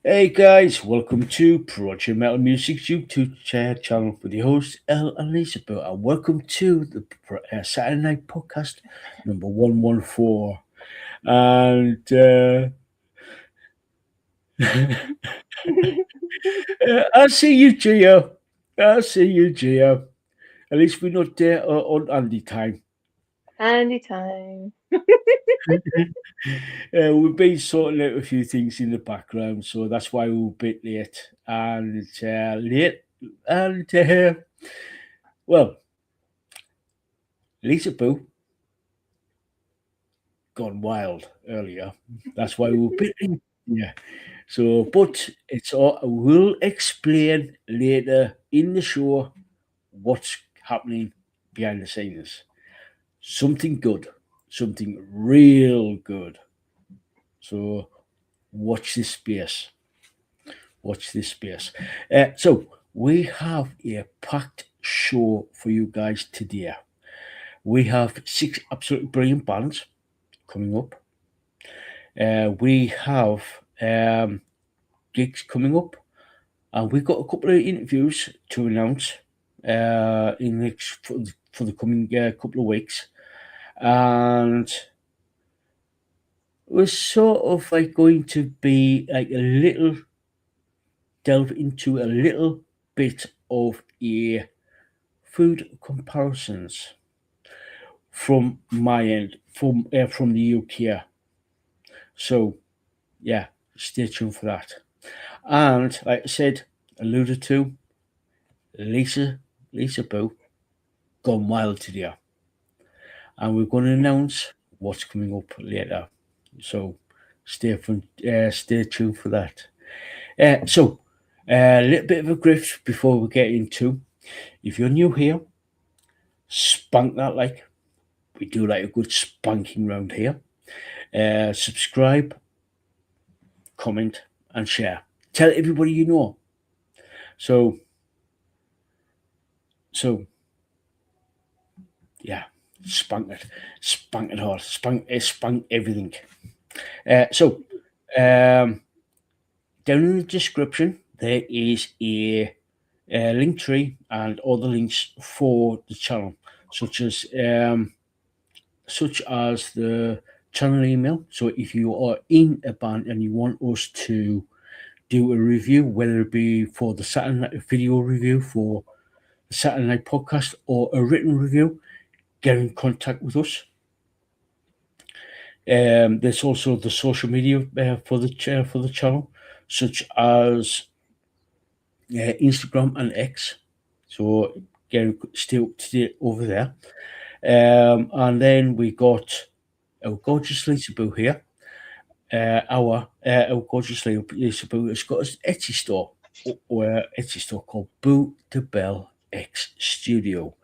Hey guys, welcome to Project Metal Music's YouTube channel with your hosts Ell and LisaBoo, and welcome to the Saturday Night Podcast number 114. And I see you, Gio. I see you, Gio. At least we're not there on Andy time. Anytime. We've been sorting out a few things in the background, so that's why we're a bit late. And late, and well, Lisa Boo gone wild earlier. That's why we were a bit yeah. So, but it's all we'll explain later in the show what's happening behind the scenes. Something good, something real good. So, watch this space. Watch this space. So, we have a packed show for you guys today. We have six absolutely brilliant bands coming up. We have gigs coming up, and we've got a couple of interviews to announce in the next for the coming couple of weeks, and we're sort of like going to be like a little delve into a little bit of a food comparisons from my end from the UK. So yeah, stay tuned for that. And like I said, alluded to, Lisa Boo gone wild today, and we're going to announce what's coming up later. So stay tuned for that. So a little bit of a grift before we get into. If you're new here, spank that like. We do like a good spanking round here. Subscribe, comment, and share. Tell everybody you know. So so yeah, spank it hard, spank everything. So um, down in the description there is a link tree and all the links for the channel, such as the channel email. So if you are in a band and you want us to do a review, whether it be for the Saturday night video review for the Saturday night podcast or a written review, get in contact with us. There's also the social media for the channel, such as Instagram and X. So get stay up to date over there. And then we got our gorgeous Lisa Boo here. Our gorgeous Lisa Boo has got an Etsy store, or Etsy store called Boo the Bell X Studio.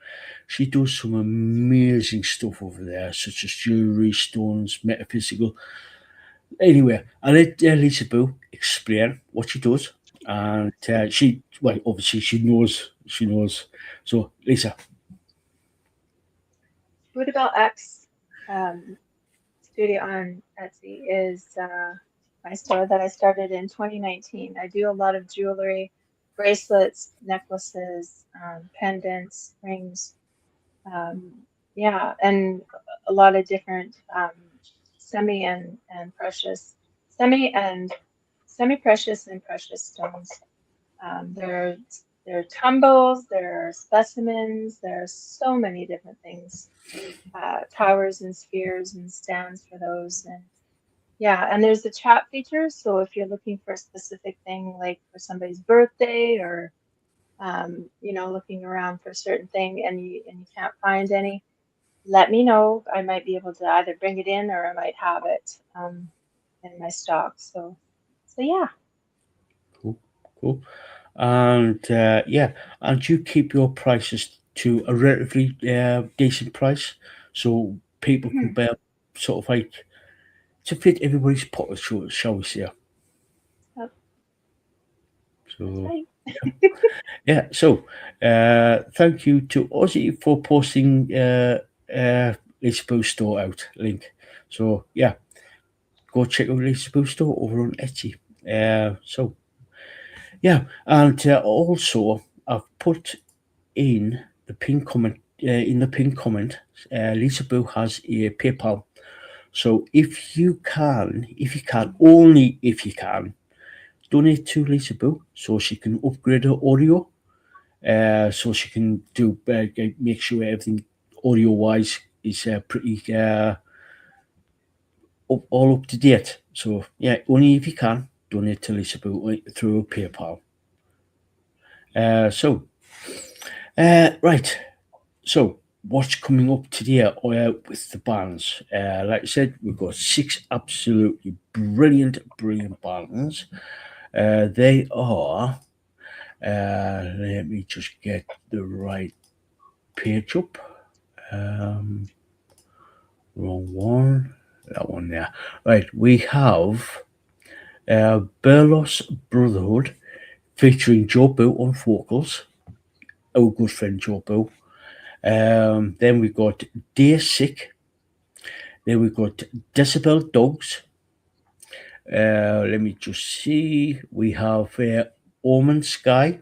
She does some amazing stuff over there, such as jewelry, stones, metaphysical. Anyway, I let Lisa Boo explain what she does, and she, well, obviously she knows. She knows. So, Lisa, Buddha X um, Studio on Etsy is my store that I started in 2019. I do a lot of jewelry, bracelets, necklaces, pendants, rings, um, yeah, and a lot of different semi and precious, semi and semi-precious and precious stones. Um, there, there are tumbles, there are specimens, there are so many different things, towers and spheres and stands for those. And yeah, and there's the chat feature. So if you're looking for a specific thing, like for somebody's birthday or looking around for a certain thing and you can't find any, let me know. I might be able to either bring it in or I might have it in my stock. So yeah. cool, cool. And yeah, and you keep your prices to a relatively decent price, so people can bear sort of like to fit everybody's pocket, shall we say? Oh, that's So right. yeah, so thank you to Ozzy for posting Lisa Boo's store out link. So yeah, go check out Lisa Boo's store over on Etsy. So yeah, and also I've put in the pin comment. In the pin comment, LisaBoo has a PayPal. So if you can, only if you can, donate to LisaBoo so she can upgrade her audio, so she can do make sure everything audio wise is pretty all up to date. So yeah, only if you can donate to LisaBoo through PayPal. Right. So what's coming up today with the bands? Like I said, we've got 6 absolutely brilliant bands. They are. Let me just get the right page up. Wrong one. That one there. Right, we have Berlos Brotherhood featuring Joe Boo on vocals. Our good friend Joe Boo. Then we got Daysick. Then we got Decibel Dogs. Let me just see. We have Omen, Skye.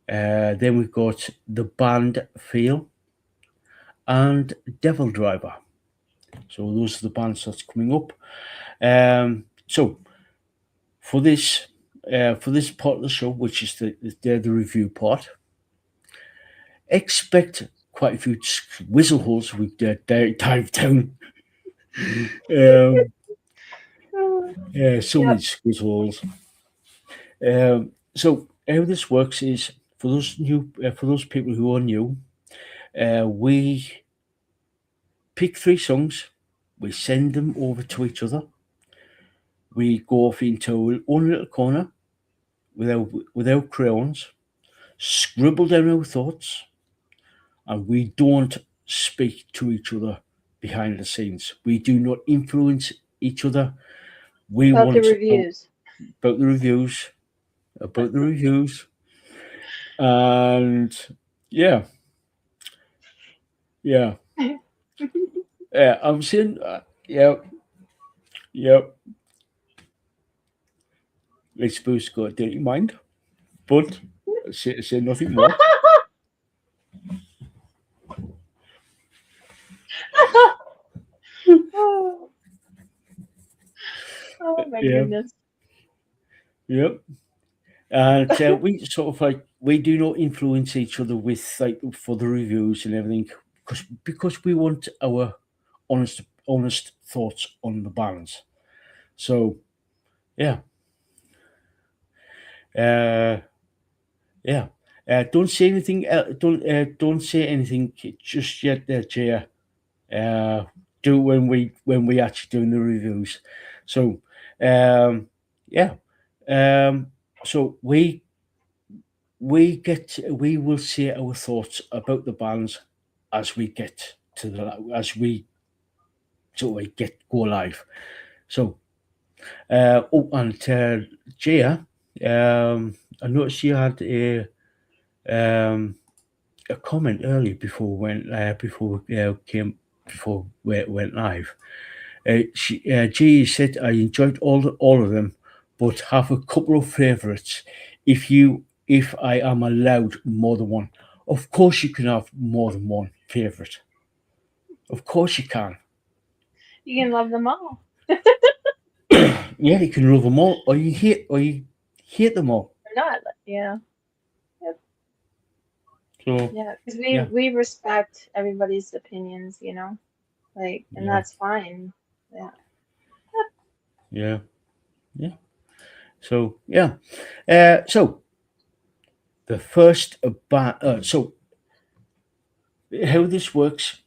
Then we've got the band Feel and DEVILDRIVER. So those are the bands that's coming up. So for this part of the show, which is the review part, expect quite a few whistle holes we dive down. So many whistle holes. So how this works is for those people who are new, we pick 3 songs, we send them over to each other. We go off into our own little corner with our crayons, scribble down our thoughts, and we don't speak to each other behind the scenes. We do not influence each other. We About want the to know reviews. about the reviews, and yeah. I'm saying, LisaBoo's got a dirty mind, but say nothing more. Oh my goodness. Yep. And we sort of we do not influence each other with for the reviews and everything because we want our honest thoughts on the bands. So yeah. Don't say anything. Don't say anything just yet, there, Jaya. Do when we actually doing the reviews. So yeah. So we will say our thoughts about the bands as we get to as we sort of go live. So and Jaya, I noticed you had a comment earlier before we went live. G said I enjoyed all of them, but have a couple of favourites. If I am allowed more than one, of course you can have more than one favourite. Of course you can. You can love them all. Yeah, you can love them all, or you hate them all. Or not. Yeah. So yeah, because we respect everybody's opinions, and that's fine. Yeah. So so the first so how this works.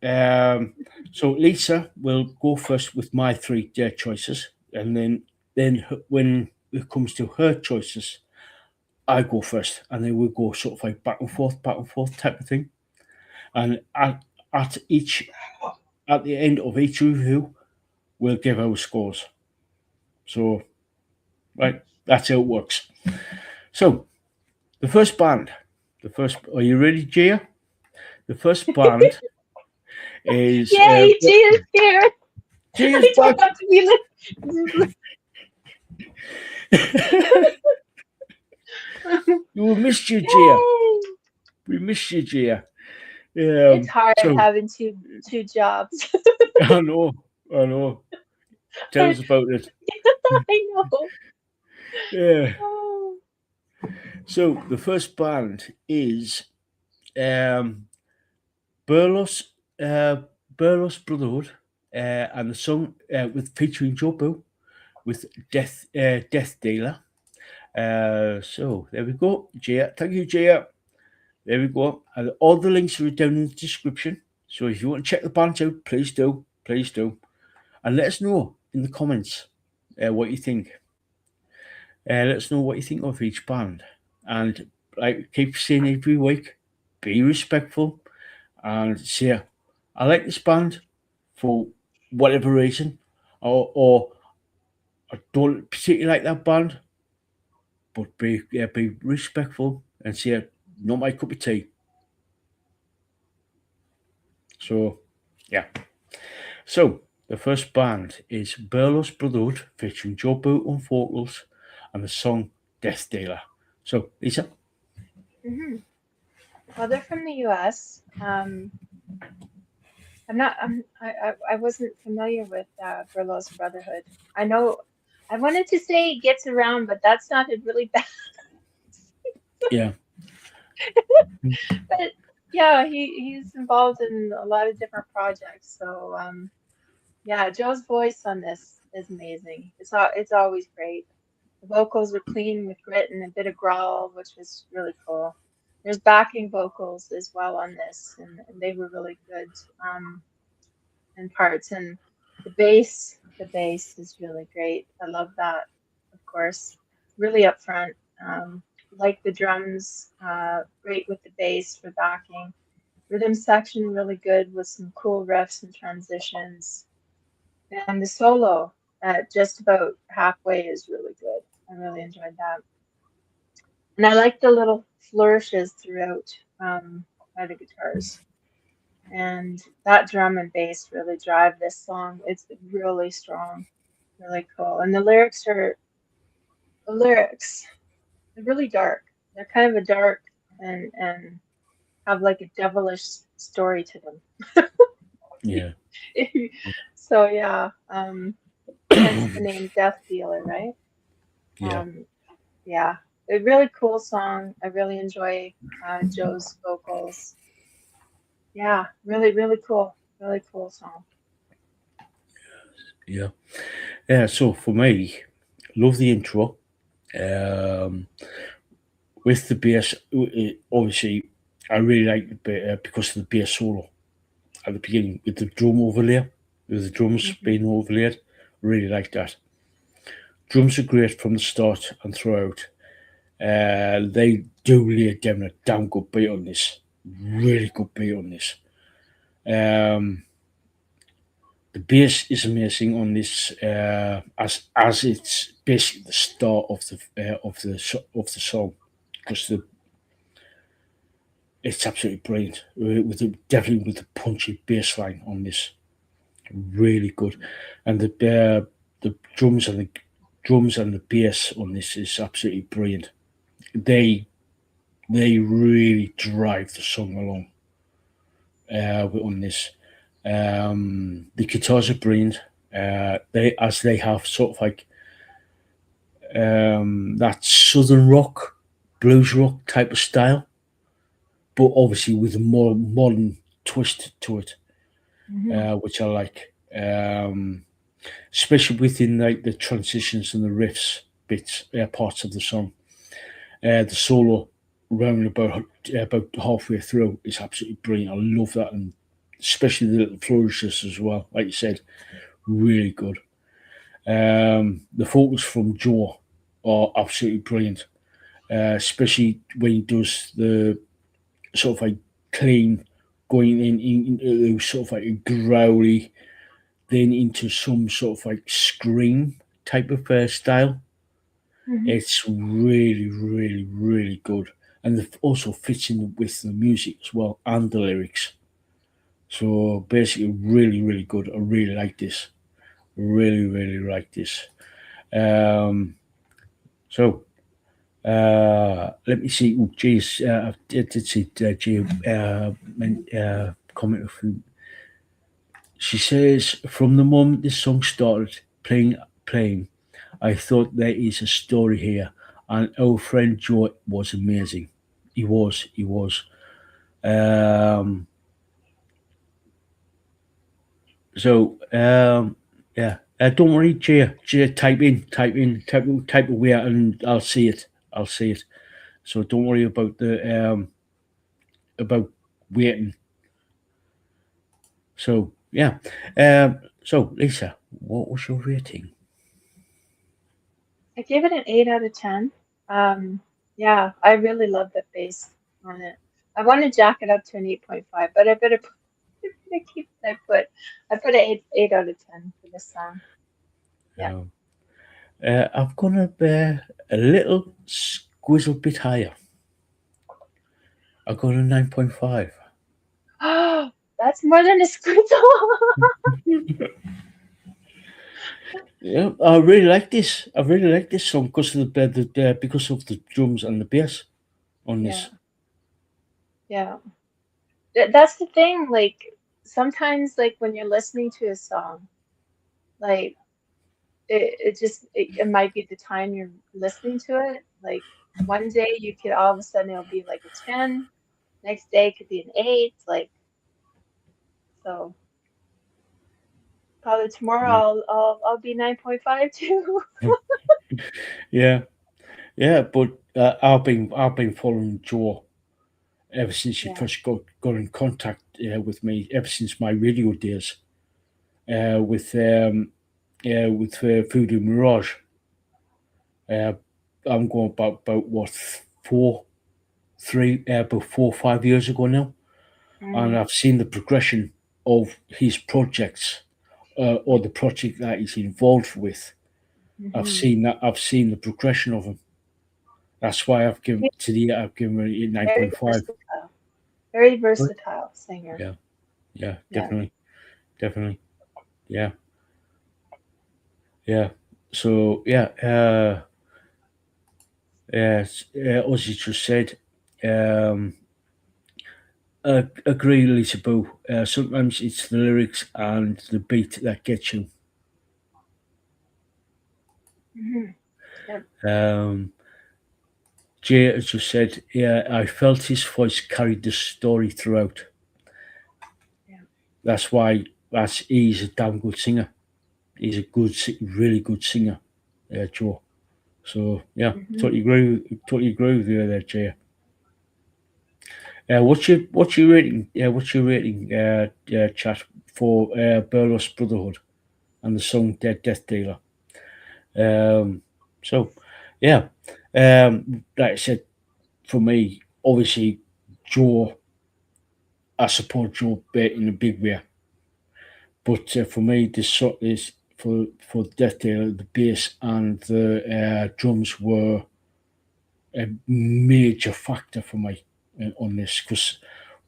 So Lisa will go first with my 3 choices, and then when it comes to her choices, I go first, and then we'll go sort of like back and forth type of thing. And at the end of each review, we'll give our scores. So, right, that's how it works. So, the first band, are you ready, Gia? The first band is Yay, Gia's here. Gia's back. We missed you, Gia. Yay! We missed you, Gia. It's hard So having two jobs. I know, I know. Tell us about it. I know. Yeah. Oh. So the first band is um, Berlos, uh, Berlos Brotherhood, and the song with featuring Joe Boo with Death Dealer. So there we go, Gia. Thank you, Gia. There we go. And all the links are down in the description. So if you want to check the bands out, please do. Please do. And let us know in the comments what you think. Let us know what you think of each band. And like I keep saying every week, be respectful and say, I like this band for whatever reason, or I don't particularly like that band, but be respectful and say, not my cup of tea. So, yeah. So, the first band is Berlos Brotherhood featuring Joe Boot on vocals and the song Death Dealer. So, Lisa? Hmm. Well, they're from the U.S. I'm not. I wasn't familiar with Berlos Brotherhood. I know. I wanted to say Gets Around, but that sounded really bad. Yeah. But yeah, he's involved in a lot of different projects. So yeah, Joe's voice on this is amazing. It's always great. The vocals were clean with grit and a bit of growl, which was really cool. There's backing vocals as well on this, and they were really good in parts. And the bass is really great. I love that, of course. Really upfront. Like the drums, great with the bass for backing. Rhythm section really good with some cool riffs and transitions. And the solo at just about halfway is really good. I really enjoyed that. And I like the little flourishes throughout by the guitars. And that drum and bass really drive this song. It's really strong, really cool. And the lyrics, they're really dark. They're kind of a dark and have like a devilish story to them. Yeah. So yeah, hence the name Death Dealer, right? Yeah. Yeah, a really cool song. I really enjoy Joe's vocals. Yeah, really cool song. Yeah. Yeah. So, for me, love the intro. Um, with the bass, obviously, I really like the because of the bass solo at the beginning with the drum overlay, with the drums Hmm. being overlaid. Really like that. Drums are great from the start and throughout. They do lay down a damn good beat on this. Really good beat on this. Um, the bass is amazing on this, as it's basically the start of the song, because it's absolutely brilliant. Definitely with the punchy bass line on this, really good, and the drums and the bass on this is absolutely brilliant. They they really drive the song along on this. The guitars are brilliant. They have sort of like that southern rock, blues rock type of style, but obviously with a more modern twist to it, Hmm. which I like. Especially within like the transitions and the riffs bits, parts of the song. The solo round about halfway through is absolutely brilliant. I love that, and especially the little flourishes as well. Like you said, really good. The vocals from Joe are absolutely brilliant, especially when he does the sort of like clean, going into sort of like a growly, then into some sort of like scream type of style. Hmm. It's really, really, really good, and it also fits in with the music as well and the lyrics. So basically, really, really good. I really like this. Really, really like this. Um, So let me see. Oh, geez, I did see Jay comment. She says, "From the moment this song started playing, I thought there is a story here, and our friend Joe was amazing. He was. Um, so yeah, don't worry, Jay. Jay, type away, and I'll see it. I'll see it. So don't worry about the about waiting. So yeah. So Lisa, what was your rating? I gave it an 8 out of 10. Yeah, I really love the bass on it. I want to jack it up to an 8.5, but I better keep I put an 8 out of 10 for this song. Yeah. Um, I've gone up a little squizzle bit higher. I got a 9.5. Oh, that's more than a squeeze. Yeah, I really like this. I really like this song because of because of the drums and the bass on Yeah, this. yeah. That's the thing. Like sometimes, like when you're listening to a song, like it might be the time you're listening to it. Like one day you could all of a sudden it'll be like a 10. Next day it could be an 8. Like so, probably tomorrow Yeah, I'll be 9.5 too. yeah, yeah. But I've been following Joe ever since she Yeah. first got in contact with me. Ever since my radio days with Voodoo Mirage. Uh, I'm going about what about 4 or 5 years ago now, and Mm, I've seen the progression of his projects or the project that he's involved with. hmm I've seen the progression of him. That's why I've given it nine Very point five. versatile. Very versatile singer. Yeah, yeah, Yeah. definitely, yeah, yeah. So yeah, as you just said, um, agree, Lisa Boo. Sometimes it's the lyrics and the beat that gets you. Hmm. Yep. Um, Jay, as you said, yeah, I felt his voice carried the story throughout. Yeah. That's why he's a damn good singer. He's a really good singer, Joe. So yeah, Hmm. totally agree with you there, Jay. What's your rating? What's your rating, chat for Berlos Brotherhood and the song Dead Death Dealer? Um, so yeah, like I said, for me, obviously, Joe, I support Joe in a big way. But for me, this song is for Death Dealer, the bass and the drums were a major factor for me on this because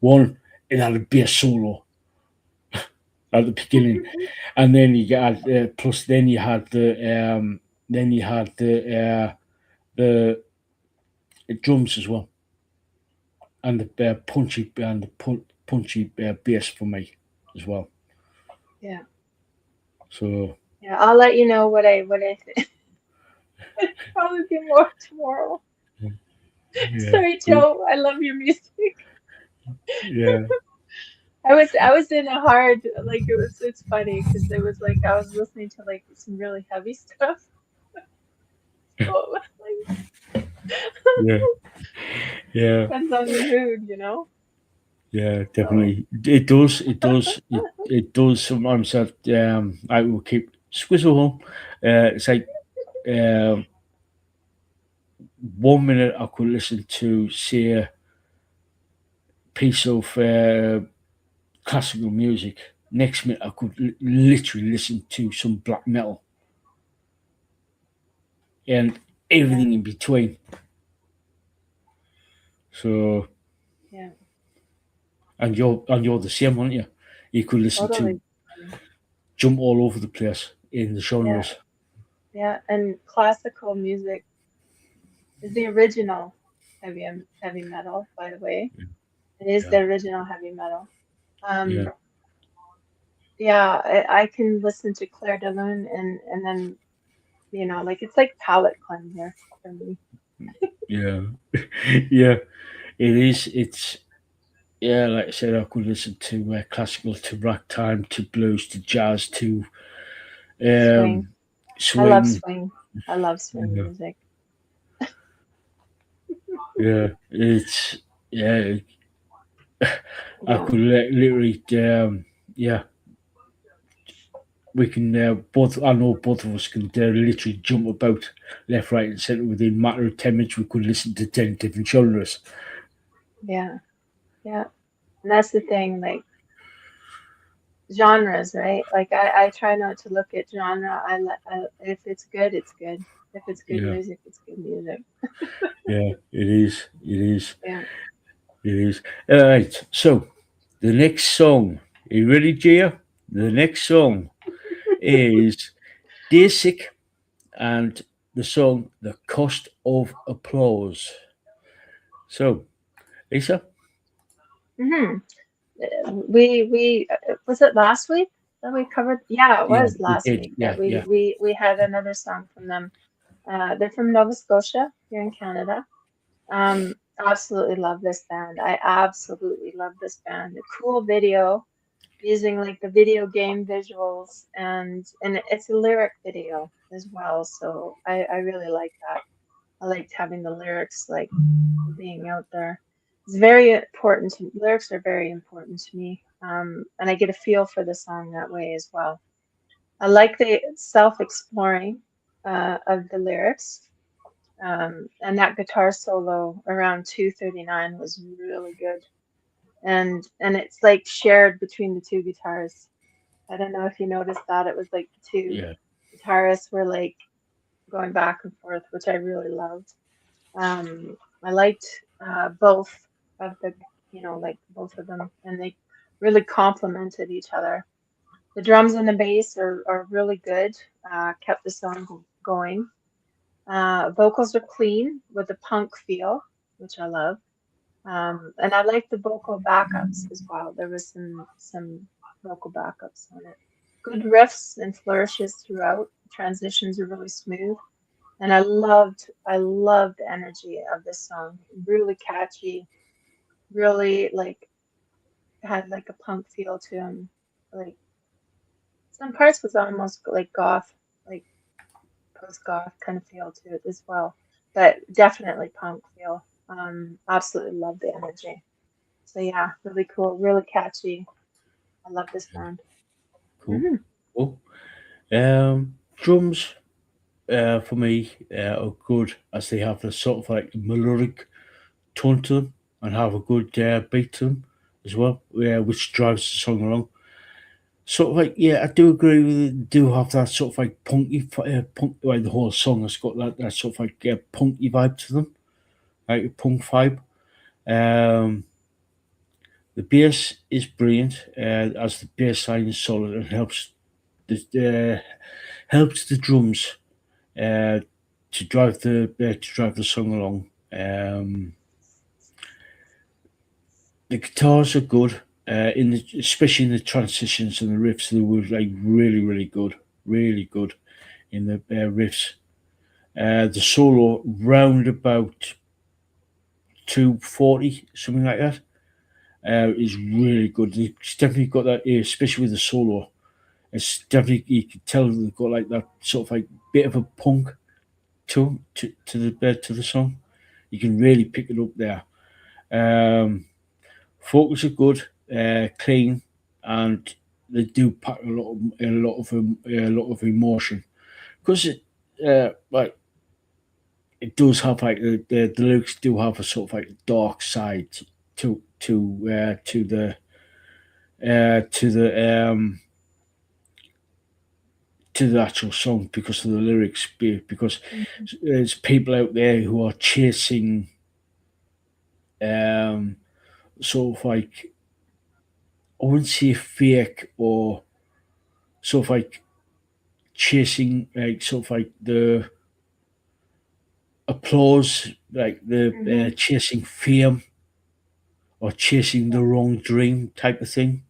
one, it had a bass solo at the beginning, and then you got plus then you had the drums as well, and the punchy bass for me as well. Yeah. So Yeah. I'll let you know what I think. Probably be more tomorrow. yeah, Sorry, cool. Joe. I love your music. Yeah, I was in a hard like it's funny because it was like I was listening to like some really heavy stuff. So it was like yeah, yeah, depends on your mood. yeah. So Definitely, it does. It does. Sometimes that I will keep squizzle home. It's like um 1 minute I could listen to say a piece of classical music. Next minute I could literally listen to some black metal and yeah, everything in between. So yeah, and you're the same, aren't you? You could listen totally. to jump all over the place in the Yeah, genres. yeah, and classical music. is the original heavy metal, by the way. It is the yeah, original heavy metal. yeah, Yeah, I can listen to Claire de Lune and then like it's like palette cleanser for me. yeah, yeah. It is. It's yeah. Like I said, I could listen to classical, to ragtime, to blues, to jazz, to Swing. um, I love swing. swing. I love swing Yeah, music. yeah. It's yeah. I Yeah. could literally yeah. We can both. I know both of us can literally jump about left, right, and centre within a matter of 10 minutes. We could listen to 10 different genres. Yeah. Yeah. And that's the thing, like genres, right? Like I try not to look at genre. If it's good, it's good. If it's good Yeah, music, it's good music. yeah. It is. It is. Yeah. It is. All right. So the next song. Are you ready, Gia? The next song is Daysick and the song "The Cost of Applause." So, Lisa. hmm we was it last week that we covered? Yeah, it Yeah, was we last did. week that Yeah, yeah, we had another song from them. They're from Nova Scotia here in Canada. Absolutely love this band. I absolutely love this band. A cool video using like the video game visuals and it's a lyric video as well. So I really like that. I liked having the lyrics like being out there. It's very important to lyrics are very important to me. And I get a feel for the song that way as well. I like the self-exploring of the lyrics. And that guitar solo around 2:39 was really good. And it's like shared between the two guitars. I don't know if you noticed that. It was like the two yeah. guitarists were like going back and forth, which I really loved. I liked both of the, like both of them, and they really complemented each other. The drums and the bass are really good, kept the song going. Vocals are clean with a punk feel, which I love. And I like the vocal backups as well. There was some vocal backups on it. Good riffs and flourishes throughout. Transitions are really smooth. And I loved the energy of this song. Really catchy, really like had like a punk feel to him. Like some parts was almost like goth, like post goth kind of feel to it as well. But definitely punk feel. Absolutely love the energy. So yeah, really cool, really catchy. I love this band. Cool. hmm Cool. Drums for me are good as they have a sort of like melodic tone to them and have a good beat to them as well, which drives the song along. Sort of like, yeah, I do agree with it. Do have that sort of like punk, like the whole song has got that sort of like punky vibe to them, like a punk vibe. Um, the bass is brilliant, as the bass line is solid and helps the drums uh, to drive the song along. The guitars are good, especially in the transitions and the riffs. They were like really good in the riffs. The solo round about 240, something like that, is really good. It's definitely got that, especially with the solo. It's definitely, you can tell they've got like that sort of like bit of a punk to the song. You can really pick it up there. Um, Vocals are good, clean, and they do pack a lot of emotion because like it does have like the lyrics do have a sort of like dark side to the actual song because of the lyrics because there's people out there who are chasing um sort of like, I wouldn't say fake, or sort of like chasing like sort of like applause, like the Mm-hmm. chasing fame or chasing the wrong dream type of thing,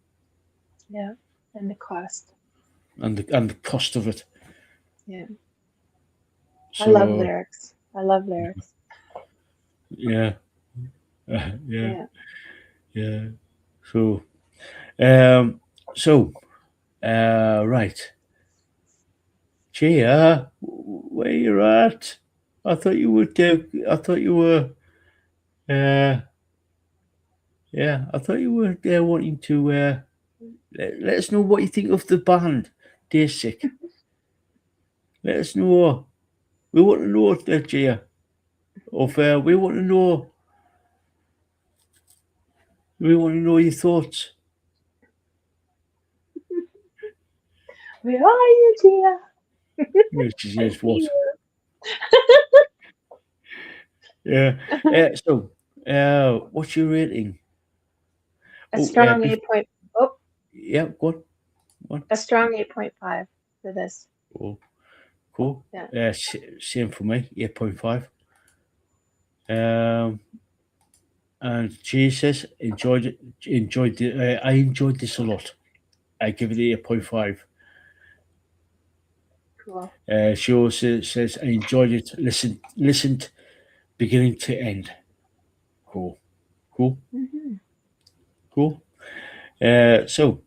Yeah. And the cost. and the cost of it. Yeah. I love So lyrics. I love lyrics. yeah, yeah, Yeah. yeah. So um, so right, Gia, where you at? I thought you would. I thought you were. Uh, yeah, I thought you were wanting to let us know what you think of the band, Daysick. Let us know. We want to know, Gia. Of we want to know. We want to know your thoughts. Where are you, Gia? Yeah, she I says what? see Yeah. you. What's your rating? A Oh, strong 8 point. Oh, yeah. Go on. Go on. a strong 8.5 for this. Cool. Cool. Yeah. Same for me. 8.5. Um, and she says enjoyed it. Enjoyed the. I enjoyed this a lot. I give it 8.5. Cool. She also says I enjoyed it. Listened beginning to end. Cool. Cool. Hmm. Cool. So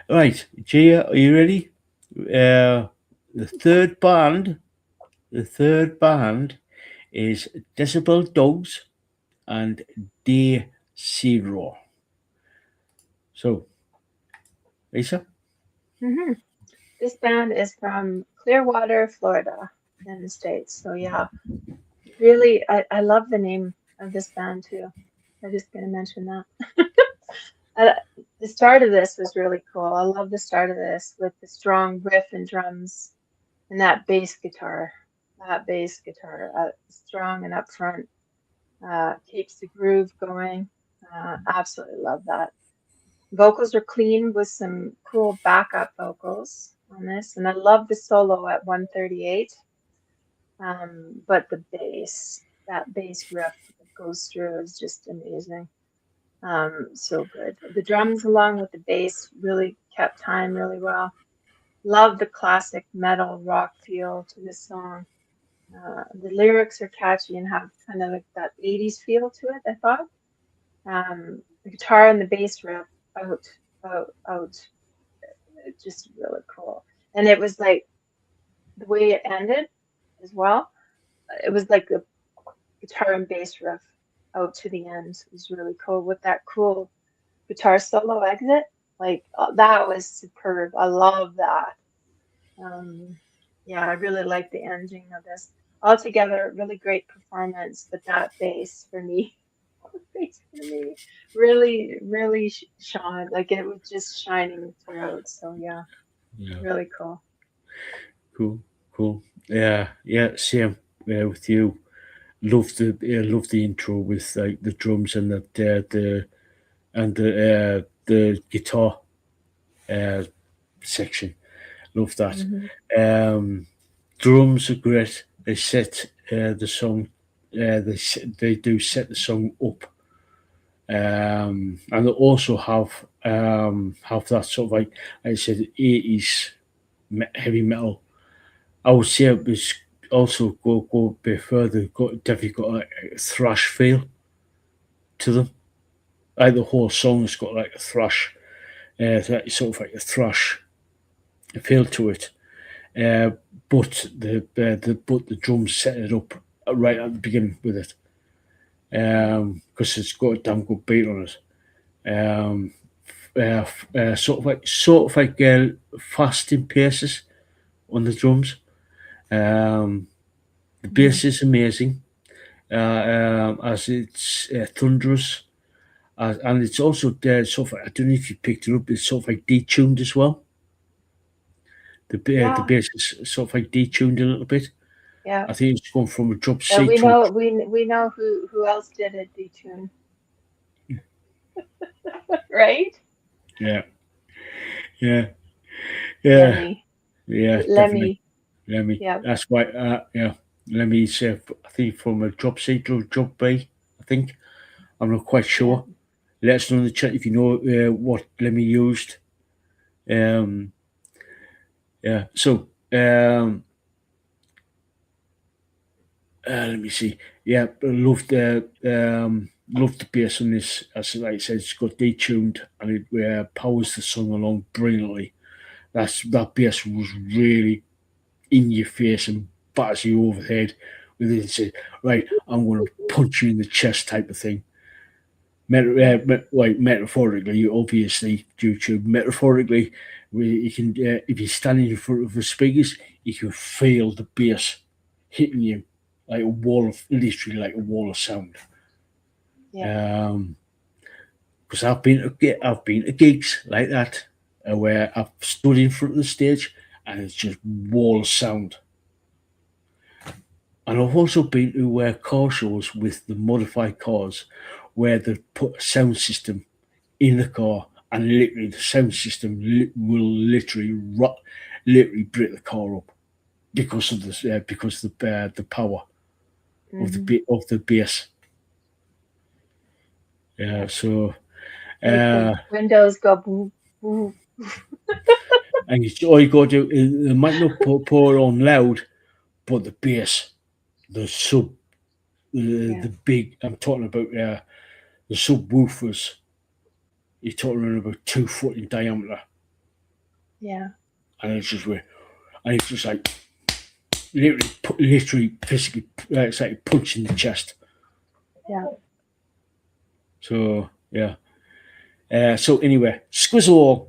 right, Gia, are you ready? The third band. The third band is Decibel Dogs and Decibel. So, Lisa? Hmm. This band is from Clearwater, Florida, in the States. So yeah, really, I love the name of this band too. I'm just gonna mention that. Uh, the start of this was really cool. I love the start of this with the strong riff and drums and that bass guitar. That bass guitar, strong and upfront, keeps the groove going. Absolutely love that. Vocals are clean with some cool backup vocals on this, and I love the solo at 138. But the bass, that bass riff that goes through is just amazing. So good. The drums along with the bass really kept time really well. Love the classic metal rock feel to this song. The lyrics are catchy and have kind of like that 80s feel to it, I thought. The guitar and the bass riff out, out. Just really cool. And it was like the way it ended as well. It was like the guitar and bass riff out to the end. It was really cool with that cool guitar solo exit. Like that was superb. I love that. Um, yeah, I really like the ending of this. Altogether, really great performance, but that bass for me, bass for me, really, really shone. Like it was just shining throughout. So yeah, Yeah. really cool. Cool. Cool. Yeah. Yeah. Same with you. Love the intro with like the drums and the guitar uh, section. Love that. Hmm. Um, Drums are great. They set the song. They do set the song up, and they also have that sort of like I said 80s heavy metal. I would say it was also go a bit further. Definitely got a thrash feel to them. Like the whole song's got like a thrash, sort of like a thrash feel to it. Uh, but the drums set it up right at the beginning with it because it's got a damn good beat on it. Um, sort of like fast in paces on the drums. Um, the Hmm. bass is amazing as it's thunderous. And it's also sort of, I don't know if you picked it up, it's sort of like detuned as well. The Yeah, bass is sort of like detuned a little bit. yeah. I think it's gone from a drop But C we to a. know we know who else did it, detune, right? Yeah, yeah, yeah, Lemmy. yeah, definitely. Lemmy. Yeah, me. Yeah. That's why. Yeah, let me say, I think from a job C to a job B. I think I'm not quite sure. Let us know in the chat if you know what Lemmy used. Yeah. So let me see. Yeah, loved the bass on this. As like I said, it's got detuned and it powers the song along brilliantly. That bass was really in your face and batters you over the head with it and said, right, I'm going to punch you in the chest type of thing. Metaphorically, obviously, YouTube. Metaphorically, you can if you're standing in front of the speakers, you can feel the bass hitting you like a wall of literally like a wall of sound. Yeah. Because I've been to gigs like that where I've stood in front of the stage and it's just wall of sound. And I've also been to car shows with the modified cars where they put a sound system in the car and literally the sound system will literally break the car up because of the power of the bass. Yeah, so The windows go boo boo. and all you got to do, they might not pour it on loud, but the bass, the sub, the big. I'm talking about the subwoofers. You're talking about 2 foot in diameter. Yeah. And it's just like literally physically, it's like punching the chest. Yeah. So yeah. So anyway, squizzle.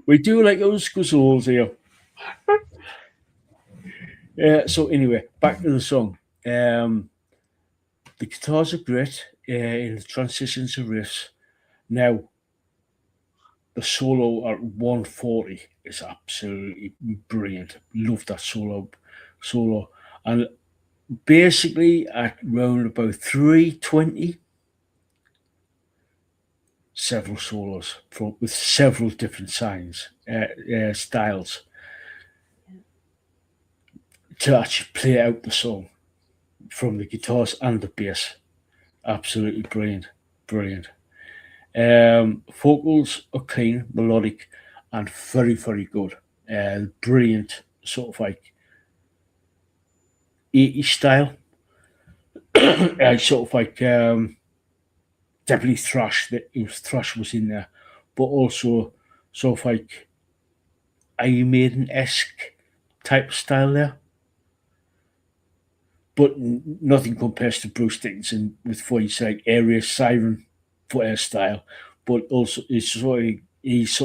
We do like those squizzles here. So anyway, back to the song. The guitars are great in the transitions and riffs. Now, the solo at 140 is absolutely brilliant. Love that solo, and basically at round about 320, several solos with several different styles to actually play out the song from the guitars and the bass. Absolutely brilliant. Vocals are clean, melodic, and very, very good. Brilliant, sort of like 80s style. Sort of like definitely thrash. Thrash was in there, but also sort of like Iron Maiden-esque type of style there. But nothing compares to Bruce Dickinson with voice like area siren style. But also he's sort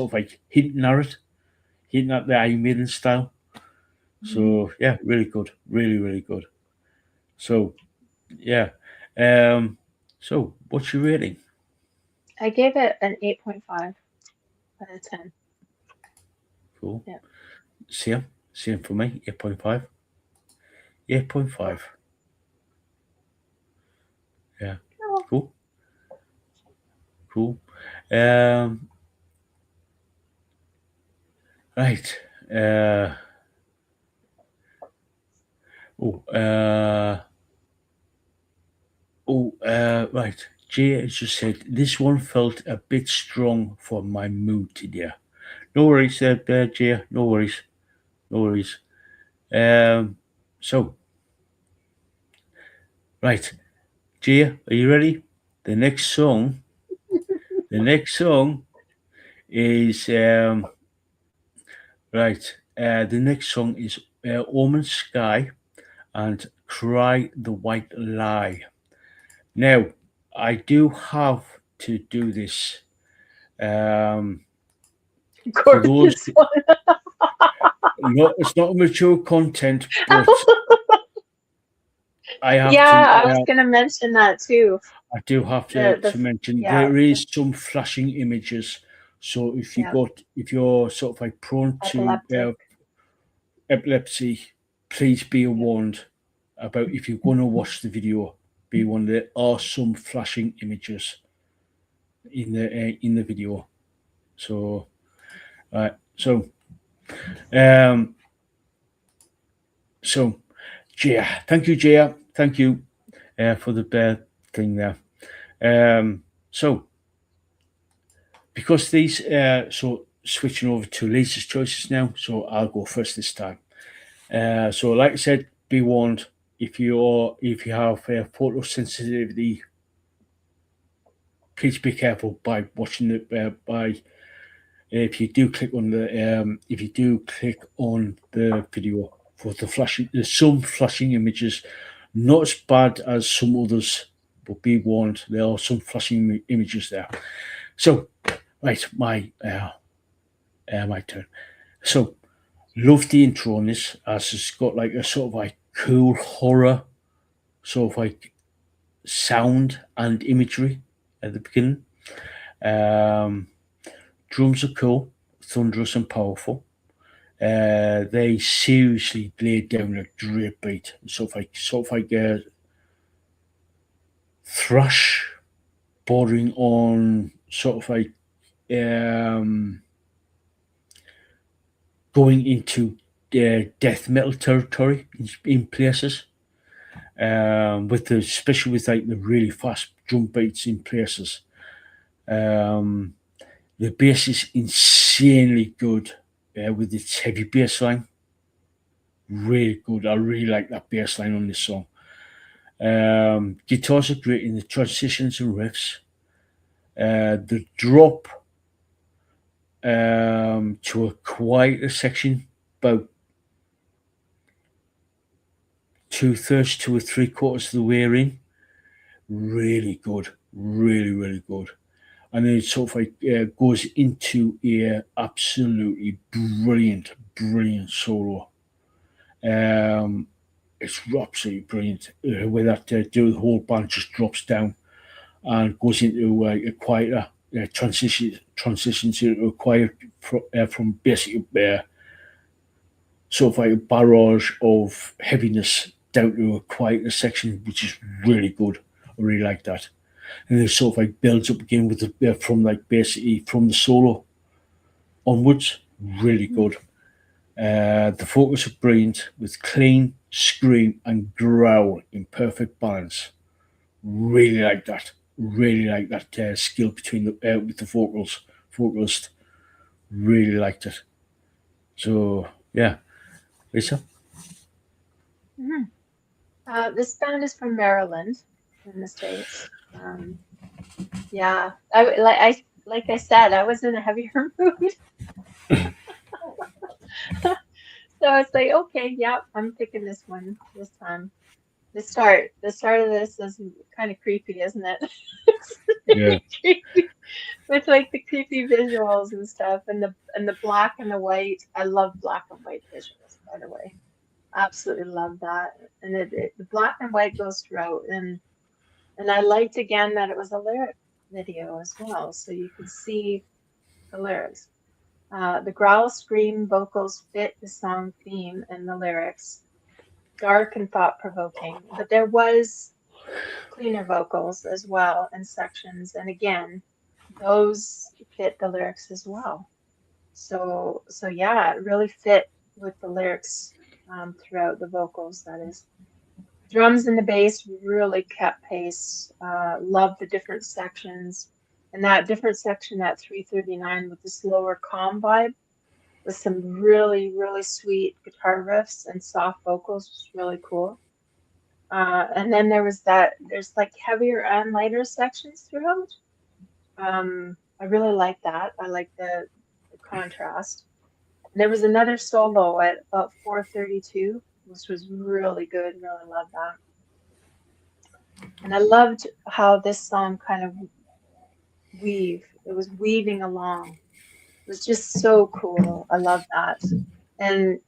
of like hinting at the Iron Maiden style. So yeah, really good, really good. So yeah, so what's your rating? I gave it an 8.5 out of 10. Cool. Yeah. Same for me. 8.5. 8.5. Yeah. Oh. Cool. Right. Right. Jay has just said this one felt a bit strong for my mood today. No worries, Jay. No worries. So, right, Jay, are you ready? The next song is right. The next song is Omen, Skye and Cry the White Lie. Now, I do have to do this. For those, no, it's not mature content, but I have to. I was going to mention that too. I do have to mention there is some flashing images. So if you're sort of like prone to epilepsy, please be warned about if you're going to watch the video. Be warned there are some flashing images in the video. So, so Jaya. Thank you, Jaya. Thank you for the thing there. So, because these, so switching over to Lisa's choices now, so I'll go first this time. So, like I said, be warned if you have photosensitivity, please be careful by watching it. By if you do click on the video for the flashing, there's some flashing images, not as bad as some others, but be warned there are some flashing images there. So, right, my turn. So, love the intro on this as it's got like a sort of like cool horror, sort of like sound and imagery at the beginning. Um, Drums are cool, thunderous and powerful. They seriously laid down a great beat, sort of like thrash, bordering on sort of like um, going into death metal territory in places. Especially with like the really fast drum beats in places. Um, the bass is insanely good with its heavy bass line. Really good. I really like that bass line on this song. Guitars are great in the transitions and riffs. The drop to a quieter section, about 2/3 to a 3/4 of the way in, really good. Really, really good. And then it sort of like goes into a absolutely brilliant solo. It's absolutely brilliant where that the whole band just drops down and goes into a quieter transitions into a quiet from basically sort of like a barrage of heaviness down to a quieter section, which is really good. I really like that. And then sort of like builds up again with the from like basically from the solo onwards. Really good. The vocals are brilliant with clean, scream, and growl in perfect balance. Really like that. Really like that skill between the with the vocalist. Really liked it. So yeah, Lisa. Mhm. This band is from Maryland in the States. Yeah, like I said, I was in a heavier mood. So it's like, okay, yeah, I'm picking this one this time. The start of this is kind of creepy, isn't it? It's Yeah, really creepy with like the creepy visuals and stuff, and the black and the white. I love black and white visuals, by the way. Absolutely love that. And the black and white goes throughout, and I liked again that it was a lyric video as well, so you could see the lyrics. The growl, scream, vocals fit the song theme and the lyrics. Dark and thought provoking, but there was cleaner vocals as well in sections, and again, those fit the lyrics as well. So yeah, it really fit with the lyrics throughout the vocals. That is, drums and the bass really kept pace. Love the different sections, and that different section at 339 with the slower calm vibe with some really sweet guitar riffs and soft vocals was really cool. And then there's like heavier and lighter sections throughout. I really like that. I like the contrast. There was another solo at about 432, which was really good. Really loved that. And I loved how this song kind of it was weaving along. It was just so cool. I love that. And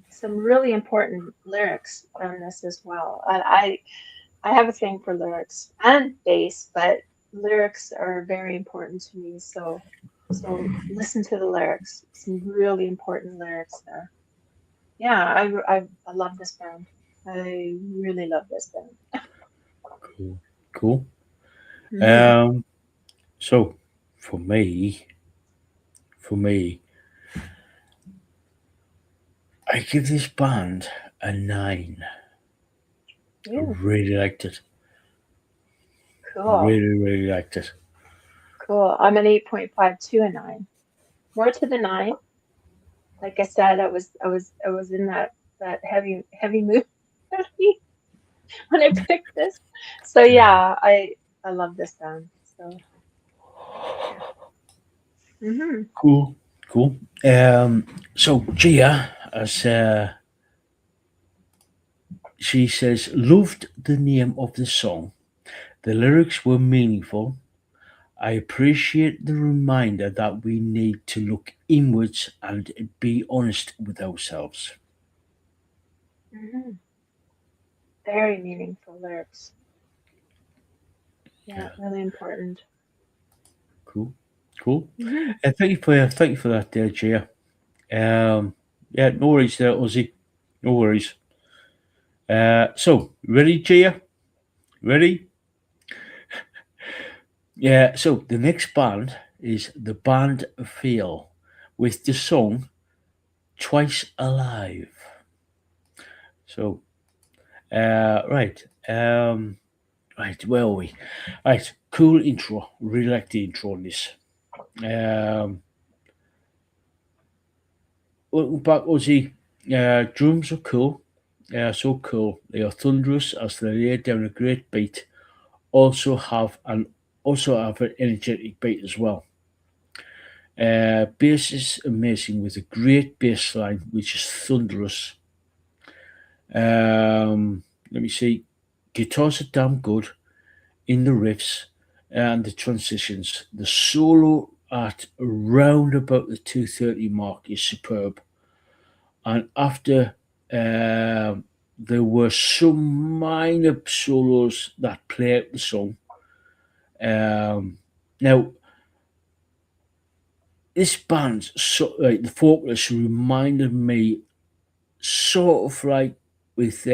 some really important lyrics on this as well. I have a thing for lyrics and bass, but lyrics are very important to me. So listen to the lyrics. Some really important lyrics there. Yeah, I love this band. I really love this band. cool. Cool. Hmm. Um, so for me, I give this band a 9. I Ooh, really liked it. cool. Really liked it. Cool. I'm an 8.5 to a 9. More to the 9. Like I said, I was in that heavy mood when I picked this. So yeah, I love this band. So yeah. Cool, cool. So Gia, as she says, loved the name of the song. The lyrics were meaningful. I appreciate the reminder that we need to look inwards and be honest with ourselves. hmm Very meaningful lyrics. Yeah, Yeah, really important. cool, cool. hmm Thank you for that, there, Gia. Yeah, no worries there, Ozzy. No worries. So ready, Gia? Ready? Yeah. So the next band is the band Feel with the song "Twice Alive." So, right. Right, where are we? Right, cool intro. Really like the intro on this. Um, back Ozzy. Drums are cool. So cool. They are thunderous as they lay down a great beat. Also have an energetic beat as well. Bass is amazing with a great bass line, which is thunderous. Let me see. Guitars are damn good in the riffs and the transitions. The solo at around about the 230 mark is superb. And after there were some minor solos that play out the song. Now, this band, like the vocalist, reminded me sort of like with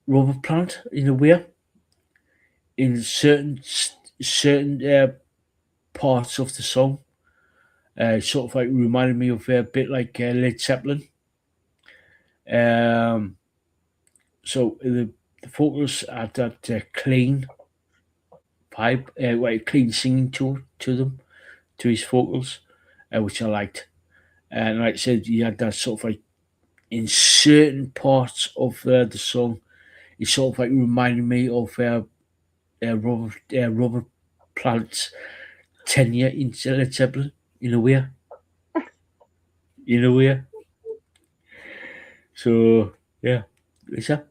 Rubber Plant in a way, in certain parts of the song. Sort of like reminded me of a bit like Led Zeppelin. Um, so the vocals had that clean vibe, like clean singing to them, to his vocals, which I liked. And like I said, he had that sort of like in certain parts of the song, it sort of like reminded me of Robert Plant's tenure in Led Zeppelin in a way. In a way. So yeah, Lisa.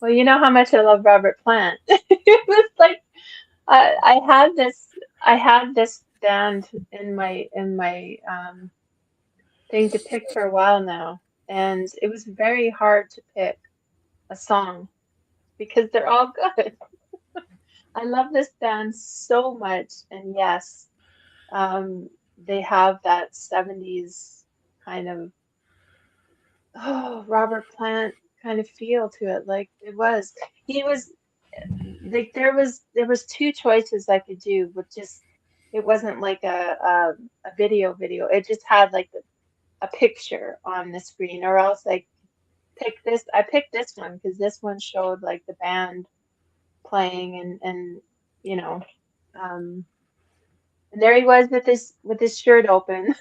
Well, you know how much I love Robert Plant. It was like I had this band in my thing to pick for a while now, and it was very hard to pick a song because they're all good. I love this band so much, and yes, they have that 70s kind of Robert Plant kind of feel to it. Like he was like there was two choices I could do, but just it wasn't like a video. It just had like a picture on the screen, or else like pick this. I picked this one because this one showed like the band playing and you know, um, and there he was with his shirt open.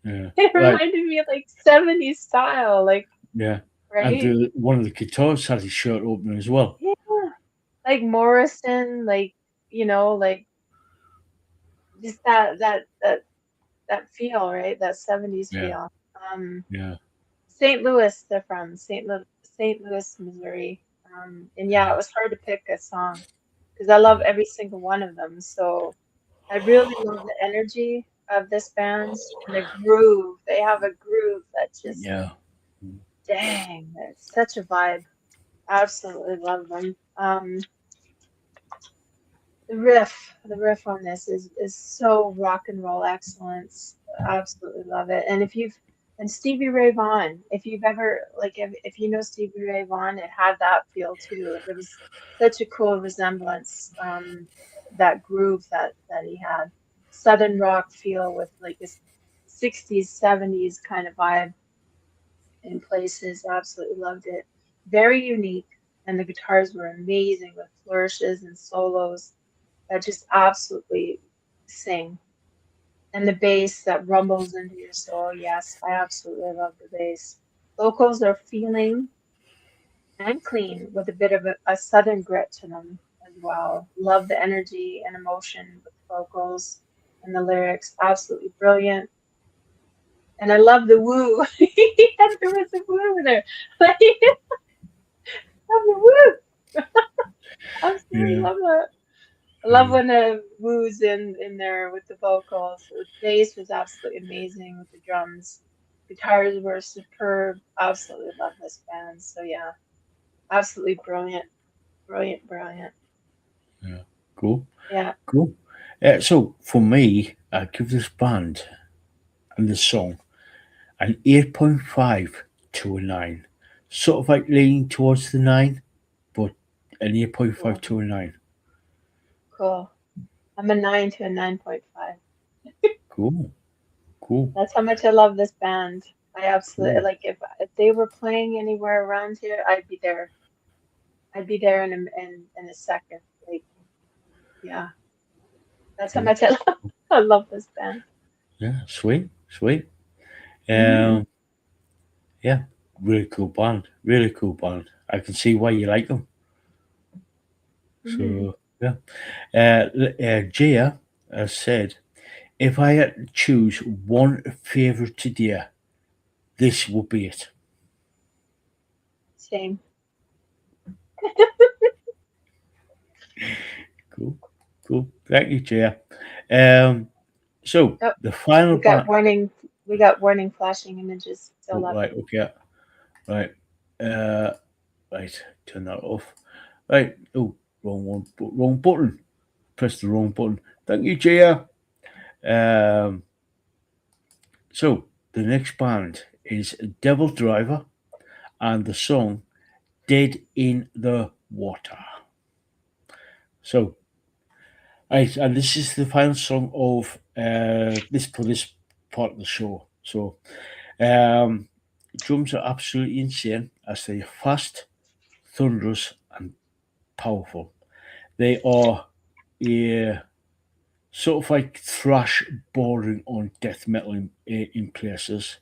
Yeah. It Like reminded me of like 70s style, like yeah. And right? one of the guitars had his shirt open as well. Yeah, like Morrison, like like just that feel, right? That 70s Yeah. feel. Um, Yeah. St. Louis, they're from St. Louis, Missouri. And yeah, it was hard to pick a song because I love every single one of them. So I really love the energy of this band and the groove. They have a groove that just, Yeah. dang, it's such a vibe. Absolutely love them. The riff on this is so rock and roll excellence. Absolutely love it. And Stevie Ray Vaughan, if you've ever like if you know Stevie Ray Vaughan, it had that feel too. Like it was such a cool resemblance. That groove that he had, Southern rock feel with like this 60s 70s kind of vibe. in places. Absolutely loved it. Very unique, and the guitars were amazing with flourishes and solos that just absolutely sing. And the bass that rumbles into your soul. Yes, I absolutely love the bass. Vocals are feeling and clean with a bit of a southern grit to them as well. Love the energy and emotion with the vocals and the lyrics. Absolutely brilliant. And I love the woo. And there was a woo there. Like, I love the woo. Absolutely Yeah. love that. I love when the woo's in there with the vocals. The bass was absolutely amazing with the drums. Guitars were superb. Absolutely love this band. So yeah, absolutely brilliant, brilliant, brilliant. Yeah. Cool. Yeah, Cool. So for me, I give this band and the song an 8.5 to a 9. Sort of like leaning towards the 9, but an 8.5 cool, to a 9. cool. I'm a 9 to a 9.5. Cool. Cool. That's how much I love this band. I absolutely Cool. like if they were playing anywhere around here, I'd be there. I'd be there in a second. Like, yeah, that's how Cool. much I love. I love this band. Yeah. Sweet. Sweet. Hmm. Um, yeah. Really cool band. Really cool band. I can see why you like them. Hmm. So, yeah. Gia said, if I had to choose one favorite today, this would be it. Same. Cool. Cool. Thank you, Gia. Um, so, Oh, the final we got band. warning. We got warning flashing images Oh, still up. right. Okay. Right. Uh, right. Turn that off. Right. Oh, wrong one. Wrong button. Press the wrong button. Thank you, Gia. Um, so, the next band is Devil Driver and the song Dead in the Water. So, right, and this is the final song of this part of the show. So, drums are absolutely insane as they are fast, thunderous, and powerful. They are a sort of like thrash bordering on death metal in places.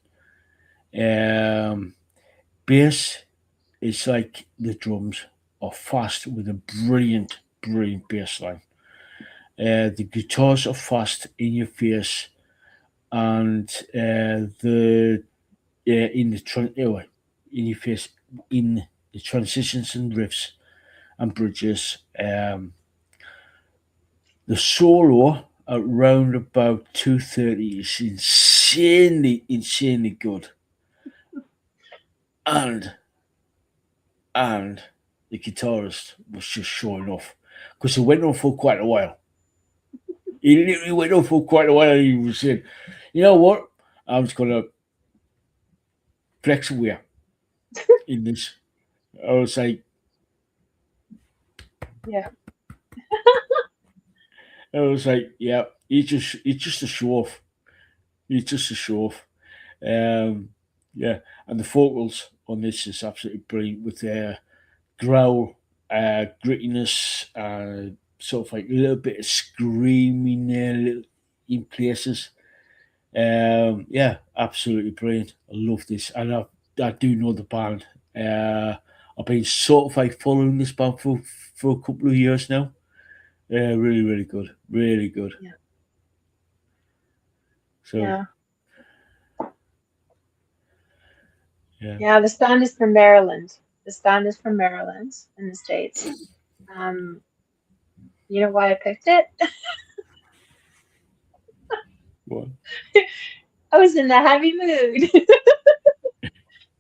Um, Bass is like the drums are fast with a brilliant, brilliant bass line. The guitars are fast in your face, and the in the in your face in the transitions and riffs and bridges. The solo at round about 2:30 is insanely, insanely good, and and the guitarist was just showing off because he went on for quite a while. He literally went on for quite a while. And he was saying, "You know what? I'm just gonna flex away in this." I was like, Yeah, "Yeah, he's just a show off. He's just a show off." Um, yeah, and the vocals on this is absolutely brilliant with their growl, grittiness, sort of like a little bit of screaming there in places. Yeah, absolutely brilliant. I love this, and I do know the band. I've been sort of like following this band for a couple of years now. Really, really good, really good. yeah, So yeah, yeah, yeah. The stand is from Maryland. The stand is from Maryland in the States. Um, you know why I picked it? well, I was in a heavy mood.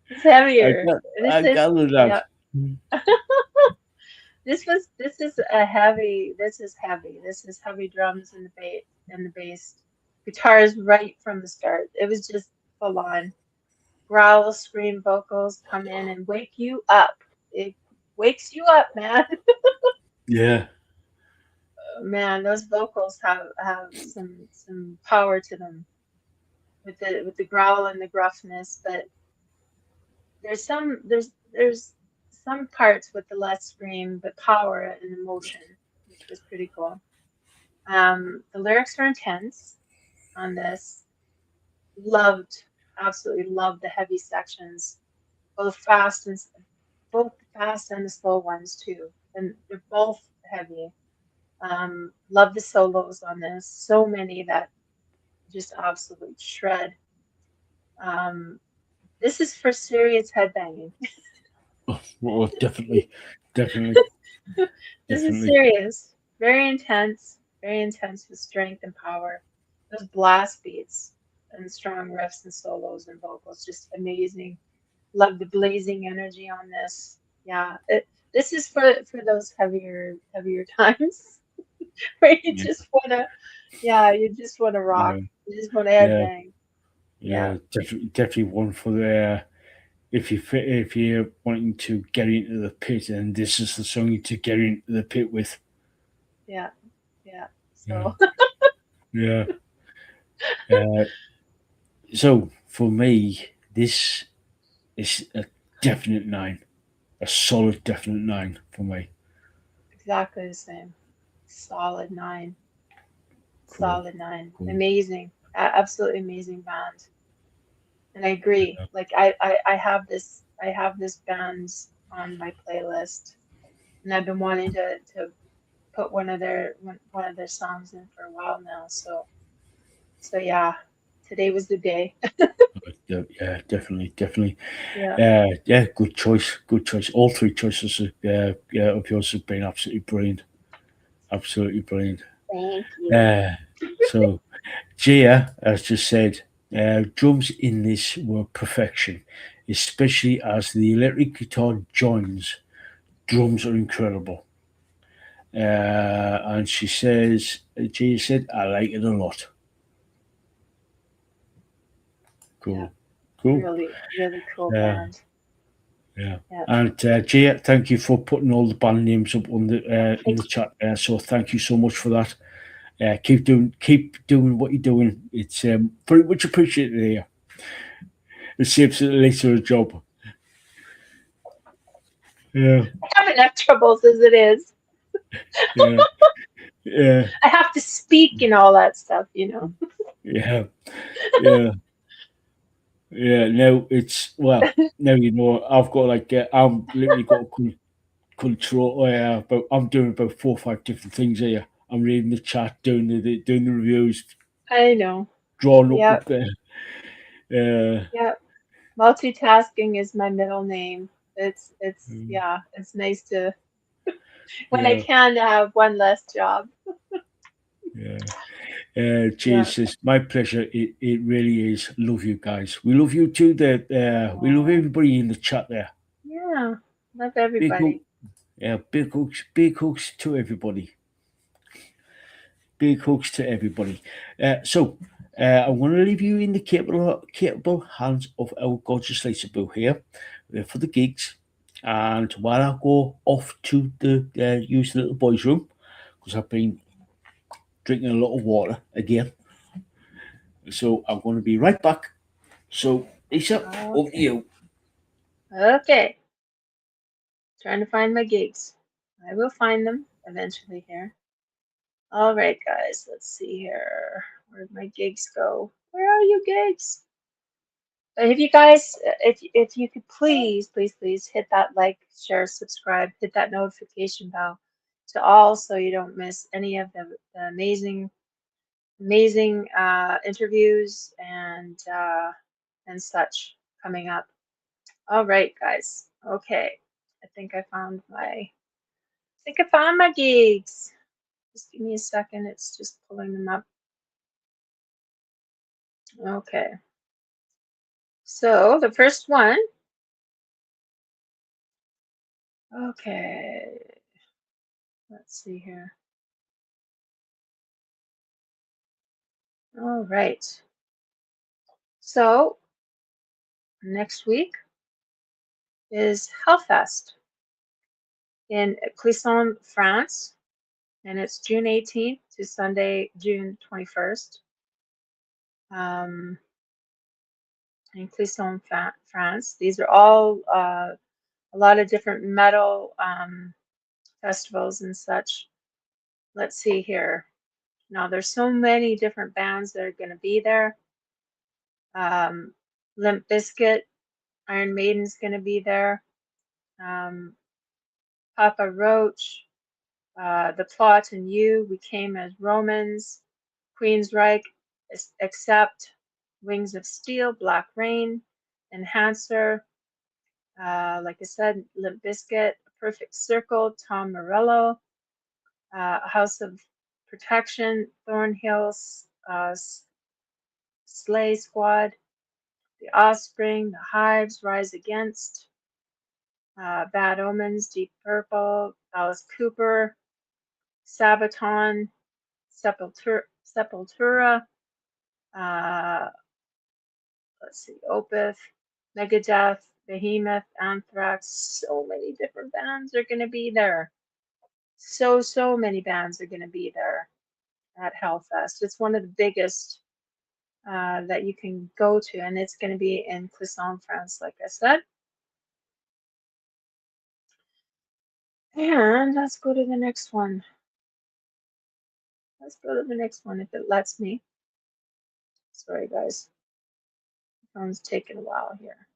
It's I heavier. got This I is gathered yeah. that. This is a heavy. This is heavy. This is heavy drums and the bass, guitars right from the start. It was just full on. Growl, scream, vocals come in and wake you up. It wakes you up, man. Yeah, Man, those vocals have some power to them with the growl and the gruffness, but there's some parts with the less scream, but power and emotion, which was pretty cool. The lyrics are intense on this. Loved, absolutely loved the heavy sections, both fast and both the fast and the slow ones too, and they're both heavy. Love the solos on this. So many that just absolute shred. Um, this is for serious headbanging. Oh, definitely, definitely, This is definitely. serious. Very intense with strength and power. Those blast beats and strong riffs and solos and vocals, just amazing. Love the blazing energy on this. Yeah, this is for those heavier times where you Yeah, just wanna, yeah, you just wanna rock. yeah, You just wanna yeah, headbang. Yeah, yeah. Definitely one for the if you're wanting to get into the pit, and this is the song to get into the pit with. yeah, yeah. Yeah, So yeah. Uh, so for me, this is a definite nine, a solid definite nine for me. exactly the same. Solid nine. Cool, Solid nine. cool. Amazing. Absolutely amazing band. And I agree. Like I have this band on my playlist, and I've been wanting to put one of their songs in for a while now. So yeah, today was the day. Yeah, yeah, definitely, definitely. Yeah. Yeah, good choice, good choice. All three choices yeah, of yours have been absolutely brilliant, absolutely brilliant. Thank you. Uh, so Gia has just said, drums in this were perfection, especially as the electric guitar joins. Drums are incredible. And she says, Gia said, I like it a lot. Yeah. Cool, cool. Really, really cool Uh, band. yeah. Yeah. And Gia, thank you for putting all the band names up on the in Thank the chat. So thank you so much for that. Keep doing what you're doing. It's very much appreciated here. It saves Lisa a job. Yeah, I have enough troubles as it is. yeah, yeah, I have to speak and all that stuff, you know. yeah, yeah, yeah. Now it's well. Now you know I've got like I'm literally got control. But I'm doing about 4 or 5 different things here. I'm reading the chat, doing the reviews, I know. drawing up Yep. the. Yep. Multitasking is my middle name. It's yeah, it's nice to when I Yeah, can to have one less job. yeah. Yeah. Cheers, says, my pleasure. It really is. Love you guys. We love you too. We love Oh, everybody in the chat there. yeah. Love Big hook, everybody. yeah, big hooks to everybody. Big hooks to everybody. I'm going to leave you in the capable hands of our gorgeous LisaBoo here for the gigs. And while I go off to the use the little boys' room, because I've been drinking a lot of water again. So I'm going to be right back. So, Lisa, over to Okay. you. Okay. Trying to find my gigs. I will find them eventually here. All right, guys. Let's see here. Where'd my gigs go? Where are you gigs? If you guys, if you could please hit that like, share, subscribe, hit that notification bell to all, so you don't miss any of the amazing interviews and such coming up. All right, guys. Okay, I think I found my gigs. Just give me a second. It's just pulling them up. Okay. So the first one. Okay. Let's see here. All right. So next week is Hellfest in Clisson, France, and it's June 18th to Sunday, June 21st. Um, in Clisson, France. These are all a lot of different metal festivals and such. Let's see here. Now, there's so many different bands that are going to be there. Limp Bizkit, Iron Maiden's going to be there. Papa Roach, The Plot and You, We Came as Romans, Queensryche, Accept, Wings of Steel, Black Rain, Enhancer, like I said, Limp Bizkit, Perfect Circle, Tom Morello, House of Protection, Thornhill, Slay Squad, The Offspring, The Hives, Rise Against, Bad Omens, Deep Purple, Alice Cooper, Sabaton, Sepultura, let's see, Opeth, Megadeth, Behemoth, Anthrax. So many different bands are going to be there. So many bands are going to be there at Hellfest. It's one of the biggest that you can go to, and it's going to be in Clisson, France, like I said. And let's go to the next one. Let's go to the next one if it lets me. Sorry, guys. The phone's taking a while here.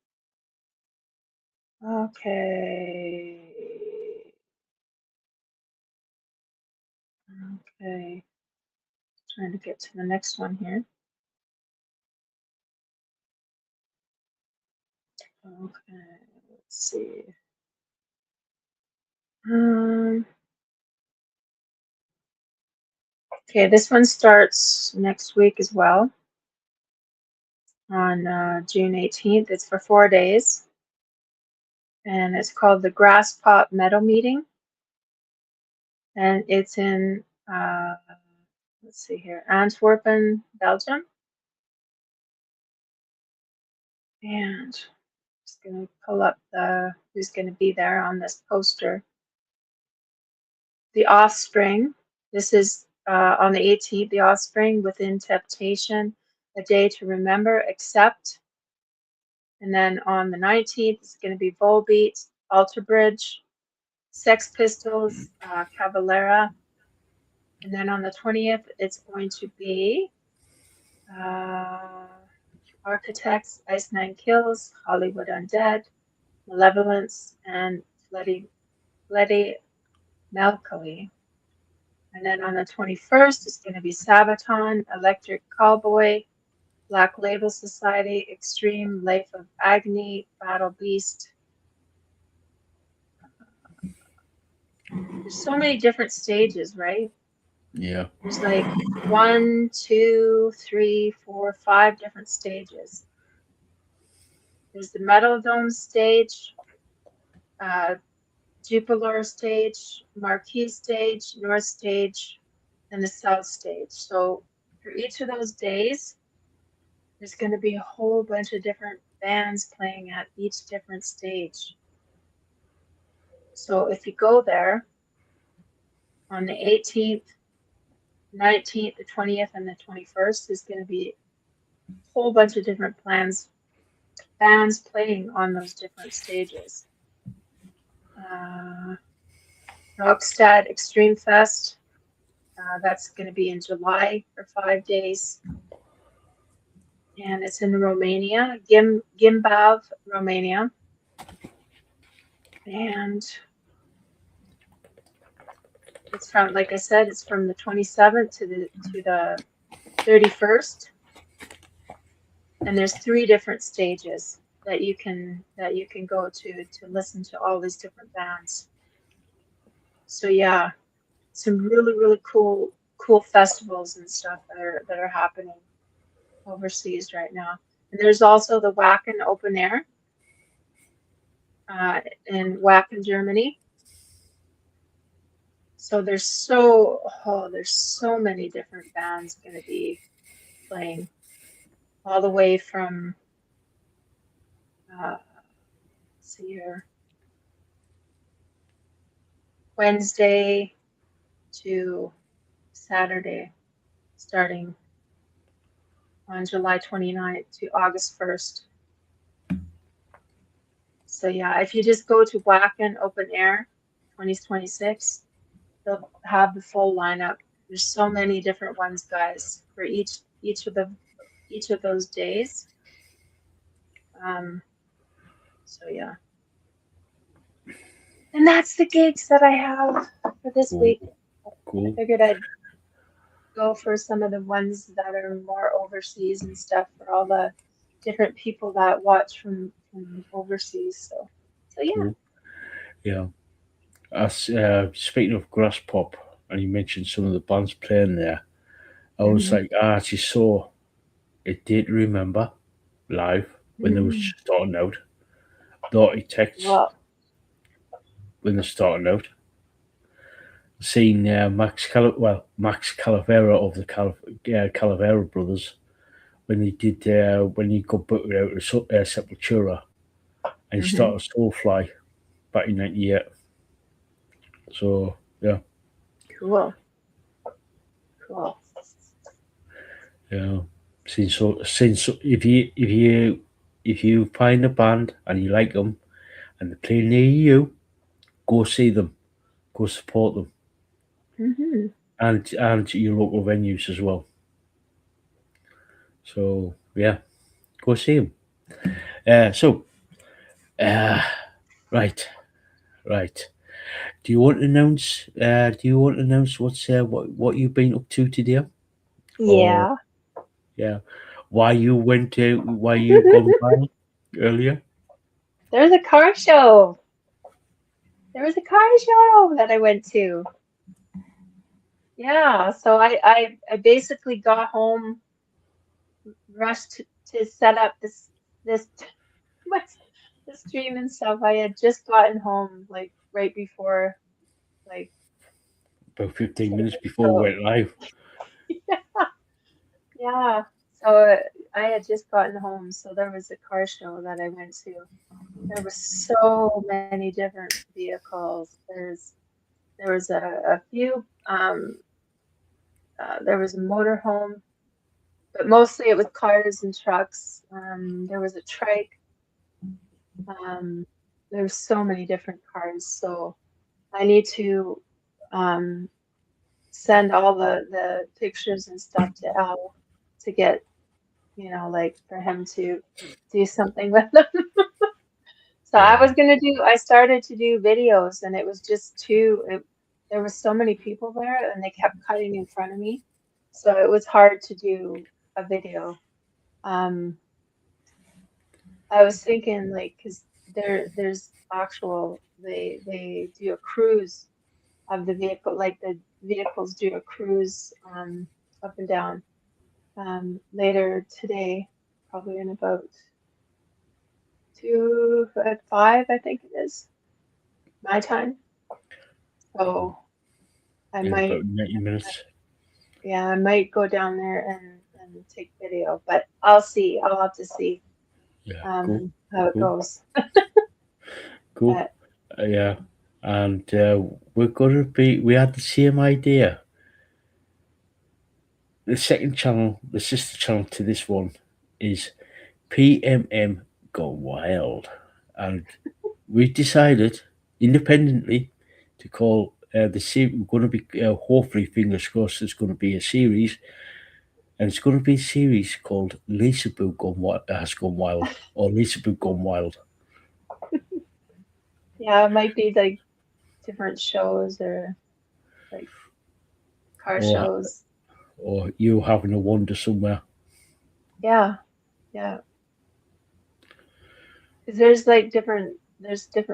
Okay. Okay. Trying to get to the next one here. Okay, let's see. Okay, this one starts next week as well on June 18th. It's for 4 days, and it's called the Grass Pop Metal Meeting, and it's in let's see here, Antwerpen, Belgium. And just going to pull up who's going to be there on this poster. The Offspring. This is on the 18th. The Offspring, Within Temptation, A Day to Remember, Accept. And then on the 19th, it's going to be Volbeat, Alter Bridge, Sex Pistols, Cavalera. And then on the 20th, it's going to be Architects, Ice Nine Kills, Hollywood Undead, Malevolence, and Bloody Melancholy. And then on the 21st, it's going to be Sabaton, Electric Cowboy, Black Label Society, Extreme, Life of Agony, Battle Beast. There's so many different stages, right? Yeah. There's like 1, 2, 3, 4, 5 different stages. There's the Metal Dome stage, Jupiler stage, Marquee stage, North stage, and the South stage. So for each of those days, there's going to be a whole bunch of different bands playing at each different stage. So if you go there on the 18th, 19th, the 20th, and the 21st, there's going to be a whole bunch of different bands playing on those different stages. Rockstad Extreme Fest, that's going to be in July for 5 days. And it's in Romania, Gimbav, Romania. And it's from, like I said, it's from the 27th to the 31st. And there's 3 different stages that you can go to listen to all these different bands. So yeah, some really cool festivals and stuff that are happening overseas right now. And there's also the Wacken Open Air in Wacken, Germany. So there's so many different bands going to be playing, all the way from let's see here, Wednesday to Saturday, starting on July 29th to August 1st. So yeah, if you just go to Wacken Open Air 2026, they'll have the full lineup. There's so many different ones, guys, for each of those days. So yeah. And that's the gigs that I have for this week. Cool. I figured I'd go for some of the ones that are more overseas and stuff for all the different people that watch from overseas. So yeah. Cool. Yeah. As speaking of Grass Pop, and you mentioned some of the bands playing there, I was like, I actually saw a Date to Remember live when they was starting out. The Architects when they're starting out. Seeing Max Calavera of the Calavera brothers when he did when he got booted out of Sepultura and he started Soulfly back in '98. So yeah. Cool. Yeah. Since if you find a band and you like them and they play near you, go see them, go support them, and your local venues as well. So yeah, go see them. Right. Do you want to announce? What you've been up to today? Yeah. Yeah. Why you went to? Why you gone by earlier? There's a car show. There was a car show that I went to. Yeah, so I basically got home, rushed to set up this the stream and stuff. I had just gotten home like right before like About 15 minutes before we went live. Yeah. So I had just gotten home, so there was a car show that I went to. There was so many different vehicles. There was a few. There was a motorhome, but mostly it was cars and trucks. There was a trike. There were so many different cars. So I need to send all the pictures and stuff to Al to get, like for him to do something with them. So I started to do videos and it was just there was so many people there and they kept cutting in front of me. So it was hard to do a video. I was thinking like, cause there's they do a cruise of the vehicle, like the vehicles do a cruise, up and down, later today, probably in about 5, I think it is, my time. So I In might, about 90 minutes. yeah, I might go down there and take video, but I'll see. I'll have to see Cool. how it goes. Cool. But, Yeah. And we had the same idea. The second channel, the sister channel to this one, is PMM Go Wild. And we decided independently to call the series, we're going to be, hopefully, fingers crossed, it's going to be a series. And it's going to be a series called LisaBoo Has Gone Wild, or LisaBoo Gone Wild. yeah, it might be like different shows or like car shows. Or you having a wander somewhere. Yeah. Because there's different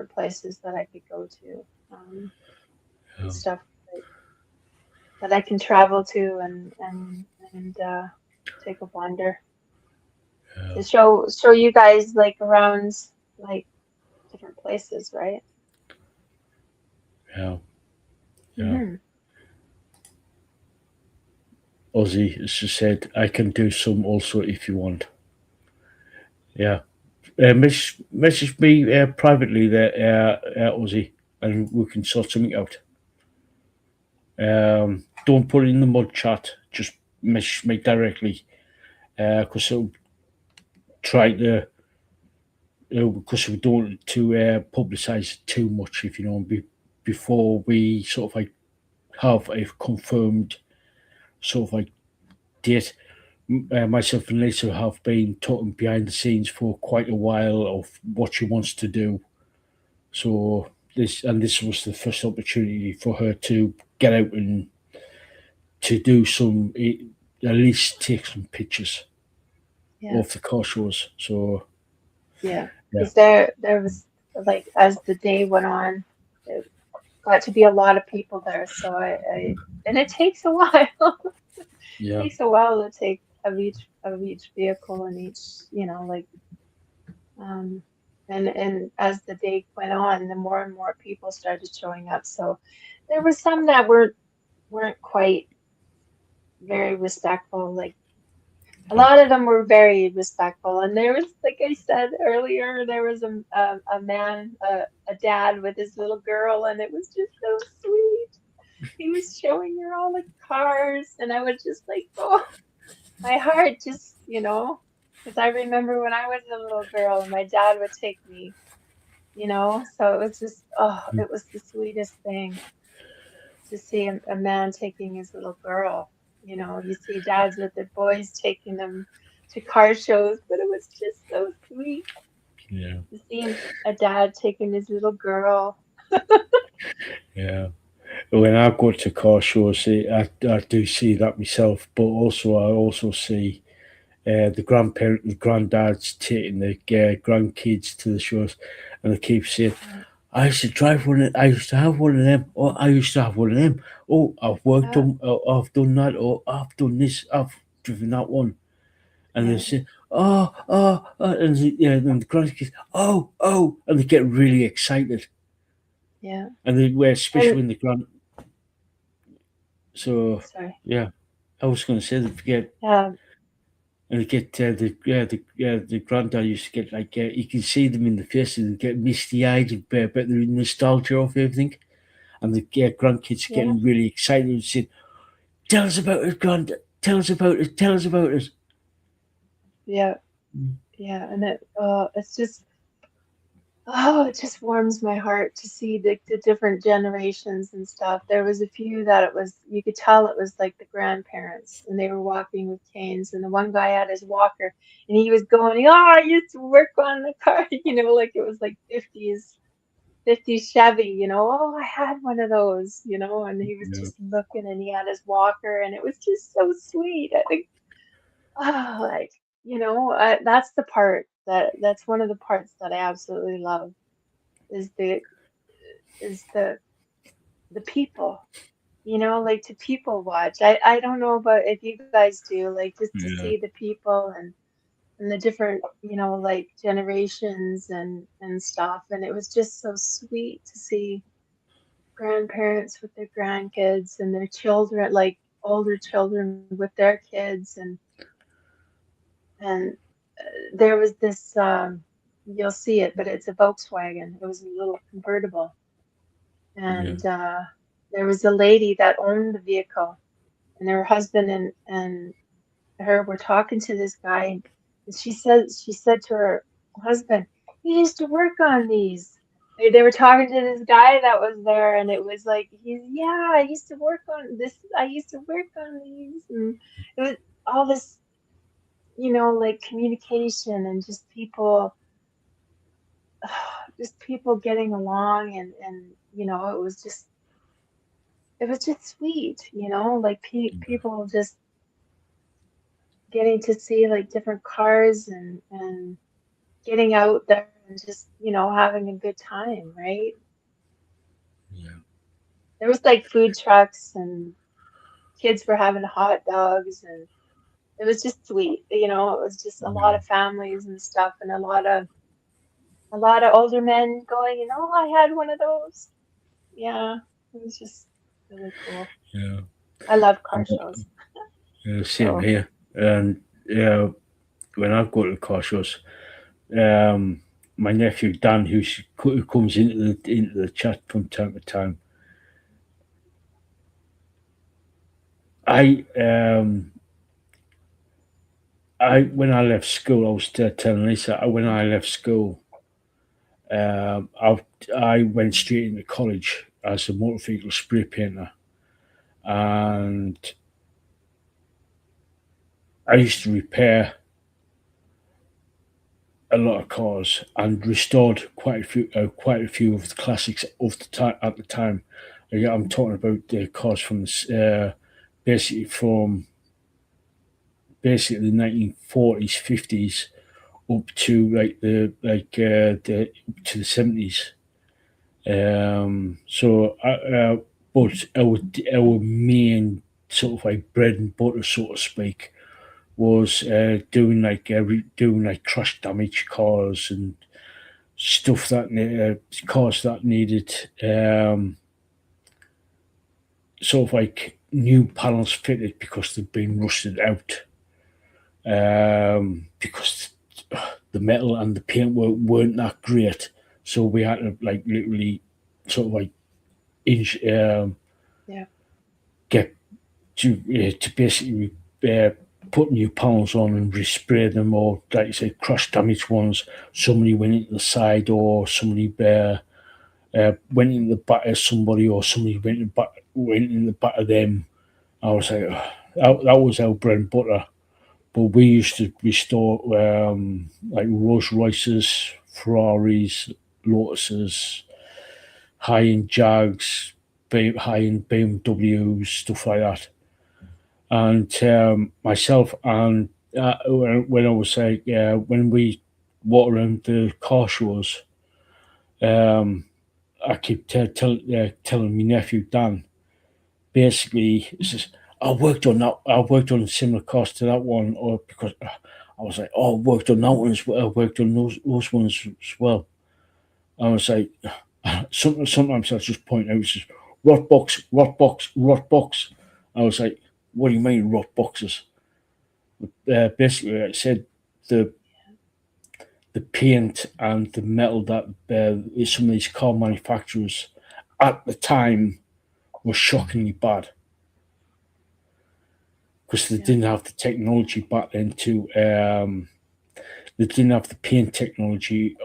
places that I could go to, stuff that I can travel to and take a wander to show you guys like around like different places, right? Yeah. Ozzy has just said, I can do some also if you want. Yeah. Message me privately there, Ozzy, and we can sort something out. Don't put it in the mud chat. Just message me directly, because I'll try to because we don't want to publicise it too much, if you know, before we sort of like have a confirmed sort of like date. Myself and Lisa have been talking behind the scenes for quite a while of what she wants to do. So this was the first opportunity for her to get out and to do some, at least take some pictures Yeah. of the car shows. So Yeah. yeah, Because there was like as the day went on, it got to be a lot of people there. So I and it takes a while. yeah, Takes a while to take of each vehicle and each, like um and as the day went on, the more and more people started showing up. So there were some that weren't quite very respectful. Like a yeah, lot of them were very respectful, and there was, like I said earlier, there was a man, a dad with his little girl, and it was just so sweet. He was showing her all the cars, and I was just like, oh, my heart just, because I remember when I was a little girl, and my dad would take me, so it was just, oh, it was the sweetest thing to see a man taking his little girl. You see dads with their boys taking them to car shows, but it was just so sweet yeah, to see a dad taking his little girl. yeah. When I go to car shows, I do see that myself, but also I also see the grandparents, the granddads taking the grandkids to the shows, and they keep saying, Yeah, "I used to drive one. I used to have one of them. Oh, I used to have one of them. Oh, I've worked yeah, on. Oh, I've done that. Or I've done this. I've driven that one." And they yeah, say, and and the grandkids, and they get really excited, yeah. and they were especially And when the grand. So sorry, yeah, I was going to say they forget. um, And they get the granddad used to get like you can see them in the face and they get misty eyed about the nostalgia of everything, and the grandkids yeah, getting really excited and saying, "Tell us about it, grand. Tell us about it. Tell us about it." yeah, yeah. And it's just, oh, it just warms my heart to see the different generations and stuff. There was a few that it was, you could tell it was like the grandparents, and they were walking with canes, and the one guy had his walker, and he was going, "Oh, I used to work on the car," like it was like 50s Chevy, "Oh, I had one of those," and he was Yeah, just looking, and he had his walker, and it was just so sweet. I think, oh, like, that's the part that's one of the parts that I absolutely love is the people, like to people watch. I don't know about if you guys do, like just to see yeah, the people and the different, like generations and stuff. And it was just so sweet to see grandparents with their grandkids and their children, like older children with their kids. And there was this, you'll see it, but it's a Volkswagen. It was a little convertible. yeah, And there was a lady that owned the vehicle, and her husband and her were talking to this guy, and she said to her husband, "He used to work on these." They were talking to this guy that was there, and it was like, "Yeah, I used to work on this. I used to work on these," and it was all this, like communication and just people getting along, and it was just sweet, like people just getting to see like different cars and getting out there and just, having a good time, right? yeah, There was like food trucks and kids were having hot dogs, and it was just sweet. It was just a lot yeah, of families and stuff, and a lot of older men going, I had one of those. Yeah, it was just really cool. yeah. I love car shows. Same So here. And when I go to car shows, um, my nephew Dan, who comes into the chat from time to time, I I when I left school, I was telling Lisa when I left school. I went straight into college as a motor vehicle spray painter, and I used to repair a lot of cars and restored quite a few of the classics of the time at the time. Yeah, I'm talking about the cars from basically from basically the 1940s, 50s up to the to the 70s. But our main sort of like bread and butter, so to speak, was doing like crash damage cars and stuff that cars that needed sort of like new panels fitted because they'd been rusted out, because the metal and the paint weren't that great, so we had to like literally sort of like inch, Yeah. get to basically uh, put new panels on and respray them, or like you say, crash damaged ones. Somebody went into the side, or somebody went in the back of somebody, or somebody went in the back of them. I was like, "Ugh." That was our bread and butter. But we used to restore like Rolls Royces, Ferraris, Lotuses, high end Jags, high end BMWs, stuff like that. And myself and when I was like when we walk around the car shows, um, I keep telling my nephew Dan. Basically, he says, "I worked on that. I worked on a similar cost to that one," or because I was like, "Oh, I worked on that one as well. I worked on those ones as well." I was like, sometimes I just point out, says, "Rot box, rot box, rot box." I was like, "What do you mean rot boxes?" Basically, I said the the paint and the metal that some of these car manufacturers at the time were shockingly bad, because they Yeah. didn't have the technology back then to they didn't have the paint technology,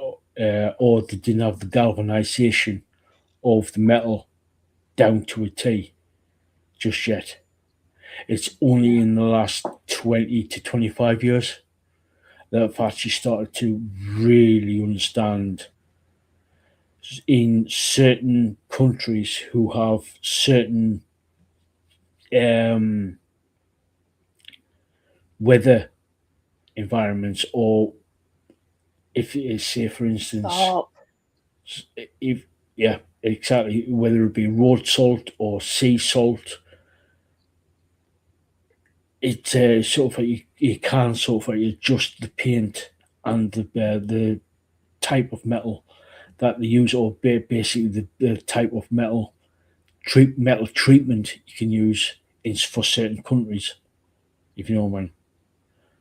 or they didn't have the galvanization of the metal down to a T just yet. It's only Yeah. in the last 20 to 25 years that I've actually started to really understand, in certain countries who have certain um, weather environments, or if it is, say, for instance, Salt. if yeah, exactly, whether it be road salt or sea salt, it sort of like you can sort of like adjust the paint and the type of metal that they use, or basically the type of metal treatment you can use for certain countries, if you know what I mean.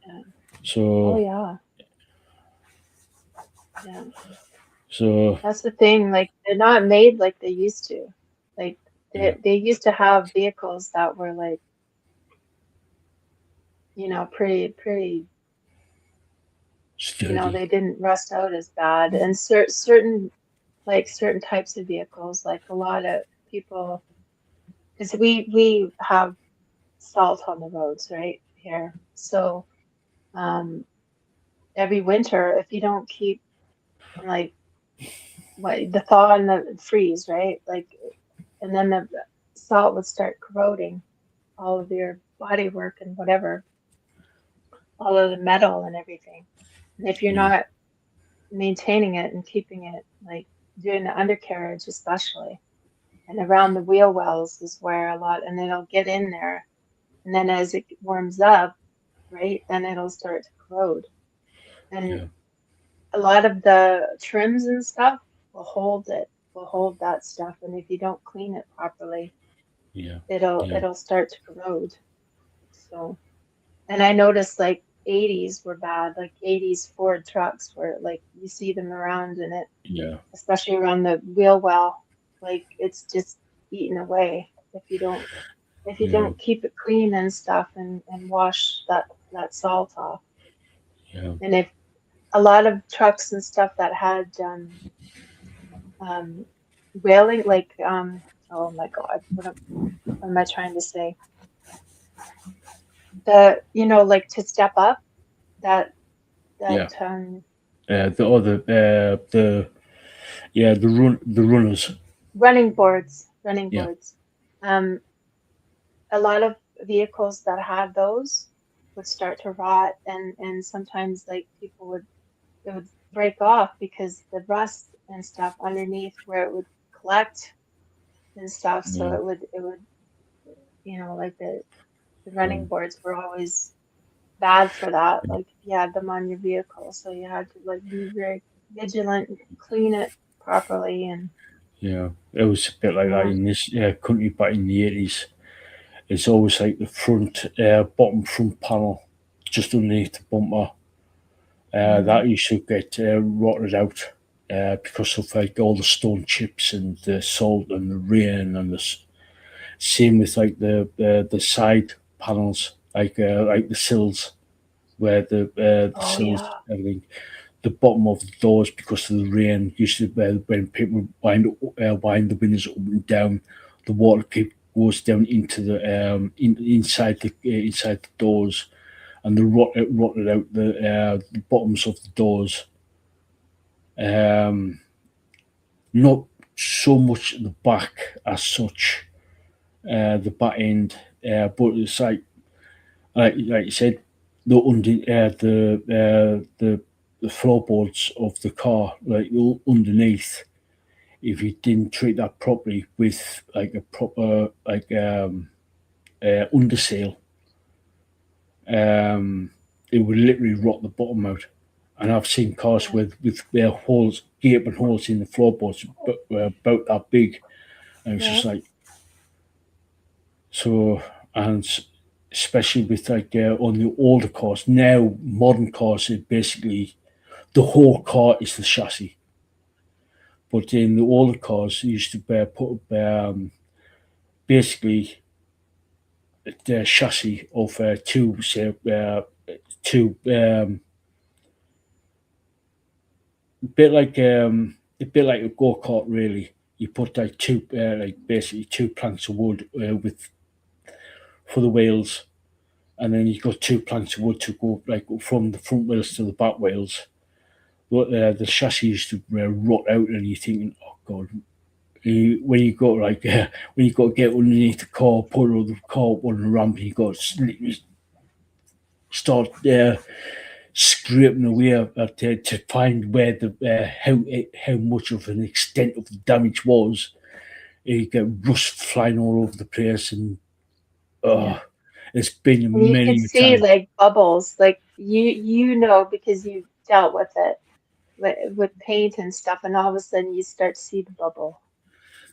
Yeah. Oh So yeah. Yeah. so That's the thing. Like they're not made like they used to. Like yeah, they used to have vehicles that were like, pretty, sturdy. they didn't rust out as bad. And certain types of vehicles, like a lot of people, because we have salt on the roads right here. So um every winter, if you don't keep, like, what, the thaw and the freeze, right? Like, and then the salt would start corroding all of your body work and whatever, all of the metal and everything. And if you're Yeah, not maintaining it and keeping it, like doing the undercarriage especially, and around the wheel wells is where a lot, and it'll get in there. And then as it warms up, right, then it'll start to corrode. And yeah, a lot of the trims and stuff will hold that stuff. And if you don't clean it properly, yeah, it'll yeah, it'll start to corrode. So, and I noticed like 80s were bad, like 80s Ford trucks were like, you see them around in it, yeah, especially around the wheel well, like it's just eaten away if you yeah, don't keep it clean and stuff, and wash that salt off. yeah, And if a lot of trucks and stuff that had railing, like oh my God, what am I trying to say? The like to step up that Yeah. that The other the runners. running boards, Yeah. Um, a lot of vehicles that had those would start to rot, and sometimes like people would it would break off because the rust and stuff underneath where it would collect and stuff. So Yeah. it would like the running Um, boards were always bad for that. Like you had them on your vehicle, so you had to like be very vigilant and clean it properly. And yeah. It was a bit like that yeah, in this country back in the 80s. It's always like the bottom front panel, just underneath the bumper. hmm That used to get rotted out because of like all the stone chips and the salt and the rain and same with like the side panels, like the sills where the oh sills yeah, everything. The bottom of the doors because of the rain used to when people wind the windows up and down, the water goes down into the inside the doors, and it rotted out the bottoms of the doors. Um, Not so much at the back as such, the back end, but it's like you said, the floorboards of the car, like underneath. If you didn't treat that properly with like a proper undersail, it would literally rot the bottom out. And I've seen cars yeah, with holes, gaping holes in the floorboards, but about that big, and it's yeah, just like so. And especially with like on the older cars now, modern cars is basically the whole car is the chassis. But in the older cars, you used to put basically the chassis of two a bit like a go kart. Really, you put like basically two planks of wood with for the wheels, and then you've got two planks of wood to go like from the front wheels to the back wheels. But the chassis used to rot out, and you're thinking, oh god. When you got like when you got to get underneath the car, put the car up on the ramp, you got to start scraping away to find where the how much of an extent of the damage was. You get rust flying all over the place, and yeah. it's been And you could many a see time. like bubbles, like you know because you dealt with it with paint and stuff, and all of a sudden you start to see the bubble,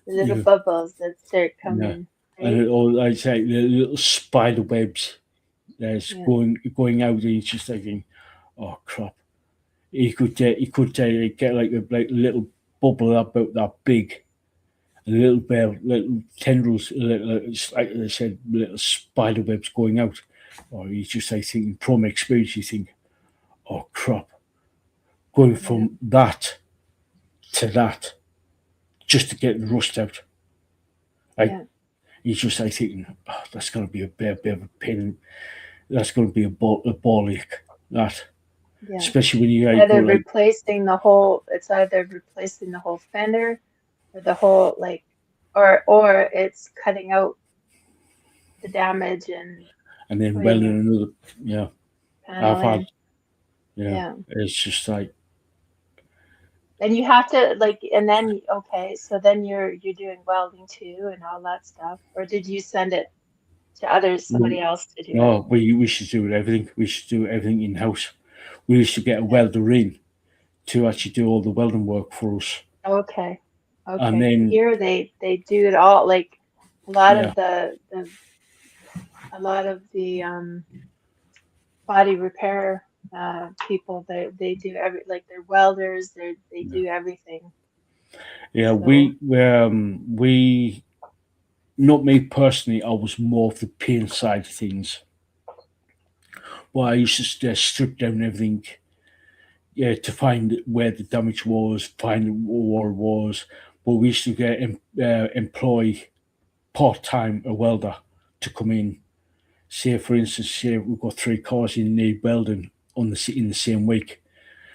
the little Yeah, bubbles that start yeah. coming, And right? it all like say the little spider webs that's Yeah, going out, and you're just thinking, oh crap. You could get like a little bubble about that big, a little bit, little tendrils, it's like I said, little spider webs going out. Or you just like thinking from experience, you think, oh crap, going yeah, from that to that just to get the rust out. Like yeah, you just like thinking, oh, that's going to be bit of a pain. That's going to be a ball ache. That, yeah. especially when you It's like, go either like, replacing the whole, it's either replacing the whole fender or the whole like, or it's cutting out the damage and and then putting welding a another. Yeah, panel I've had. in. Yeah, Yeah. it's just like And you have to like, and then okay, so then you're doing welding too and all that stuff, or did you send it to others, somebody else to do it? no, we should do everything. We should do everything in house. We used to get a Yeah. welder in to actually do all the welding work for us, Okay. and Okay. then Here they do it all. Like a lot yeah, of the a lot of the body repair people they do every like they're welders, they yeah, do everything. yeah. So We not me personally. I was more of the paint side of things. But I used to strip down everything, yeah, to find where the damage was, find what it was. But we used to get employ part-time a welder to come in. Say, for instance, say we've got 3 cars in need welding in the same week.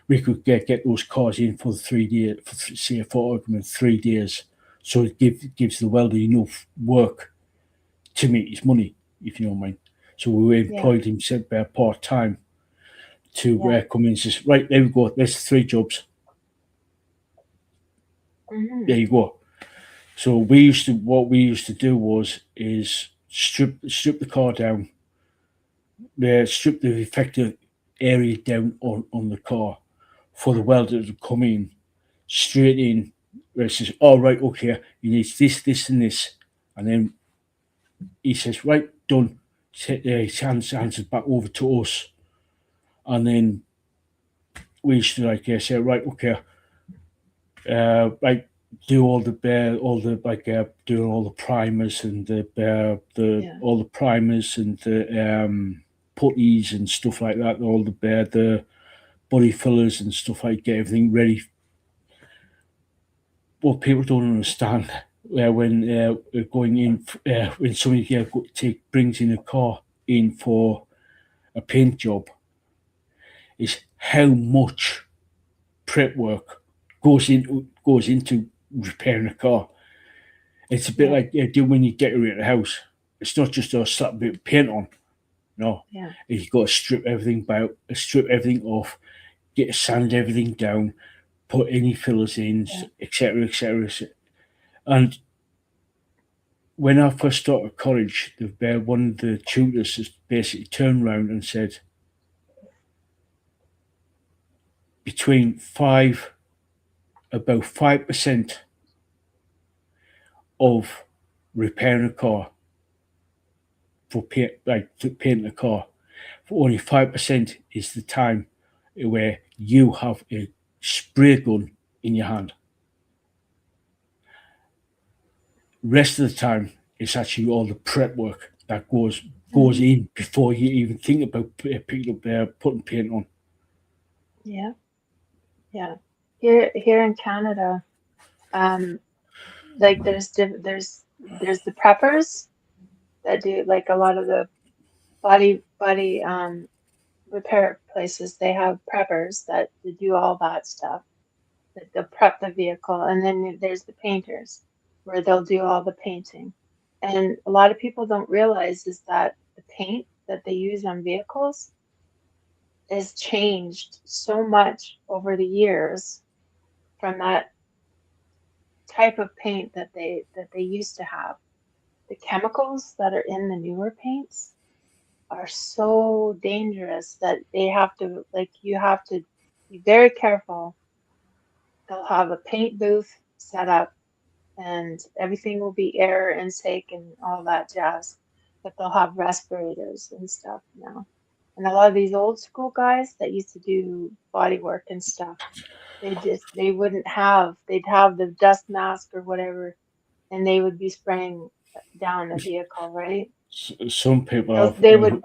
We could get those cars in for the 3 days, say for argument 3 days. So it gives the welder enough work to make his money, if you know what I mean. So we Yeah. employed him part time to Yeah. come in and says, right, there we go, there's 3 jobs. Mm-hmm. There you go. So what we used to do is strip the car down, strip the effective area down on the car for the welder to come in straight in. Where it says, "All right, okay, you need this, and this," and then he says, "Right, done." Hands it back over to us, and then we used to say, "Right, okay, right." Do doing all the primers and the Yeah. all the primers and the putties and stuff like that. All the body fillers and stuff like get everything ready. What people don't understand when going in when somebody brings in a car in for a paint job is how much prep work goes into repairing a car. It's a bit Yeah. like do when you decorate a house. It's not just a slap a bit of paint on. No, Yeah. you've got to strip everything off, sand everything down, put any fillers in, Yeah. etc., etc. And when I first started college, one of the tutors just basically turned around and said, between about 5% of repairing a car to paint a car, for only 5% is the time where you have a spray gun in your hand. Rest of the time, it's actually all the prep work that goes Mm-hmm. in before you even think about picking up putting paint on. Yeah. Yeah. Here in Canada, um, like there's the preppers that do like a lot of the body repair places. They have preppers that do all that stuff, that they'll prep the vehicle, and then there's the painters where they'll do all the painting. And a lot of people don't realize is that the paint that they use on vehicles has changed so much over the years from that type of paint that they used to have. The chemicals that are in the newer paints are so dangerous that they have to like you have to be very careful. They'll have a paint booth set up and everything will be air intake and all that jazz. But they'll have respirators and stuff now. And a lot of these old school guys that used to do body work and stuff, they'd have the dust mask or whatever, and they would be spraying down the vehicle, right? Some people have, They would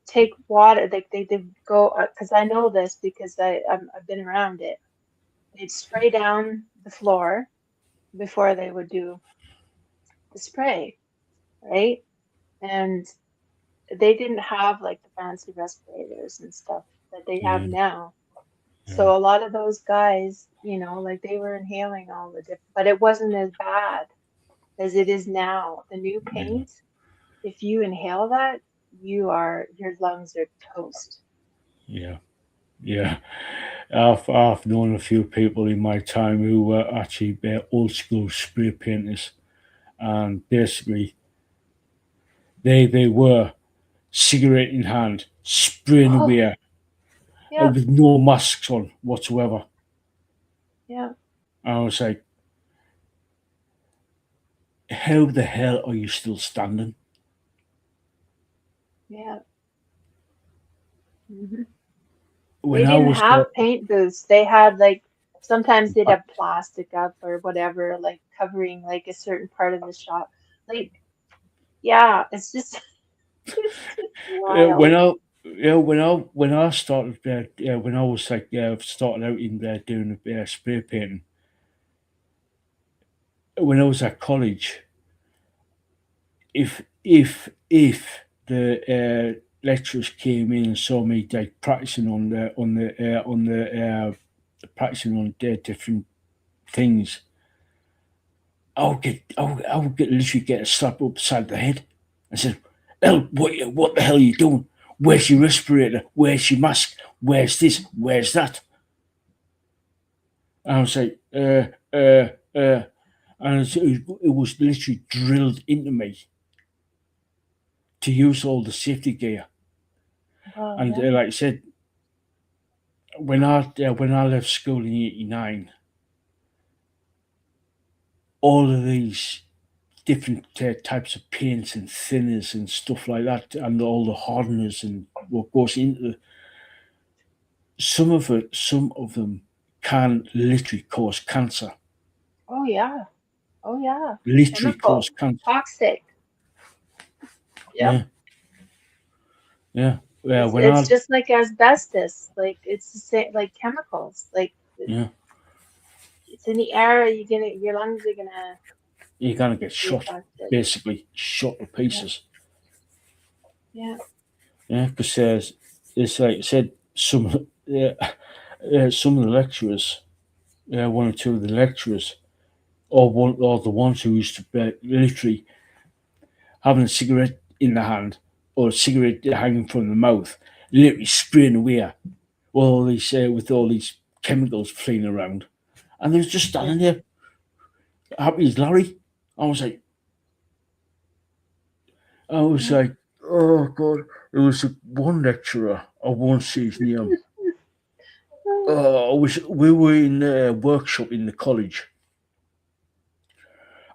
take water, like they'd go because I know this because I've been around it. They'd spray down the floor before they would do the spray, right? And they didn't have like the fancy respirators and stuff that they have yeah, now. yeah, So a lot of those guys, like they were inhaling all the different, but it wasn't as bad as it is now. The new yeah, paint, if you inhale that, your lungs are toast. yeah, yeah. I've known a few people in my time who were actually old school spray painters, and basically they were cigarette in hand, spraying Oh, away yeah, with no masks on whatsoever. yeah, And I was like, how the hell are you still standing? yeah. hmm When They I didn't was there, have paint booths. They had like sometimes they'd have plastic up or whatever, like covering like a certain part of the shop. Like, yeah, it's just it's just when wild. Yeah, when I started, when I was like started out in doing spray painting, when I was at college, if the lecturers came in and saw me like practicing on the practicing on different things, I would get literally get a slap upside the head and said, "El, what the hell are you doing? Where's your respirator? Where's your mask? Where's this? Where's that?" And I was like, and it was literally drilled into me to use all the safety gear. Oh, And yeah. like I said, when I left school in '89, all of these different types of paints and thinners and stuff like that, and all the hardeners and what goes into some of them can literally cause cancer. Oh, yeah. Oh, yeah. Literally Chemical. cause cancer. Toxic. Yep. Yeah, yeah. Yeah, It's when it's I just like asbestos. Like it's the same like chemicals. Like yeah, it's in the air, your lungs are gonna you're gonna get be shot, affected. basically shot to Yeah. pieces. Yeah. Yeah, because it's like I said, some of the lecturers, one or two of the lecturers, or the ones who used to be literally having a cigarette in the hand or a cigarette hanging from the mouth, literally spraying away with all these chemicals flying around, and they was just Yeah. standing there happy as Larry. I was like, I was Yeah. like, oh god! There was one lecturer. I won't say his name. We were in a workshop in the college,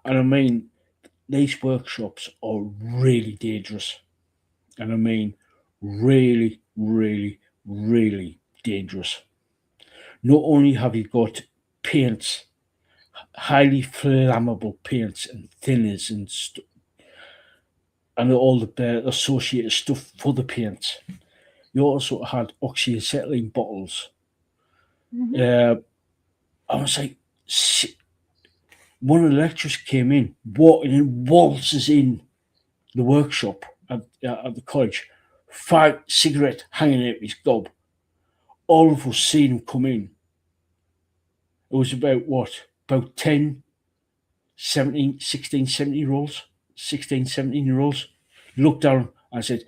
and I mean, these workshops are really dangerous, and I mean, really, really, really dangerous. Not only have you got paints, highly flammable paints and thinners and all the associated stuff for the paints, you also had oxyacetylene bottles. Hmm. Uh, I was like, one of the lecturers came in, walking in, waltzes in the workshop at the college, five cigarette hanging out his gob. All of us seen him come in. It was about what? About 10, 17, 16, 17 year olds, 16, 17 year olds. Looked down and said,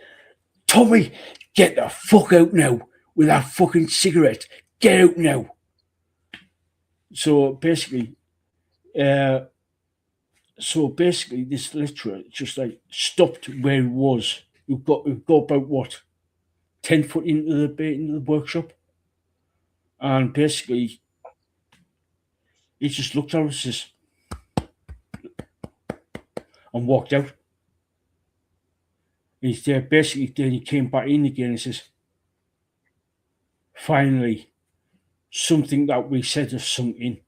"Tommy, get the fuck out now with that fucking cigarette. Get out now." So basically, uh, this lecturer just like stopped where he was. We got about what 10 foot into the workshop, and basically he just looked at us and walked out. He's there basically. Then he came back in again and says, "Finally, something that we said has sunk in.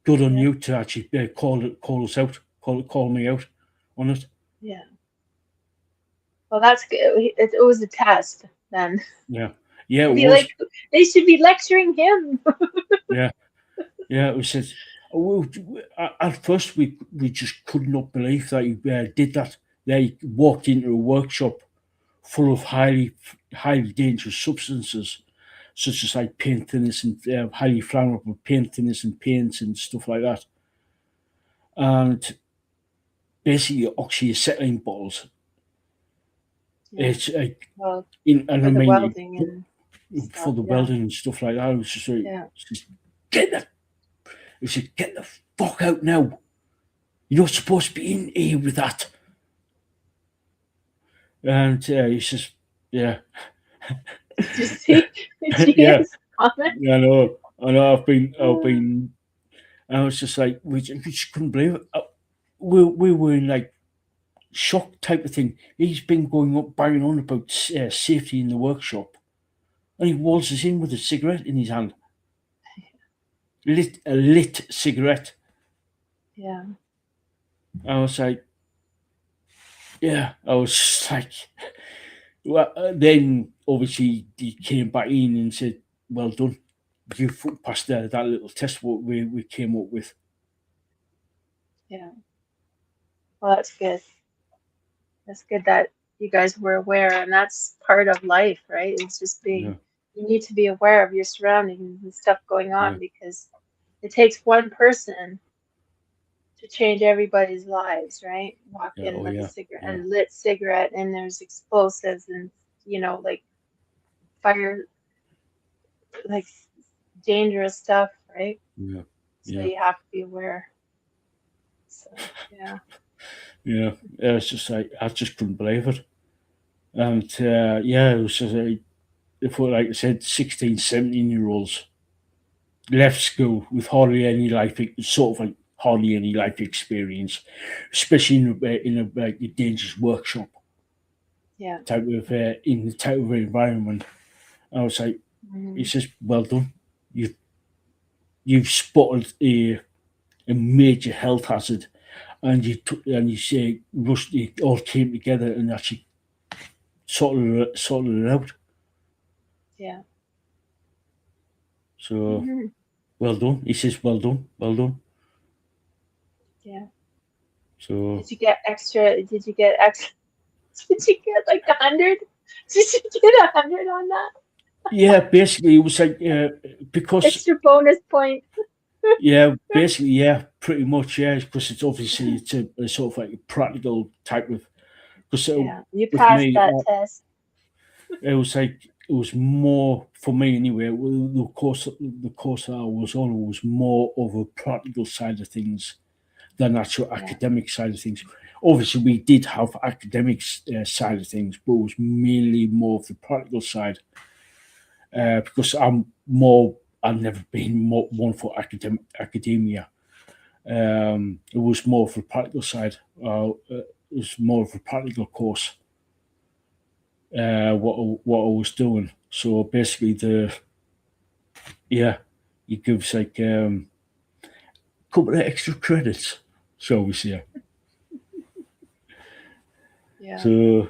Good on Yeah. you to actually call us out, call me out on it." Yeah. Well, that's good. It was a test then. Yeah, yeah, it Be was. like, they should be lecturing him. Yeah, yeah, it says. At first, we just could not believe that he did that. They walked into a workshop full of highly dangerous substances, such as like paint thinners and highly flammable paint thinners and paints and stuff like that, and basically oxyacetylene bottles. Yeah. It's like, Well, and I for the mean, welding and for stuff. the Yeah. welding and stuff like that, it was just like, Yeah. just get the, he said, get the fuck out now. You're not supposed to be in here with that. And he says, yeah, Did you see? Did you get yeah, his comment? I know, I know. I've Oh, been. I was just like, we just couldn't believe it. We were in like shock type of thing. He's been going up banging on about safety in the workshop, and he waltzes in with a cigarette in his hand, a lit cigarette. yeah. I was like, yeah, I was just like, Well, then obviously he came back in and said, "Well done, you passed that little test what we came up with." Yeah. Well, that's good. That's good that you guys were aware, and that's part of life, right? It's just Yeah, being, you need to be aware of your surroundings and stuff going yeah, on because it takes one person to change everybody's lives, right? Walk yeah, in oh with a yeah, cigarette, a yeah, lit cigarette, and there's explosives and, like fire, like dangerous stuff, right? yeah, So yeah, you have to be aware. So, yeah. yeah. It's just like I just couldn't believe it, and yeah, it was just like I said, 16, 17 year olds left school with hardly any sort of like hardly any life experience, especially in like a dangerous workshop Yeah. type of in the type of environment. I was like, Hmm. it's just well done. You've you've spotted a major health hazard, and you say rushed it all came together and actually sorted it out. Yeah. So Hmm. well done. He says well done, well done. Yeah. So Did you get extra? Did you get extra? Did you get like 100? Did you get 100 on that? yeah, basically it was like because Extra bonus point. yeah, basically yeah, pretty much yeah, because it's obviously it's a sort of like a practical type of because Yeah, you with passed me that test. it was like it was more for me anyway. The course that I was on was more of a practical side of things than actual Yeah. academic side of things. Obviously, we did have academics side of things, but it was mainly more of the practical side Yeah. because I'm more. I've never been one for academia. It was more of the practical side. It was more of a practical course. What I was doing. So basically, it gives like couple of extra credits, shall we say? Yeah. So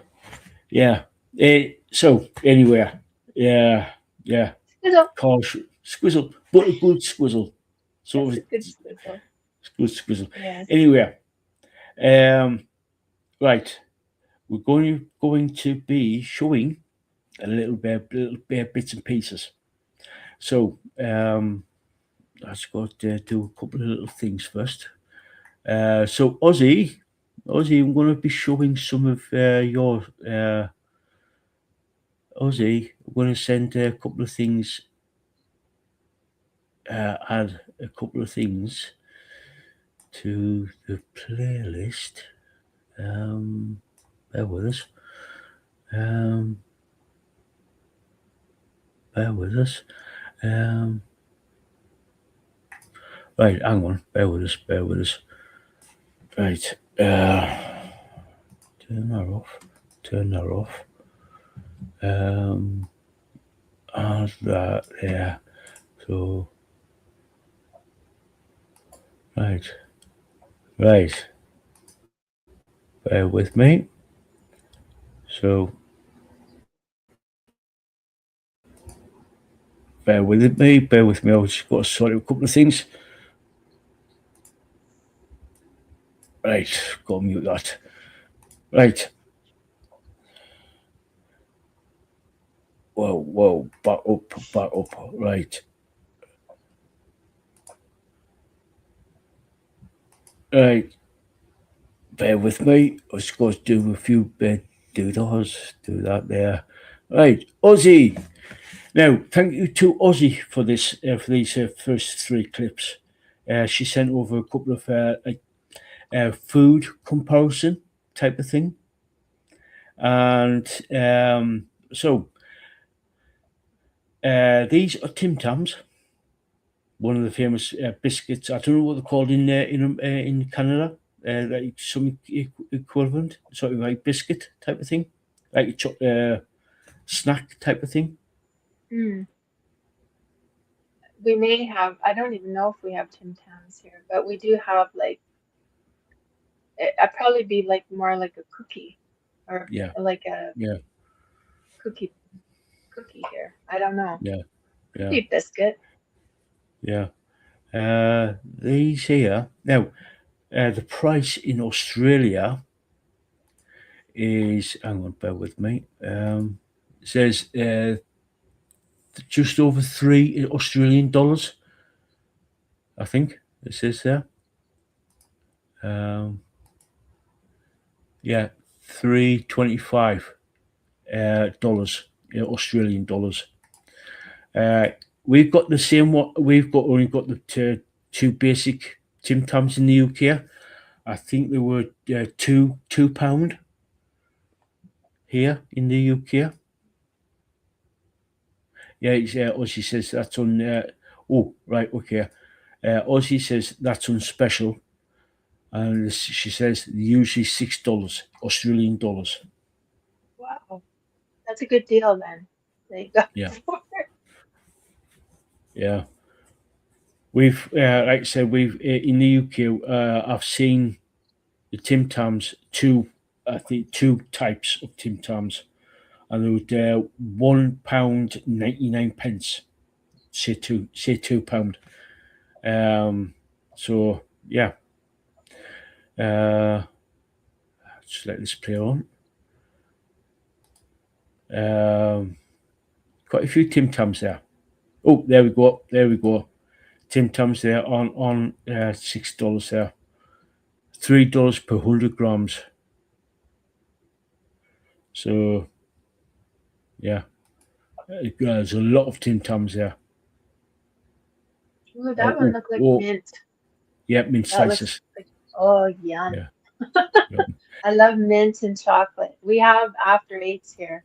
yeah. So anyway, yeah, yeah. Squizzle. Squizzle, but a good squizzle. So That's a good squizzle. good squizzle. Yes. Anyway, um, right. We're going to be showing a little bit bits and pieces. So let's go to do a couple of little things first. So Ozzy, I'm going to be showing some of your Ozzy. I'm going to send a couple of things, add a couple of things to the playlist. Um, bear with us. Um, bear with us. Um, right, hang on. Bear with us. Bear with us. Right. Turn that off. Turn that off. Add that there. So right. Right. Bear with me. So bear with me. Bear with me. I've just got to sort out a couple of things. Right. Got to mute that. Right. Whoa. Whoa. Back up. Back up. Right. Right. Bear with me. I was going to do a few do those. Do that there. Right. Ozzy. Now, thank you to Ozzy for this for these first three clips. She sent over a couple of like food comparison type of thing, and so these are Tim Tams, one of the famous biscuits. I don't know what they're called in Canada. Like some equivalent, sort of like biscuit type of thing, like a snack type of thing. Mm. We may have, I don't even know if we have Tim Tams here, but we do have like, I'd probably be like more like a cookie or Yeah, like a, yeah, cookie here. I don't know. Yeah. Cookie biscuit. Yeah. These here now. The price in Australia is. Hang on, bear with me. It says just over $3 Australian. I think it says there. Yeah, $3.25 dollars, Australian dollars. We've got the same. What we've got only got the two basic Tim Tams in the UK. I think they were £2 here in the UK. Yeah, it's, Aussie says that's on. Oh, right, okay. Aussie says that's on special, and she says usually $6 Australian dollars. Wow, that's a good deal then. There you go. Yeah. Yeah, we've like I said, we've in the UK. I've seen the Tim Tams I think two types of Tim Tams, and they were £1.99. Say £2. So yeah, just let this play on. Quite a few Tim Tams there. Oh, there we go. There we go. Tim Tams there on $6 there. $3 per 100 grams. So yeah, there's a lot of Tim Tams there. Ooh, that one looked like mint. Yeah, mint slices. Oh, yum. Yeah. I love mint and chocolate. We have after eights here.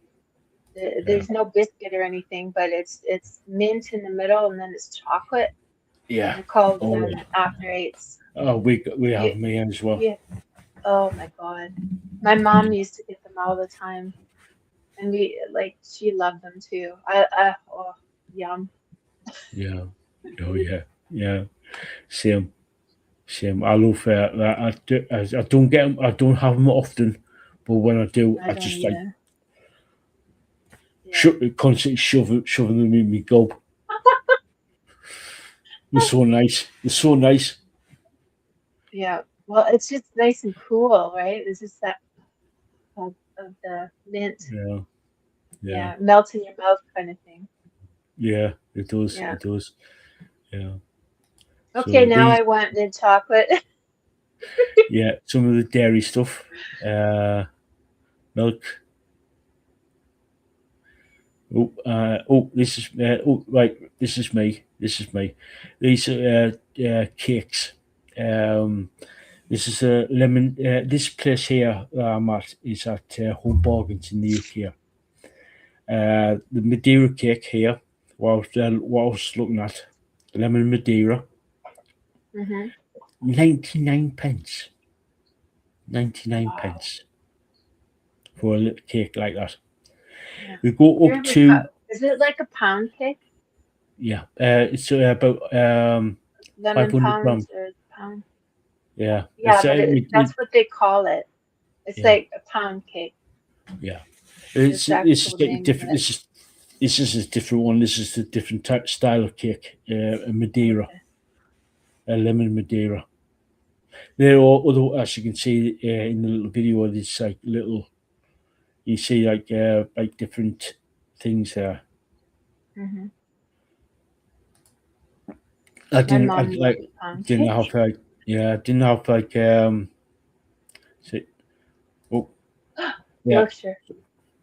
There's no biscuit or anything, but it's mint in the middle and then it's chocolate. Yeah. They're called after eights. Oh, we have me as well. Yeah. Oh my God. My mom used to get them all the time. And she loved them too. Oh, yum. Yeah. Oh yeah. Yeah. Same. I love that. I don't get them. I don't have them often, but when I do, I just constantly shoving them in my gob. They're so nice. They're so nice. Yeah. Well, it's just nice and cool, right? It's just that of the mint. Yeah. Yeah. Melts in your mouth kind of thing. Yeah, it does. Yeah. It does. Yeah. Okay, so now I want mint chocolate. Yeah, some of the dairy stuff. Milk. This is right. This is me. These are cakes. This is a lemon. This place here I'm at is at Home Bargains in the UK. The Madeira cake here. What I was looking at, lemon Madeira. 99 pence. 99 pence for a little cake like that. Yeah. We go up to. Is it like a pound cake? Yeah, it's about 500 grams. Or pound. Yeah. Yeah, but that's what they call it. It's like a pound cake. Yeah. This is different. This is a different one. This is a different style of cake. A Madeira, a lemon Madeira. They're all, although as you can see in the little video, it's like little. You see like different things there. Mm-hmm. I didn't have Yorkshire.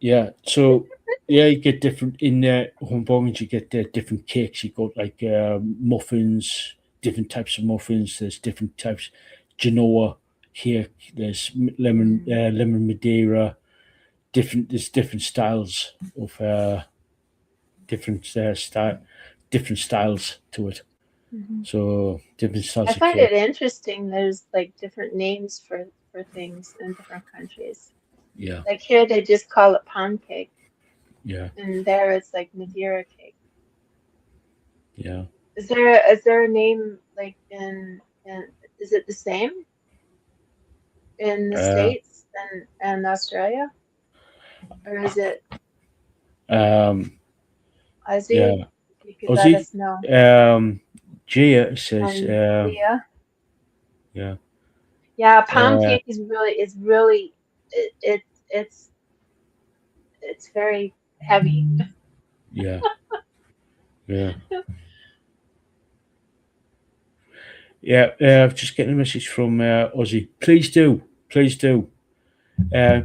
Yeah, so you get different in Home Bargains. You get different cakes. You got like muffins, different types of muffins. There's different types, Genoa cake. There's lemon Madeira. There's different styles of different styles to it. Mm-hmm. So different styles. I find it interesting. There's like different names for things in different countries. Yeah. Like here they just call it pound cake. Yeah. And there it's like Madeira cake. Yeah. Is there a name like in is it the same in the States and Australia? Or is it Ozzy, Yeah. you could let us know. Gia says, And Leah. yeah. Yeah, pound cake is really it's very heavy. Yeah. Yeah. Yeah. I've just getting a message from Ozzy. Please do. Please do. Uh,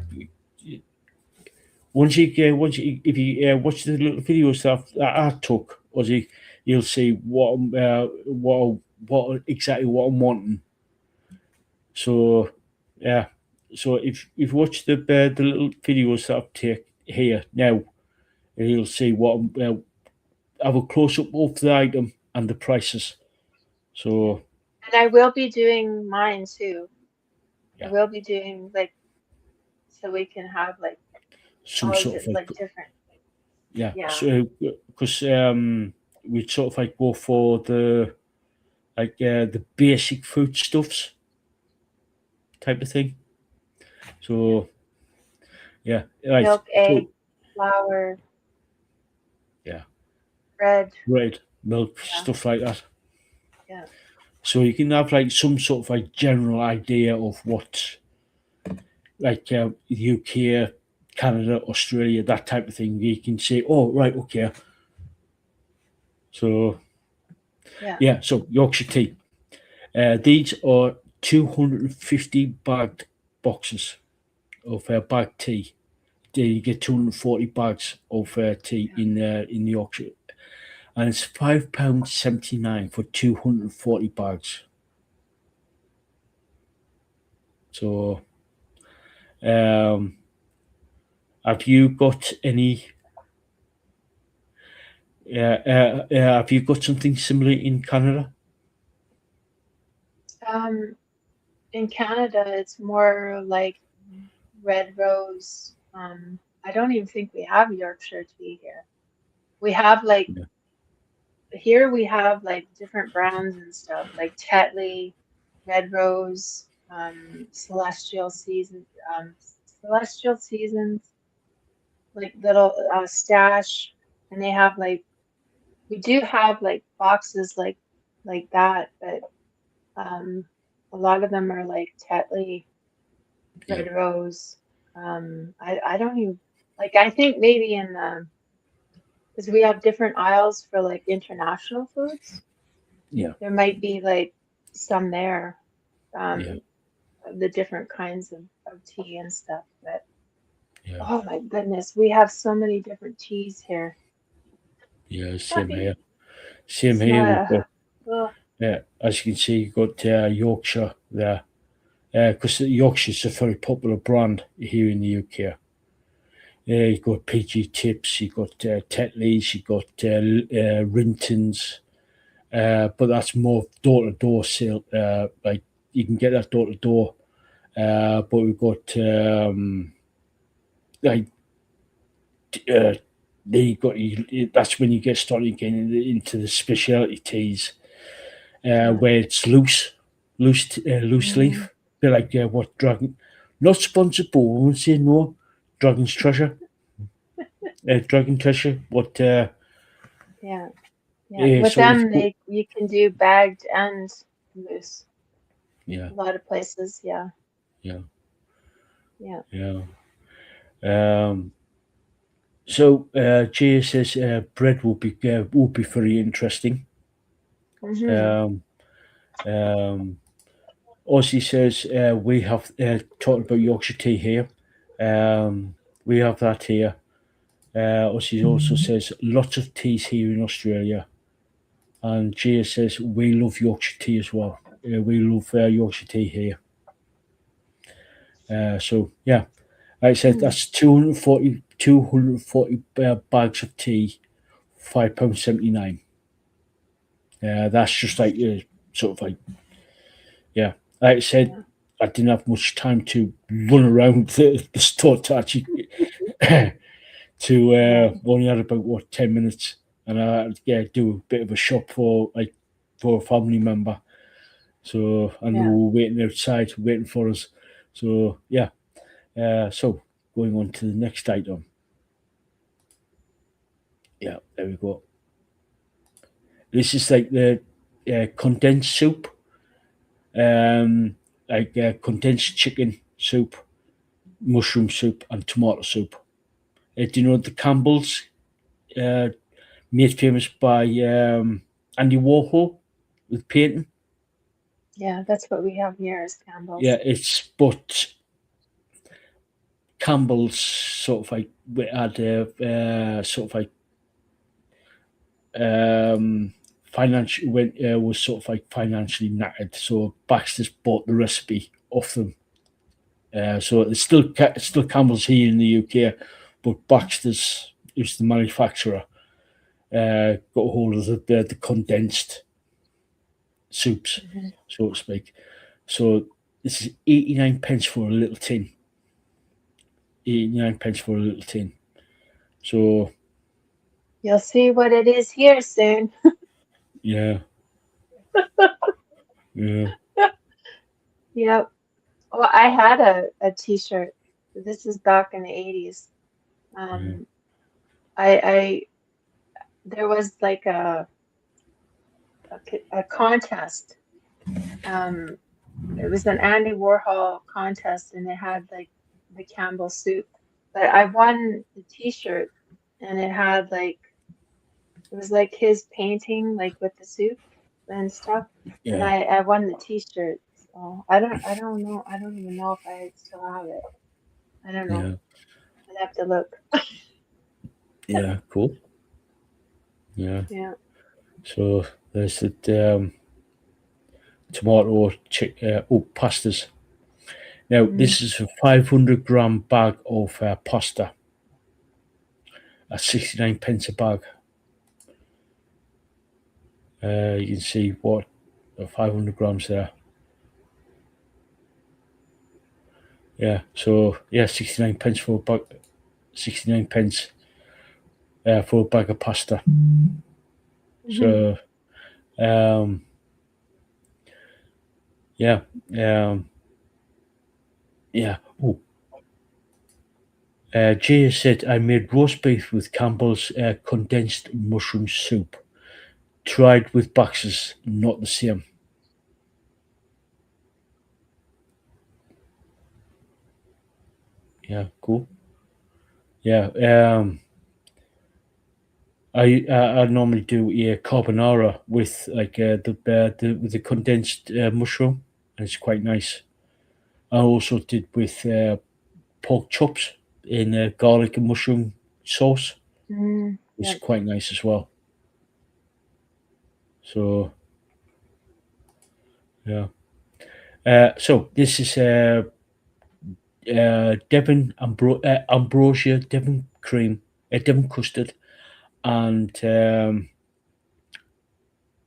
if you watch the little videos that I took, Ozzy, you'll see what exactly what I'm wanting. So, yeah. So if you've watched the little videos that I've take here now, you'll see what have a close up of the item and the prices. So And I will be doing mine too. I yeah, will be doing like so we can have like some all sort of like different. yeah. Yeah. So because we sort of like go for the basic foodstuffs type of thing. So yeah, right. Milk, egg, So flour, yeah, bread. bread, milk, Yeah. stuff like that. Yeah. So you can have like some sort of like general idea of what like UK, Canada, Australia, that type of thing. You can say, oh right, okay. So Yeah. yeah, so Yorkshire tea. These are 250 bagged boxes of bagged tea. You get 240 bags of tea in Yorkshire, and it's £5.79 for 240 bags. So, um, have you got any? Have you got something similar in Canada? In Canada, it's more like red rose. I don't even think we have Yorkshire tea here. We have like Yeah, here we have like different browns and stuff, like Tetley, red rose, celestial season, celestial seasons, like little stash, and they have like we do have like boxes like that, but um, a lot of them are like Tetley, yeah, red rose. I don't even like. I think maybe in because we have different aisles for like international foods. yeah, There might be like some there, yeah, um, of the different kinds of tea and stuff. But yeah, oh my goodness, we have so many different teas here. yeah. Same here. Same It's here. not We've a, got, well, as you can see, you've got Yorkshire there. Because Yorkshire's a very popular brand here in the UK. You've got PG Tips, you've got Tetley's, you've got Rintons, but that's more door to door sale. Like you can get that door to door, but we've got like uh, then you got that's when you get started getting into the specialty teas, yeah. where it's loose Mm, leaf. They're like what Dragon, not sponsored, but we won't say no. Dragon's Treasure, Dragon Treasure. What? yeah, yeah. With So if them, they you can do bagged and loose. yeah, A lot of places, yeah, yeah, yeah. yeah. Um, so Jay says bread will be very interesting. Hmm. Um, um, Ozzy says we have talked about Yorkshire tea here. We have that here. Ozzy also says lots of teas here in Australia, and Jay says we love Yorkshire tea as well. We love Yorkshire tea here. So yeah, like I said, Hmm. that's 240 bags of tea, £5.79. That's just like sort of like yeah. Like I said, Yeah, I didn't have much time to run around the store to actually to yeah, only had about what 10 minutes, and I had to do a bit of a shop for a family member. So and they yeah. were waiting outside, waiting for us. So yeah, so going on to the next item. Yeah, there we go. This is like the condensed soup, like condensed chicken soup, mushroom soup, and tomato soup. Do you know the Campbell's, uh, made famous by Andy Warhol with painting? Yeah, that's what we have here is Campbell's. Yeah, but Campbell's sort of like we had sort of like financial went was sort of like financially knackered, so Baxter's bought the recipe off them. So it's still Campbell's here in the UK, but Baxter's, who's the manufacturer, got a hold of the condensed soups, Mhm. so to speak. So this is 89 pence for a little tin. 89 pence for a little tin. So You'll see what it is here soon. yeah, yeah, Yep. Well, I had a t-shirt. This is back in the 80s. yeah, Um, I there was like a contest. Um, it was an Andy Warhol contest, and it had like the Campbell soup. But I won the t-shirt, and it had like it was like his painting, like with the soup and stuff. And yeah, I won the t-shirt. So I don't know. I don't even know if I still have it. I don't know. yeah, I'd have to look. yeah. Cool. Yeah. Yeah. So there's the tomato pastas. Now Mm. this is a 500-gram bag of pasta at 69 pence a bag. You can see what 500 grams there. Yeah. So yeah, 69 pence for a bag. 69 pence for a bag of pasta. Hmm. So um, yeah, um, yeah. Oh, Jay said I made roast beef with Campbell's condensed mushroom soup. Tried with Bax's, not the same. Yeah, cool. Yeah, I normally do a carbonara with like with the condensed mushroom, and it's quite nice. I also did with pork chops in garlic and mushroom sauce. Mm. It's Yep. quite nice as well. So yeah. So this is ambrosia, Devon cream, Devon custard, and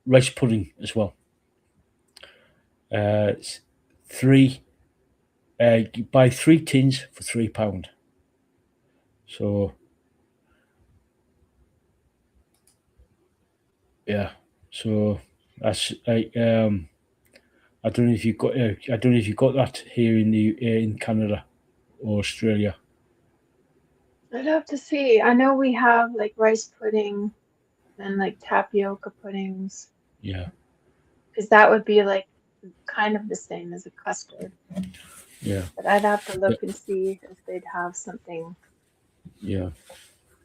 rice pudding as well. It's three. You buy 3 tins for £3. So yeah. So that's like I don't know if you got. I don't know if you got that here in Canada or Australia. I'd have to see. I know we have like rice pudding and like tapioca puddings, Yeah. because that would be like kind of the same as a custard. Yeah. But I'd have to Yeah. look and see if they'd have something Yeah.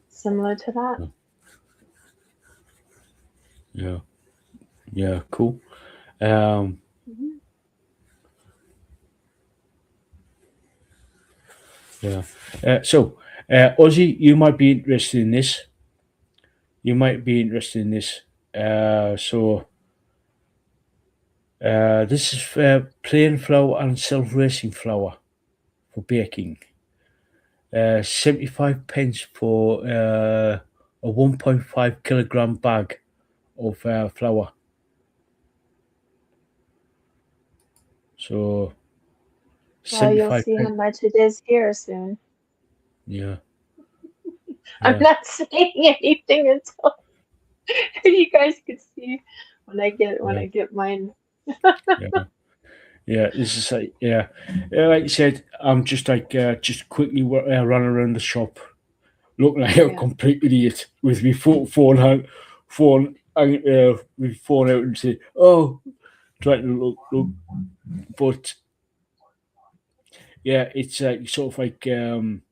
similar to that. Yeah. Yeah. Cool. Um, Mhm. yeah. So, Ozzy, you might be interested in this. You might be interested in this. This is plain flour and self-raising flour for baking. 75 pence for a 1.5 kilogram bag of flour. So Well, you'll 75 see how pence. much it is here soon. Yeah. I'm Yeah. not saying anything until you guys can see when Yeah. I get mine. Yeah. Yeah. This is like, yeah. Like you said, I'm just like just quickly run around the shop looking like a complete idiot with me phone out and say, "Oh," trying to look. But yeah, it's sort of like getting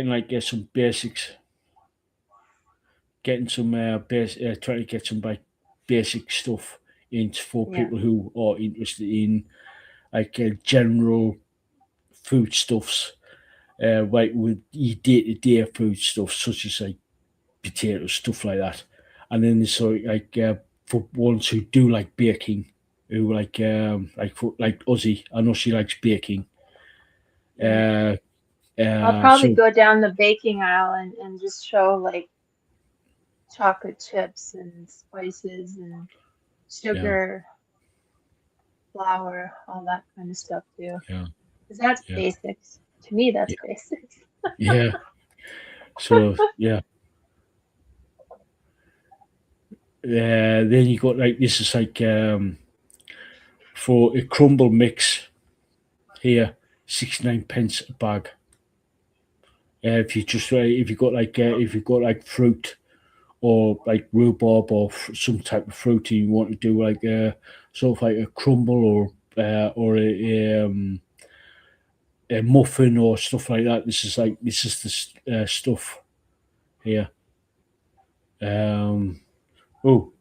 like some basics, getting some trying to get some like basic stuff in for people who are interested in like general foodstuffs, like with your day-to-day foodstuffs such as like potatoes, stuff like that. And then there's sort of like for ones who do like baking, who like Ozzy. I know she likes baking. I'll probably So go down the baking aisle and just show like chocolate chips and spices and sugar, flour, all that kind of stuff too. yeah, Because that's yeah, basics. To me, that's yeah, basics. yeah. So yeah. Then you got like this is like for a crumble mix here, 69 pence a bag. If you just if you got like fruit or like rhubarb or some type of fruit and you want to do like sort of like a crumble or a muffin or stuff like that. This is the stuff here. Oh,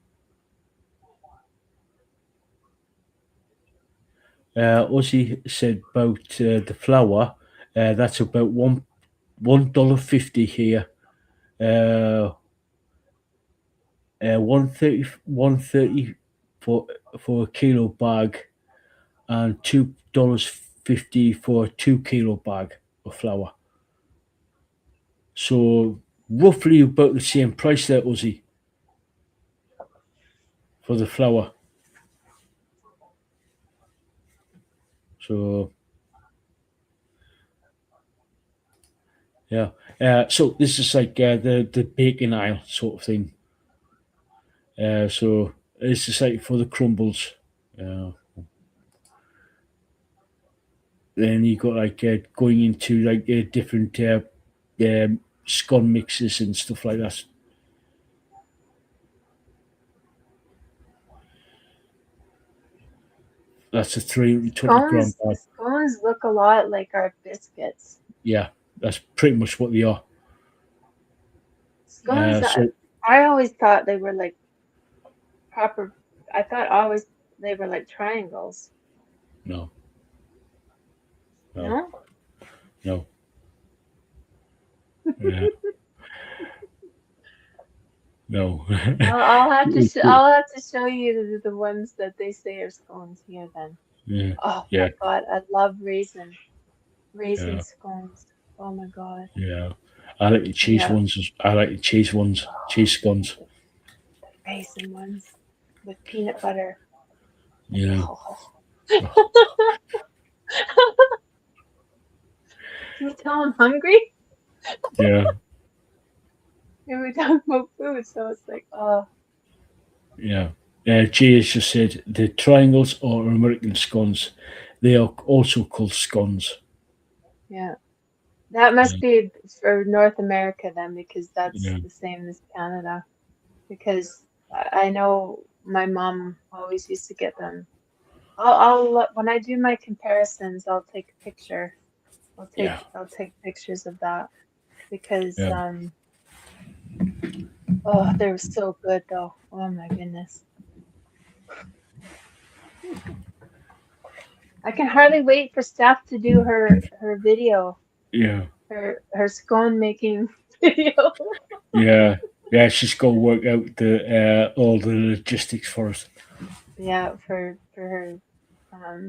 Ozzy said about the flour. That's about $1.50 here. 130 for a kilo bag, and $2.50 for a 2 kilo bag of flour. So roughly about the same price there, Ozzy, for the flour. So yeah, so this is like the baking aisle sort of thing. So this is like for the crumbles. Uh, then you got like going into like different scone mixes and stuff like that. That's a 320 gram bag. Scones look a lot like our biscuits. Yeah, that's pretty much what they are. Scones, So I always thought they were like proper. I thought always they were like triangles. no, No? no. Yeah, no. I'll have to show you the ones that they say are scones here then. Yeah, Oh yeah, my God, I love raisin yeah, scones. Oh my God. yeah. I like the cheese Yeah, ones. I like the cheese ones, cheese scones. the raisin ones with peanut butter. Yeah. Oh. Can you tell I'm hungry? Yeah, And we're talking about food, so it's like, oh, yeah. Jay has just said the triangles are American scones. They are also called scones. yeah. That must Yeah, be for North America then, because that's yeah, the same as Canada. Because I know my mom always used to get them. When I do my comparisons, I'll take a picture. yeah, I'll take pictures of that because yeah. oh, they were so good though. Oh my goodness. I can hardly wait for Steph to do her video, Yeah, her scone making video. yeah, yeah. She's got to work out the all the logistics for us. Yeah, for her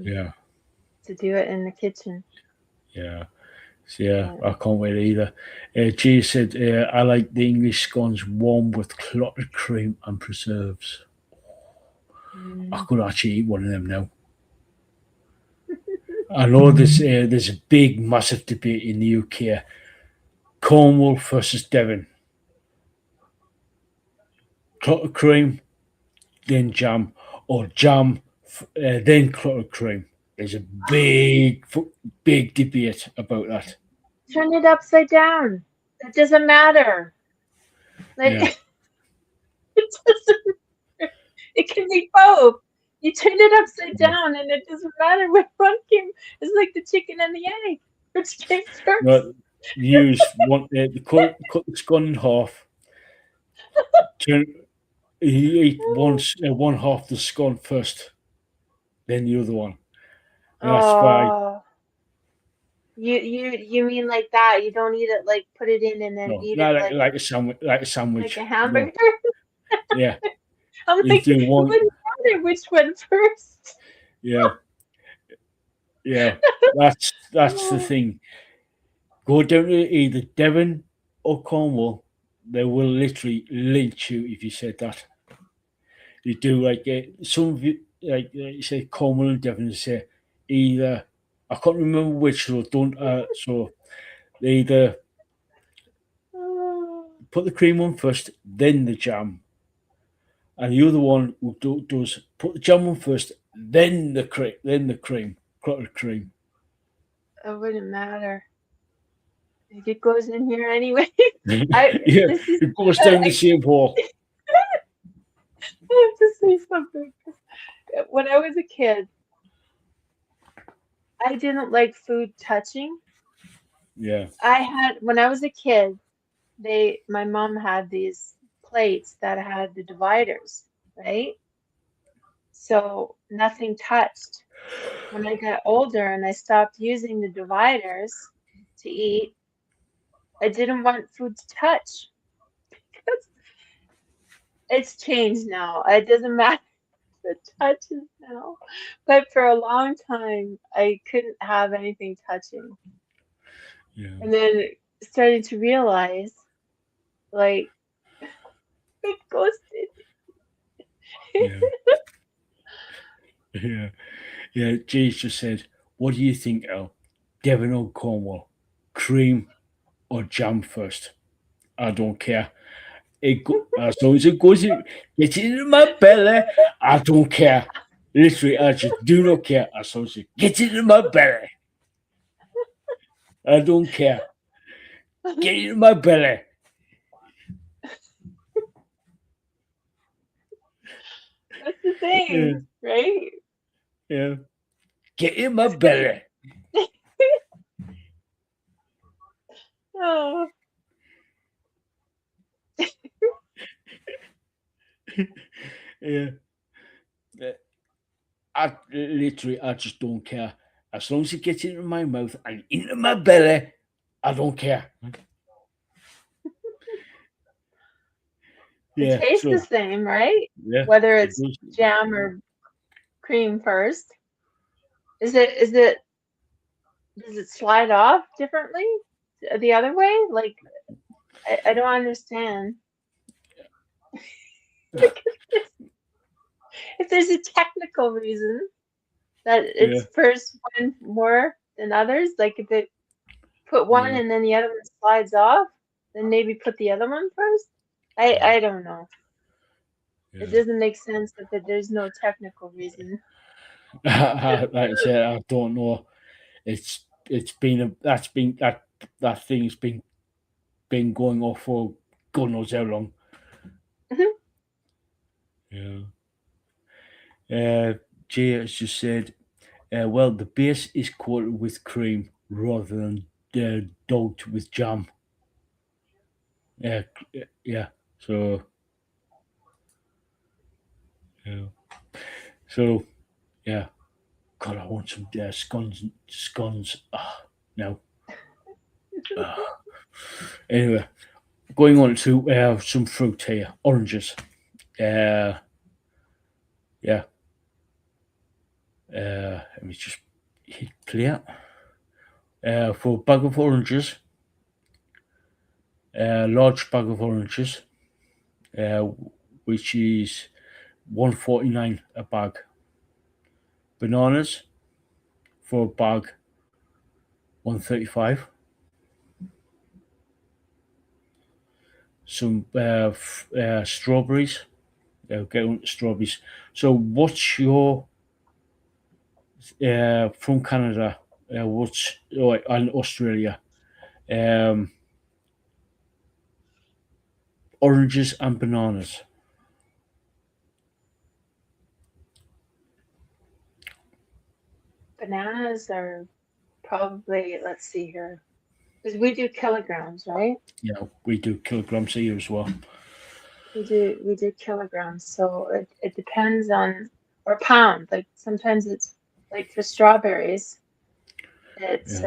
Yeah, to do it in the kitchen. yeah. So, yeah, Yeah. I can't wait either. Jay said, I like the English scones warm with clotted cream and preserves. I Mm. could actually eat one of them now. I know there's a big, massive debate in the UK. Cornwall versus Devon. Clotted cream, then jam, or jam, then clotted cream. There's a big debate about that. Turn it upside down. It doesn't matter. Like Yeah. it doesn't. It can be both. You turn it upside Yeah. down, and it doesn't matter which one came. It's like the chicken and the egg. Which came first? No, use one. Cut the scone in half. Turn. You eat one half the scone first, then the other one. And that's why. Oh, you mean like that? You don't eat it like put it in and then No, eat it not like a sandwich. Like a like a sandwich. hamburger? No. Yeah. I'm You like, do it one. wouldn't matter which one first. Yeah. Yeah. That's the Oh, thing. Go down to either Devon or Cornwall. They will literally lynch you if you said that. You do like some of you like you say Cornwall and Devon. They say either I can't remember which. So don't. So they either oh. put the cream on first, then the jam, and the other one will does put the jam on first, then the cream, clotted cream. It wouldn't matter. It goes in here anyway. I Yeah, this is it goes down the I, same hole. I have to say something. When I was a kid, I didn't like food touching. Yeah, I had when I was a kid, my mom had these plates that had the dividers, right? So nothing touched. When I got older and I stopped using the dividers to eat, I didn't want food to touch. It's changed now. It doesn't matter if it touches now. But for a long time, I couldn't have anything touching. yeah, And then starting to realize, like, it goes in. yeah, yeah, yeah. Jay's just said, "What do you think, Al? Devon or Cornwall? Cream or jam first? I don't care. As long as it goes in, gets into my belly, I don't care. Literally, I just do not care. As long as it gets into my belly, I don't care. Get into my belly. That's the Yeah, thing, right? yeah. Get in my belly. Oh, Yeah. I just don't care. As long as it gets into my mouth and into my belly, I don't care. it Yeah. tastes the So same, right? yeah, Whether it it's does. jam or cream first. Is it does it slide off differently the other way? Like I don't understand. If there's a technical reason that Yeah. it's first one more than others, like if it put one Yeah. and then the other one slides off, then maybe put the other one first. I don't know. It Yeah. doesn't make sense if there's no technical reason. Like I said, I don't know. It's been that thing's been going off for God knows how long. Yeah. Uh, Jay has just said, well, the base is coated with cream rather than dogged with jam. Yeah, yeah. So, yeah. So, yeah. God, I want some scones. Scones. No. Ah. Anyway, going on to some fruit here. Oranges. Uh, yeah. Let me just hit clear. For a bag of oranges, a large bag of oranges, uh, which is 149 a bag. Bananas for a bag, 135. Some strawberries. Get on to strawberries. So, what's your from Canada? What's and Australia? Um, oranges and bananas? Bananas are probably, let's see here, because we do kilograms, right? Yeah, we do kilograms here as well. We do kilograms, so it depends on, or pound. Like sometimes it's like for strawberries, it's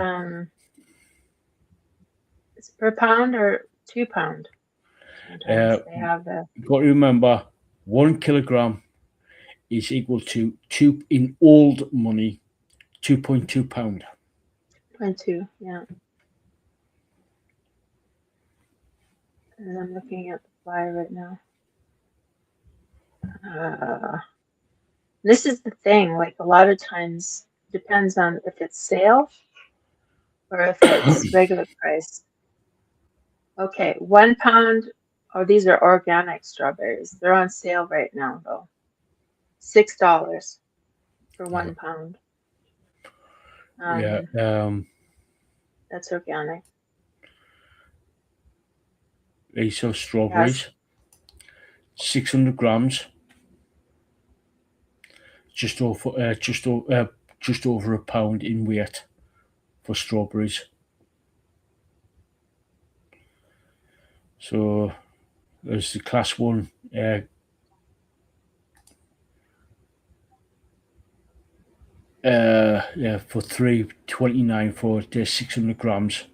it's per pound or 2 pound. Sometimes they have the You've got to remember, 1 kilogram is equal to in old money, 2.2 pound. 0.2, yeah. And I'm looking at the flyer right now. This is the thing, like a lot of times depends on if it's sale or if it's regular price. Okay, 1 pound. Oh, these are organic strawberries. They're on sale right now, though. $6 for 1 pound. That's organic. These are strawberries. Yes. 600 grams. Just over a pound in weight for strawberries. So there's the class 1. For $3.29 for 600 grams.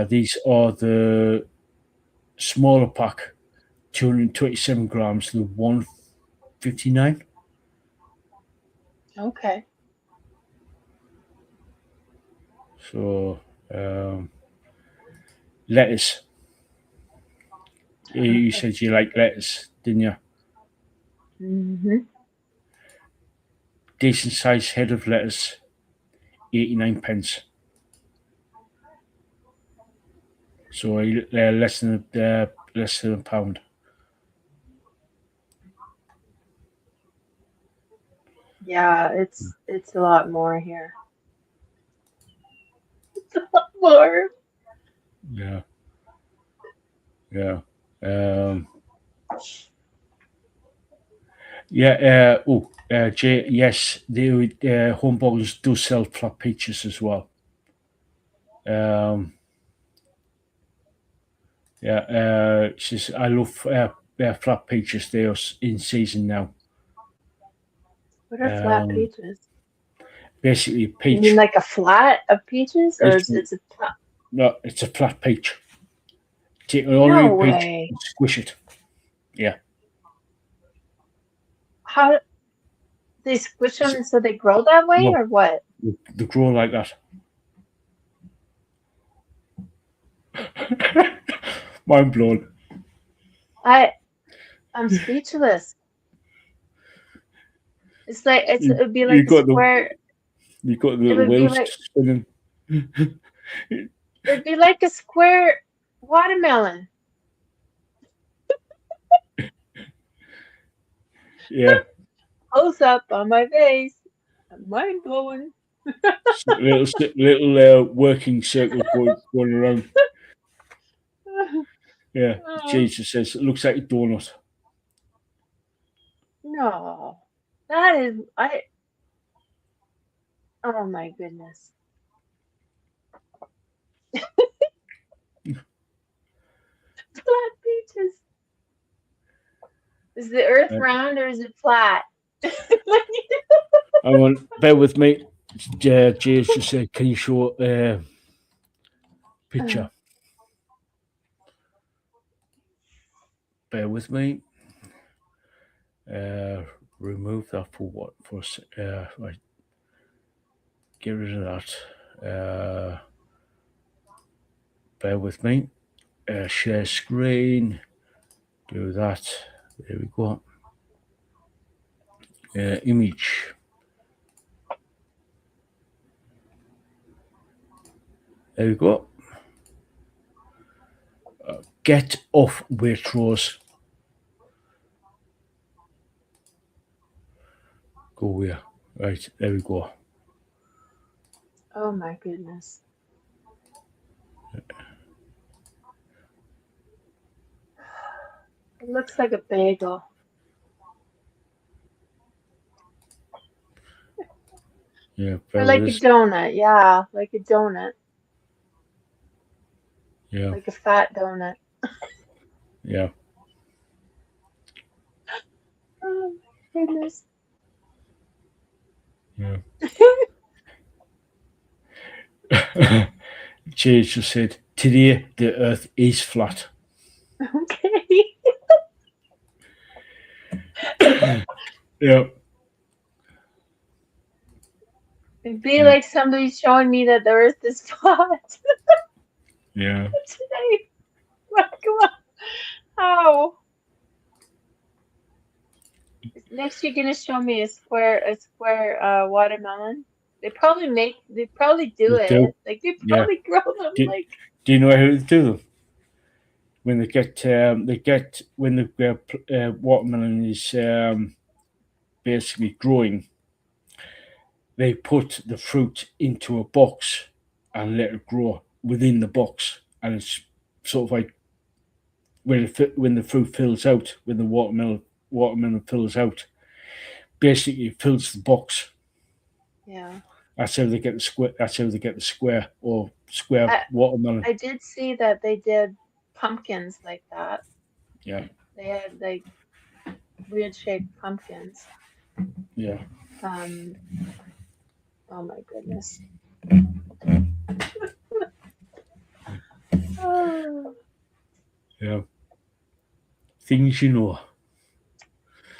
These are the smaller pack, 227 grams, the $1.59. Okay. So lettuce. You said you like lettuce, didn't you? Mm-hmm. Decent sized head of lettuce, 89 pence. So less than a pound. Yeah, it's a lot more here. It's a lot more. Yeah. Yeah. Jay, yes, the home bargains do sell flat peaches as well. Says I love flat peaches. They are in season now. What are flat peaches? Basically, peach. You mean like a flat of peaches, or it's a flat? No, it's a flat peach. Take an No ordinary peach way. and squish it. Yeah. How they squish them so they grow that way, or what? They grow like that. Mind blown. I'm speechless. It's like it'd be like a square. You got the little wheels spinning. It'd be like a square watermelon. Yeah. Close up on my face. Mind blowing. little working circle going around. Yeah. Jesus says it looks like a donut. No, that is Oh my goodness. Flat peaches. Is the earth round or is it flat? I want, bear with me. Jay's just said, can you show a picture? Bear with me. Remove that for what? Right. Get rid of that. Bear with me. Share screen. Do that. There we go. Image. There we go. Get off Waitrose. Go here. Right, there we go. Oh my goodness. It looks like a bagel. Yeah, Or like a donut, yeah, like a donut. Yeah. Like a fat donut. Yeah. Oh my goodness. Yeah. Jay just said, today the earth is flat. Okay. Yeah. It'd be like somebody showing me that the earth is flat Yeah. today. Come on. How? Next you're gonna show me a square watermelon. They probably do They do. it. Like they Yeah. probably grow them Do, like do you know how to do them? When when the watermelon is basically growing, they put the fruit into a box and let it grow within the box, and it's sort of like when the fruit fills out, when the watermelon fills out, basically it fills the box. yeah. That's how they get the square. That's how they get the square or square watermelon. I did see that they did pumpkins like that. Yeah. They had like weird shaped pumpkins. Yeah. Oh my goodness. Oh, Yeah. Things you know.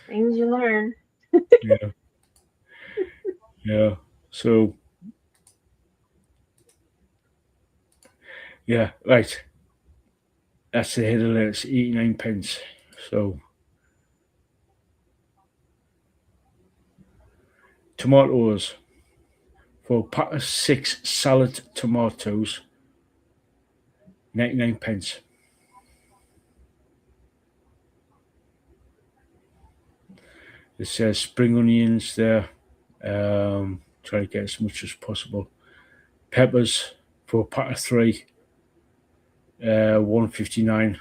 things you learn. Yeah. Yeah. So yeah, right. That's the head of lettuce, 89 pence. So tomatoes for a pack of 6 salad tomatoes, 99 pence. It says spring onions there. Try to get as much as possible. Peppers for a pack of 3, 159.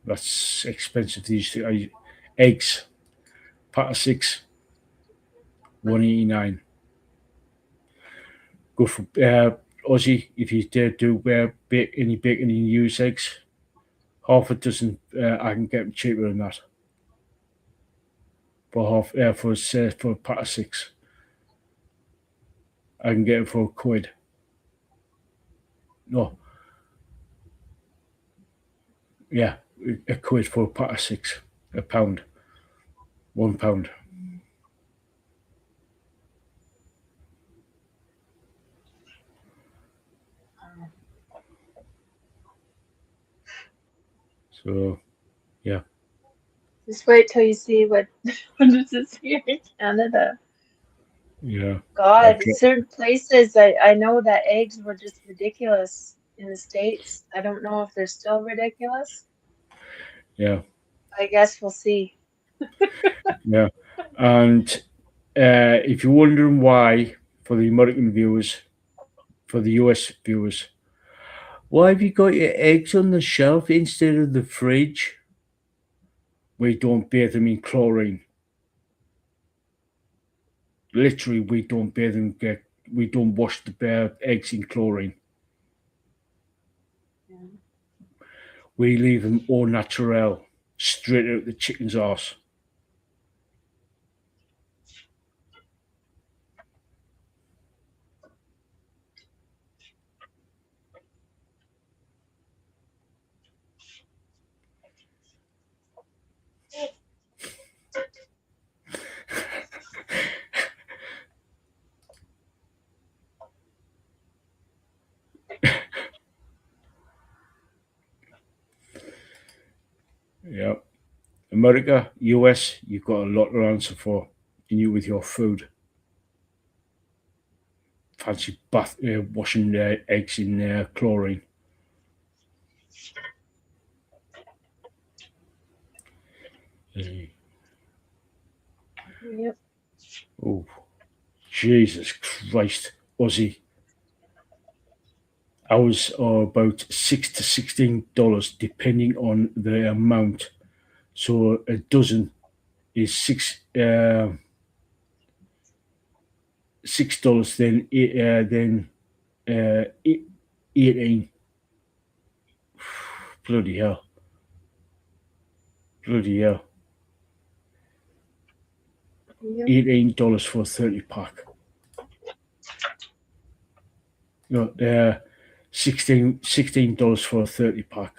That's expensive these days. Eggs, pack of 6, 189. Go for Aussie if you dare do any bacon and use eggs. Half a dozen, I can get them cheaper than that. For for a pack of 6, I can get it for £1. No, yeah, £1 for a pack of 6, £1, £1. So yeah, Just wait till you see what this is here in Canada. yeah. God, in certain places, I know that eggs were just ridiculous in the States. I don't know if they're still ridiculous. Yeah, I guess we'll see. yeah. And if you're wondering why, for the American viewers, for the US viewers, why have you got your eggs on the shelf instead of the fridge? We don't bathe them in chlorine. Literally, we don't bathe them. We don't wash the eggs in chlorine. Yeah. We leave them au naturel, straight out the chicken's arse. Yeah. America, US, you've got a lot to answer for in you with your food. Fancy washing eggs in chlorine. Yep. Oh, Jesus Christ, Aussie. Ours are about $6 to $16, depending on the amount. So a dozen is $6. Then 18. Bloody hell! Bloody hell! Yep. $18 for a 30 pack. No, $16 for a 30 pack.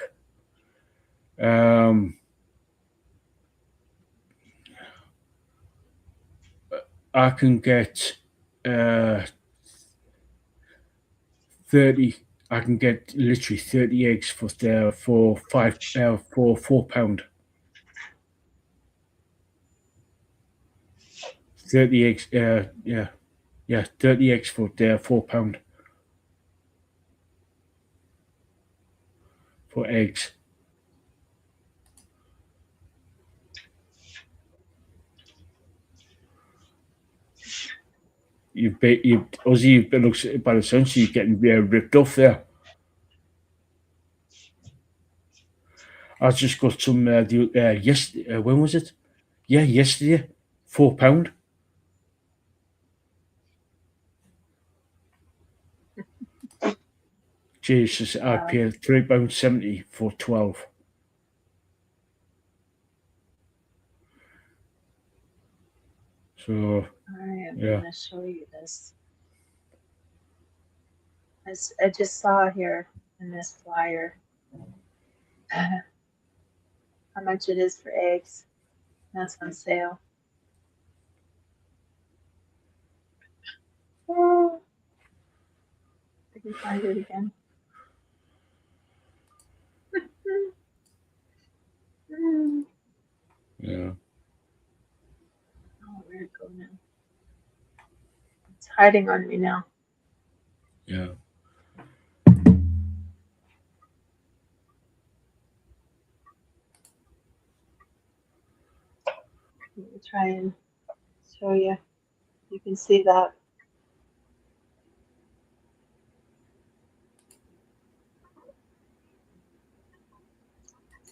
I can get 30. I can get literally 30 eggs for £4. 30 eggs. Yeah, 30 eggs for £4 for eggs. Ozzy, you've been looks by the sounds, you're getting ripped off there. I just got some yesterday. When was it? Yeah, yesterday. £4. Jesus, I paid £3.70 for 12. So I am yeah, going to show you this. I just saw here in this flyer how much it is for eggs. That's on sale. Oh, I can find it again. yeah, Oh, where'd it go now? It's hiding on me now. yeah. Let me try and show you. You can see that.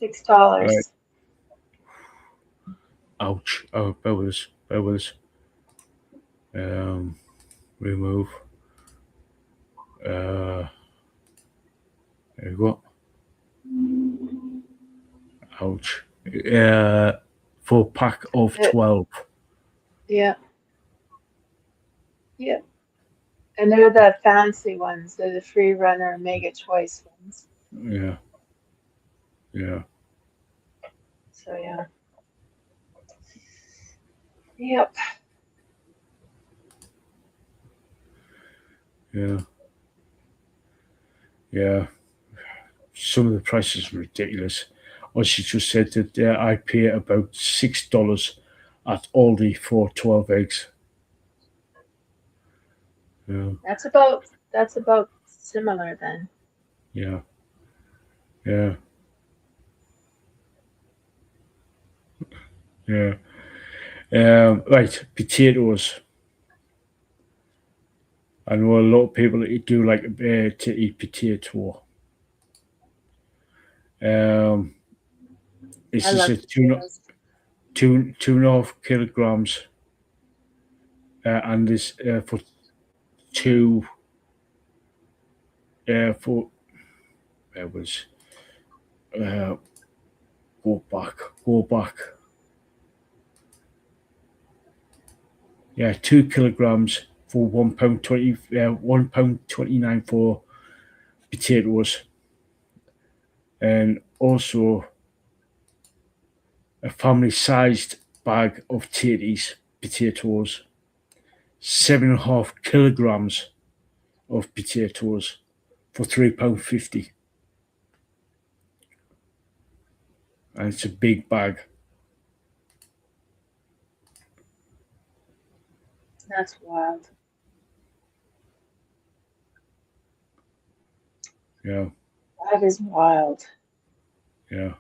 $6. Right. Ouch. Oh, Berlos. Remove. There you go. Ouch. For a pack of 12. Yeah. Yeah. And they're the fancy ones. They're the free runner mega choice ones. Yeah. Yeah. So yeah. Yep. Yeah. Yeah. Some of the prices are ridiculous. She just said that I pay about $6 at Aldi for 12 eggs. Yeah. That's about similar then. Yeah. Yeah. Yeah. Right. Potatoes. I know a lot of people that do like to eat potato. This I is love a potatoes. 2.5 kilograms, and this for two. For it was go back. Yeah, 2 kilograms for £1.20. £1.29 for potatoes, and also a family-sized bag of potatoes, 7.5 kilograms of potatoes for £3.50, and it's a big bag. That's wild. Yeah, That is wild. yeah.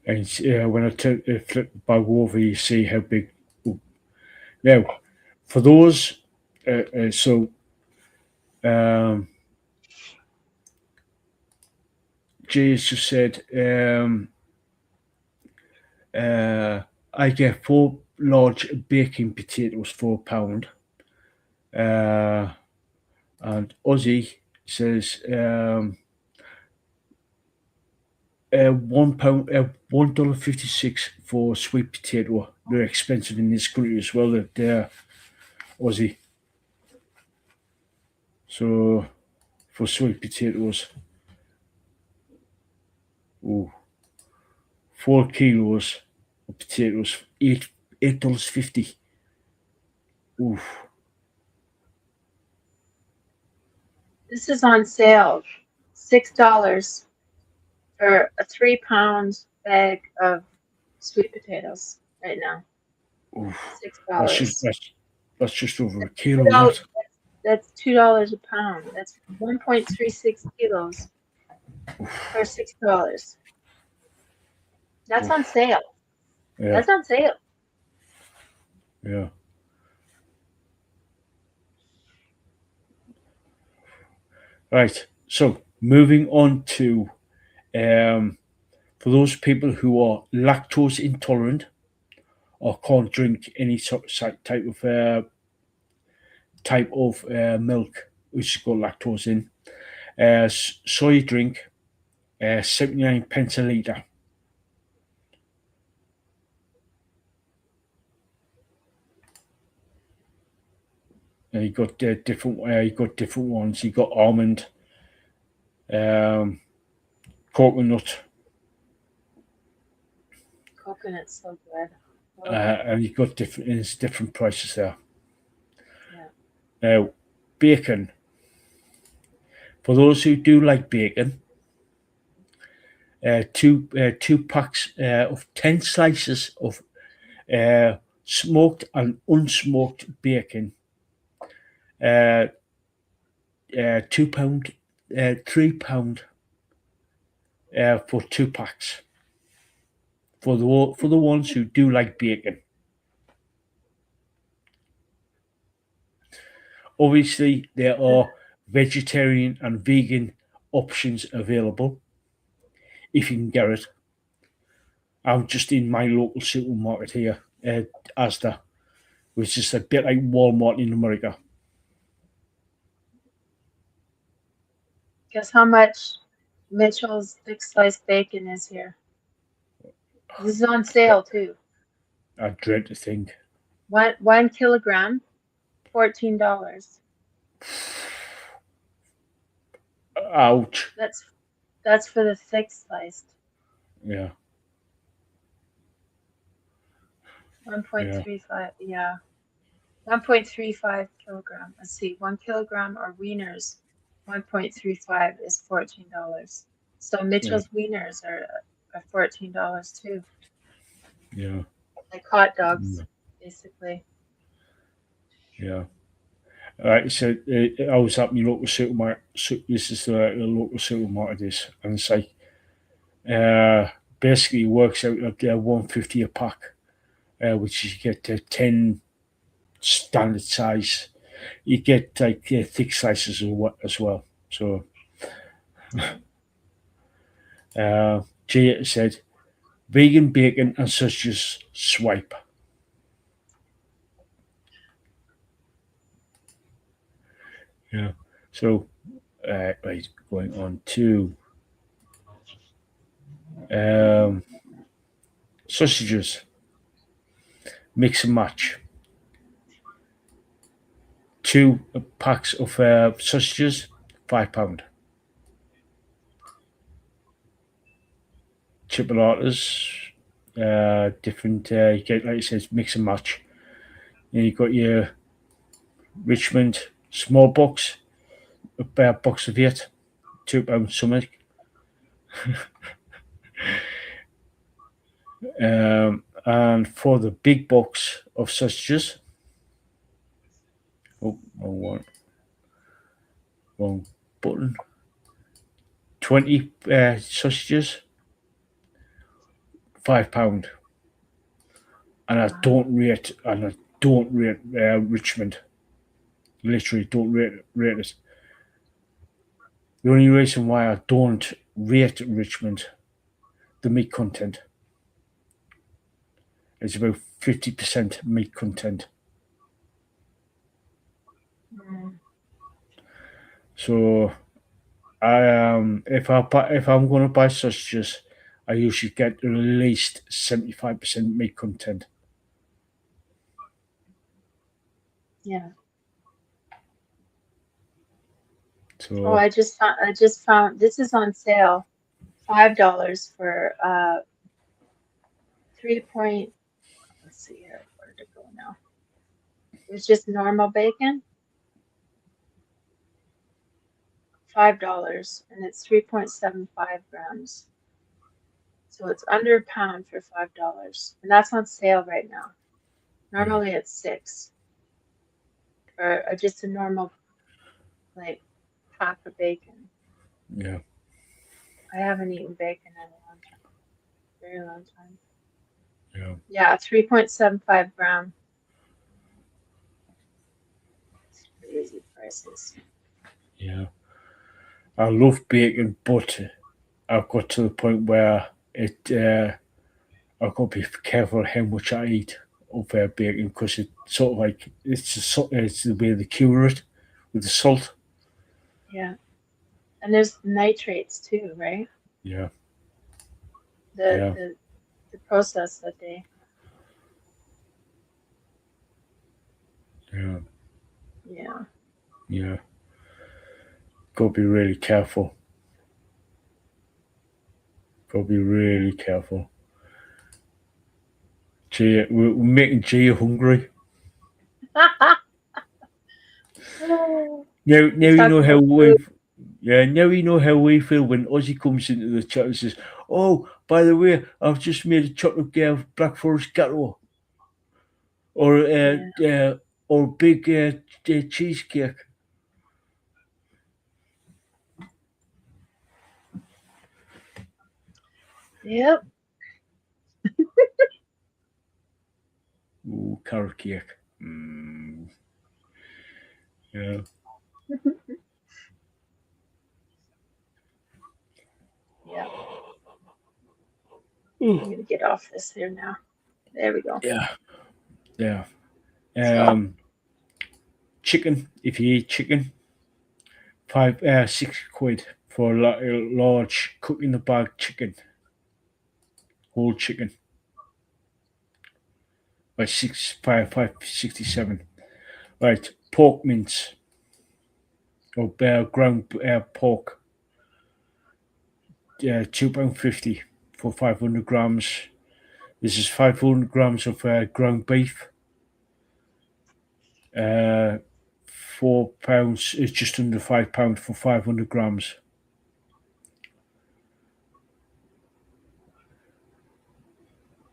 And when I flip the bag over, you see how big. Now, for those, Jay has just said I get 4 large baking potatoes for £1. And Ozzy says £1, $1.56 for sweet potato. They're expensive in this country as well. They're Aussie. So for sweet potatoes, 4 kilos of potatoes, $8.50. Ooh, This is on sale, $6 for a 3-pound bag of sweet potatoes right now. ooh. $6. That's just over a kilo. $2, that's $2 a pound. That's 1.36 kilos for $6. That's on sale. Yeah, That's on sale. yeah. Right. So moving on to for those people who are lactose intolerant or can't drink any type of milk which has got lactose in, soy drink, 79 pence a litre. And you got different ones. You got almond, coconut, Coconut's so good. and you got different prices there. Yeah. Now, bacon. For those who do like bacon, two packs of 10 slices of smoked and unsmoked bacon. £2, £3 for 2 packs. For the ones who do like bacon. Obviously, there are vegetarian and vegan options available if you can get it. I'm just in my local supermarket here, Asda, which is a bit like Walmart in America. Guess how much Mitchell's thick sliced bacon is here? This is on sale too. I dread to think. 1 kilogram, $14. Ouch. That's for the thick sliced. Yeah. 1.35. Yeah. 1.35 kilogram. Let's see. 1 kilogram or wieners. 1.35 is $14. So Mitchell's wieners are $14 too. Yeah. Like hot dogs, basically. Yeah. Right, so I was at my local supermarket. This is the local supermarket, and it's like basically works out at $1.50 a pack, which is you get 10 standard size. You get like thick slices as well. So, Jay said, vegan bacon and sausages swipe. Yeah. So, right, going on to sausages. Mix and match. 2 packs of sausages, £5. Chipolatas, different. You get, like it says, mix and match. And you got your Richmond small box, a box of 8, £2 something. And for the big box of sausages, wrong button. 20 sausages, £5. And I don't rate Richmond. Literally don't rate it. The only reason why I don't rate Richmond, the meat content. It's about 50% meat content. So if I'm going to buy sausages, I usually get at least 75% meat content. Yeah. So I just found this is on sale, $5 for 3 point. Let's see here, where did it go now? It's just normal bacon, $5, and it's 3.75 grams. So it's under a pound for $5, and that's on sale right now. Normally it's $6 for just a normal, like, pack of bacon. yeah, I haven't eaten bacon in a long time, very long time. yeah, Yeah, 3.75 gram. It's crazy prices. yeah. I love bacon, but I've got to the point where I've got to be careful how much I eat of bacon because it's sort of like it's the way they cure it with the salt. Yeah, and there's nitrates too, right? Yeah, The yeah, the the process that they. yeah, Yeah. yeah. Got to be really careful. Got to be Yeah. really careful. Gee, we're making Gia hungry. Now You you talk know how about food. now you know how we feel when Ozzy comes into the chat and says, "Oh, by the way, I've just made a chocolate Black Forest Gateau or Yeah. big cheesecake." Yep. Ooh, carrot cake. Yeah. Yep. Ooh, I'm gonna get off this here now. There we go. yeah. Yeah. So Chicken. If you eat chicken, 6 quid for a large cook in the bag chicken, whole chicken. By 567. Right, pork mince or ground pork. £2.50 for 500 grams. This is 500 grams of ground beef. £4. It's just under £5 for 500 grams.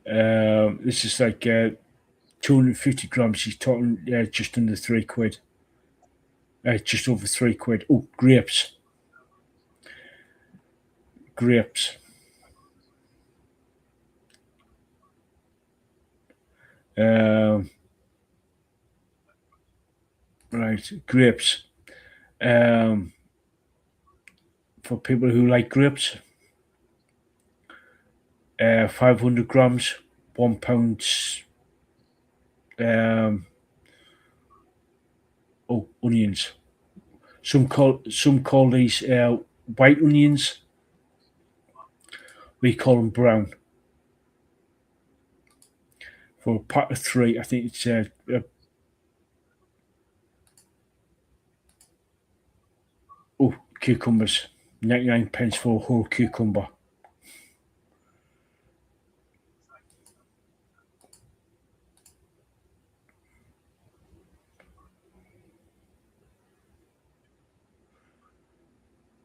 This is like 250 grams. He's talking just under £3. Just over £3. Oh, grapes. Grapes. Right, grapes. For people who like grapes, 500 grams, £1. Onions. Some call these white onions. We call them brown. For a pack of 3, I think it's cucumbers. 99 pence for a whole cucumber.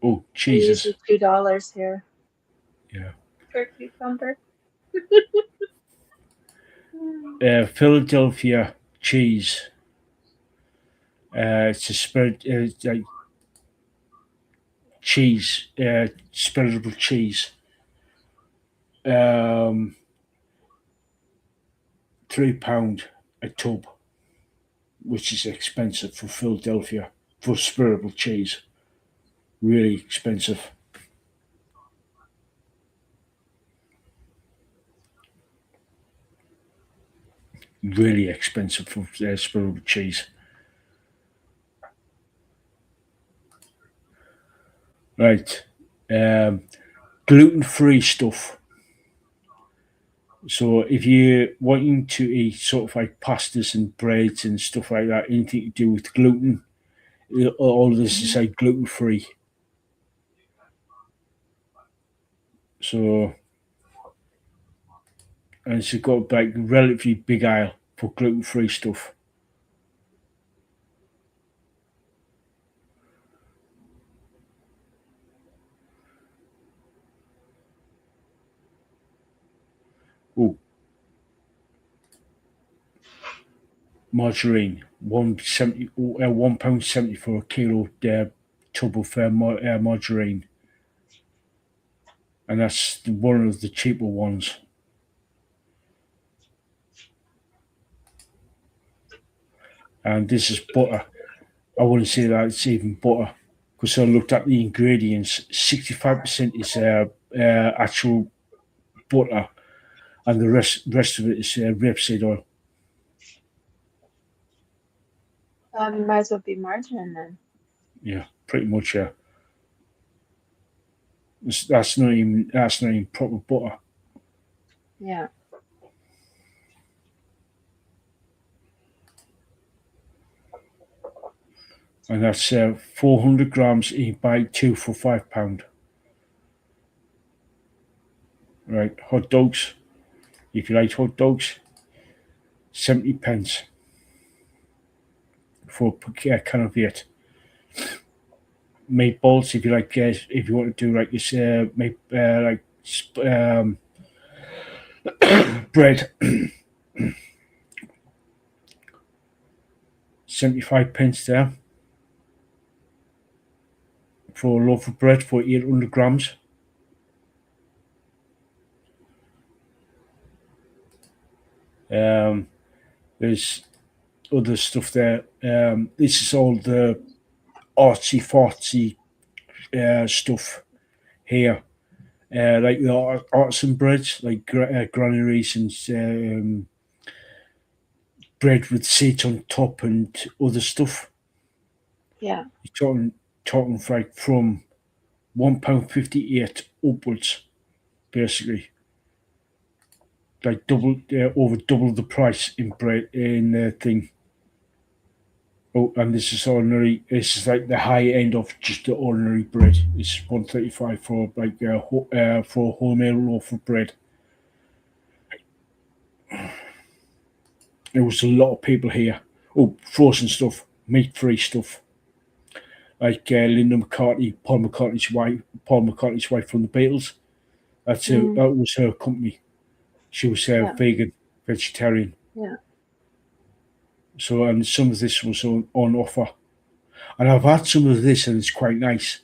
Oh, they're cheeses. usually $2 here Yeah. per cucumber. Philadelphia cheese. It's a spread. It's like cheese. Spreadable cheese. Um, £3 a tub, which is expensive for Philadelphia for spreadable cheese. Really expensive. really expensive for spilled with cheese. Right. Gluten-free stuff. So if you're wanting to eat sort of like pastas and breads and stuff like that, anything to do with gluten, all of this is like gluten-free. So, and it's got like relatively big aisle for gluten-free stuff. Oh, margarine, £1.70 for a kilo tub of margarine, and that's one of the cheaper ones. And this is butter. I wouldn't say that it's even butter because I looked at the ingredients. 65% is actual butter, and the rest of it is rapeseed oil. Might as well be margarine then. Yeah, pretty much. Yeah, that's not even proper butter. Yeah. And that's 400 grams. You buy 2 for £5. Right, hot dogs. If you like hot dogs, 70 pence for a can of 8. Meatballs, if you like, if you want to do like this, bread, 75 pence there for a loaf of bread for 800 grams. There's other stuff there. This is all the artsy fartsy stuff here. Like the artisan breads, like Granny Reason's bread with seeds on top and other stuff. Yeah. You're talking like from £1.58 upwards, basically. Like over double the price in bread in the thing. Oh, and this is ordinary. This is like the high end of just the ordinary bread. It's £1.35 for like for a wholemeal loaf of bread. There was a lot of people here. Oh, frozen stuff, meat-free stuff, like Linda McCartney, Paul McCartney's wife from the Beatles. That was her company. She was vegan, vegetarian. Yeah. So, and some of this was on offer. And I've had some of this, and it's quite nice.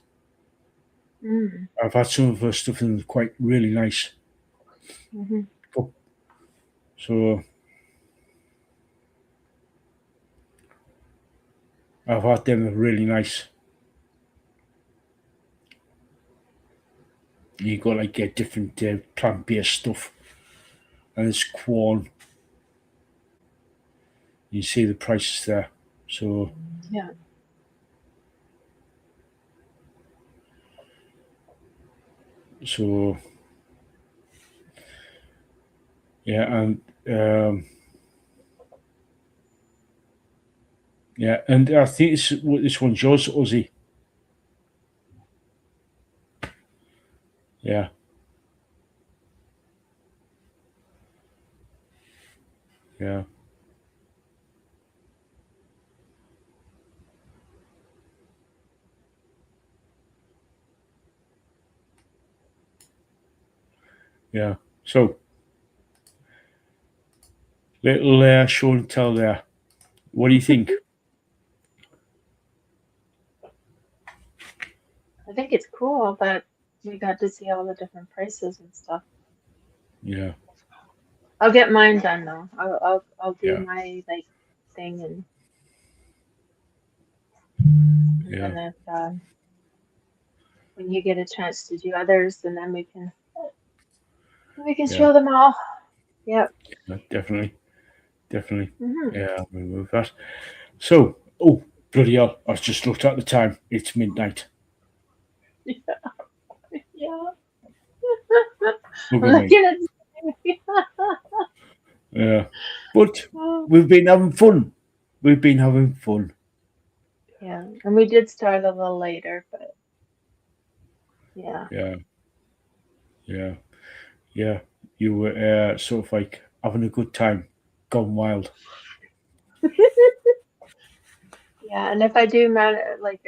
I've had some of her stuff, and it's quite really nice. So, I've had them really nice. You got like different plant-based stuff, and it's corn. You see the prices there. So Yeah. So yeah, and yeah, and I think this one's yours, Ozzy. Yeah, yeah, yeah. So little show and tell there. What do you think? I think it's cool that we got to see all the different prices and stuff. Yeah, I'll get mine done though. I'll do yeah, my like thing and yeah, then if when you get a chance to do others, and then we can yeah, show them all. Yep. definitely. definitely. Hmm. Yeah, we move that. So, oh, bloody hell. I just looked at the time. It's midnight. Yeah. Look I'm at me. looking at. Yeah. But Oh, we've been having fun. We've been having fun. yeah, and we did start a little later, but yeah. Yeah, yeah, yeah. You were sort of like having a good time, gone wild. Yeah, and if I do like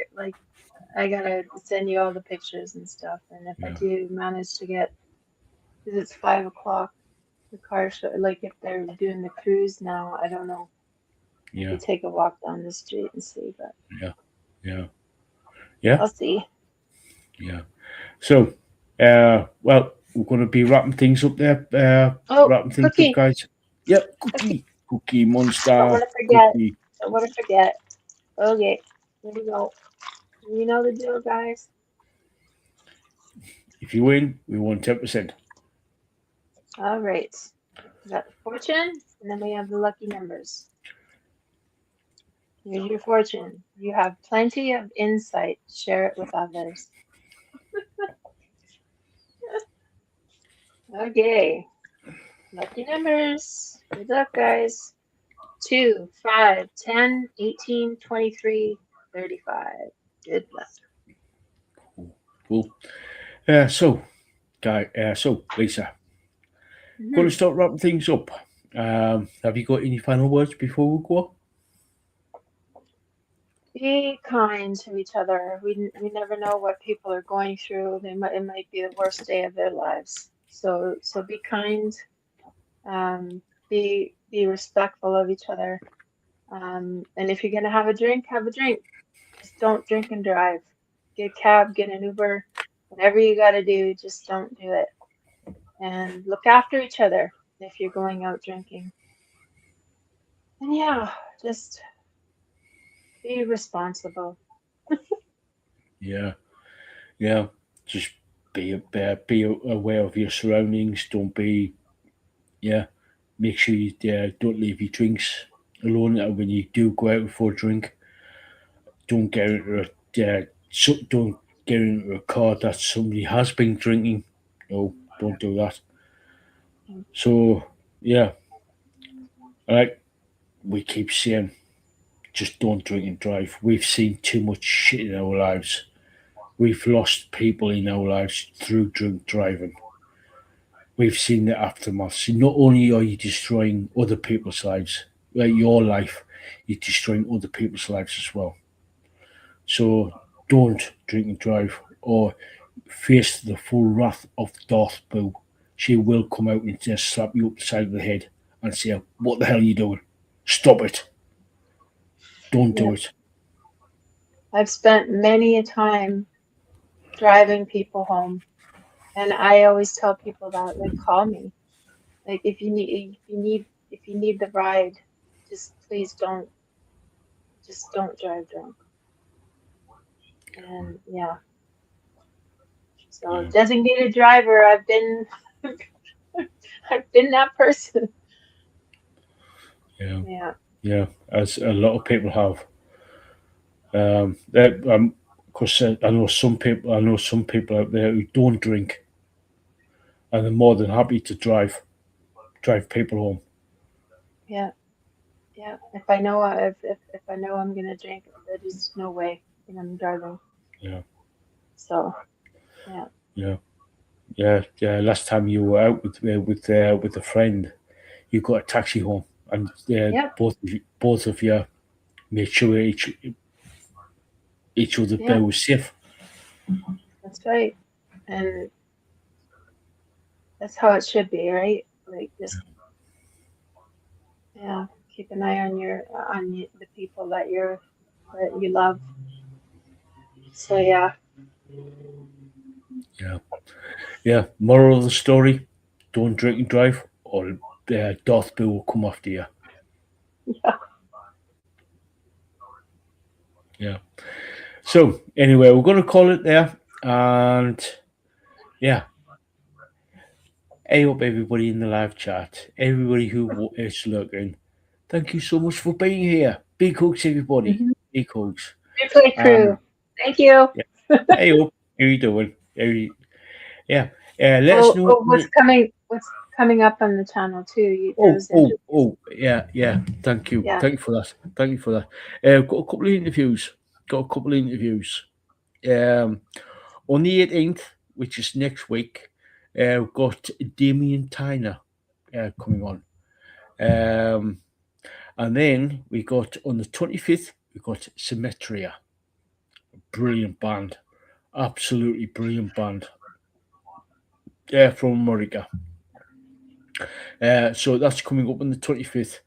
I gotta send you all the pictures and stuff, and if I Yeah, do manage to get, because it's 5 o'clock, the car show, like if they're doing the cruise now, I don't know. Maybe yeah, take a walk down the street and see, but yeah, yeah, yeah, I'll see. yeah. So, well, we're going to be wrapping things up there. Oh, Wrapping things up, cookie, guys. Yep, cookie. cookie Don't monster, want to forget. cookie. Don't want to forget. Okay, here we go. You know the deal, guys. If you win, we won 10%. All right. We got the fortune, and then we have the lucky numbers. Here's your fortune. You have plenty of insight. Share it with others. Okay. Lucky numbers. Good luck, guys. 2, 5, 10, 18, 23, 35. Good luck. Cool. So, so Lisa, going to Mhm. start wrapping things up. Have you got any final words before we go? Be kind to each other. We never know what people are going through. It might be the worst day of their lives. So be kind. Be respectful of each other. And if you're gonna have a drink, have a drink. Just don't drink and drive. Get a cab, get an Uber, whatever you gotta do, just don't do it. And look after each other if you're going out drinking. And yeah, just be responsible. Yeah, yeah. Just be aware of your surroundings. Don't be yeah. Make sure you don't leave your drinks alone when you do go out for a drink. Don't get into don't get into a car that somebody has been drinking. No, don't do that. So yeah, like we keep saying, just don't drink and drive. We've seen too much shit in our lives. We've lost people in our lives through drink driving. We've seen the aftermath. So not only are you destroying other people's lives, like your life, you're destroying other people's lives as well. So don't drink and drive or face the full wrath of Darth Boo. She will come out and just slap you up the side of the head and say, "What the hell are you doing? Stop it. Don't do Yeah. it." I've spent many a time driving people home, and I always tell people that, like, call me. Like, if you need the ride, just please don't drive drunk. And yeah, so Yeah, designated driver, I've been I've been that person. yeah, Yeah. yeah. As a lot of people have. Because I know some people. I know some people out there who don't drink, and they're more than happy to drive people home. Yeah. Yeah. If I know I'm gonna drink, there's no way I'm driving. Yeah, So yeah. yeah, yeah, yeah. Last time you were out with a friend, you got a taxi home, and Yep. both of you made sure each other Yeah. was safe. That's right. And that's how it should be, right? Like just yeah, keep an eye on the people that you love. So yeah. Yeah, yeah. Moral of the story: don't drink and drive, or Darth Bill will come after you. Yeah. Yeah. So anyway, we're going to call it there, and yeah, I hope everybody in the live chat, everybody who is looking, thank you so much for being here. Big hugs, everybody. Mhm. Big hugs. Replay crew. Thank you. Yeah. Hey, up. How you doing? Yeah. Let us know. What's coming up on the channel too? Oh, Those oh, interviews. oh, yeah. Thank you. Yeah. Thank you for that. Thank you for that. Got a couple of interviews. Um, on the 18th, which is next week, we've got Damien Tyner coming on. And then we got on the 25th, we got Symmetria. Brilliant band. Absolutely brilliant band. From America. So that's coming up on the 25th.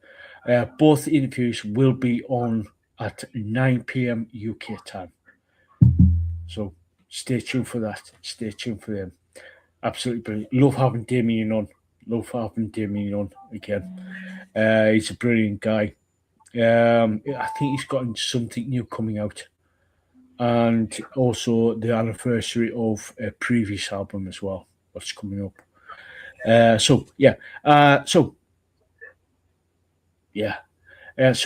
Both interviews will be on at 9 p.m. UK time. So stay tuned for that. Stay tuned for them. Absolutely brilliant. Love having Damien on. Again. He's a brilliant guy. I think he's got something new coming out. And also the anniversary of a previous album as well. What's coming up. So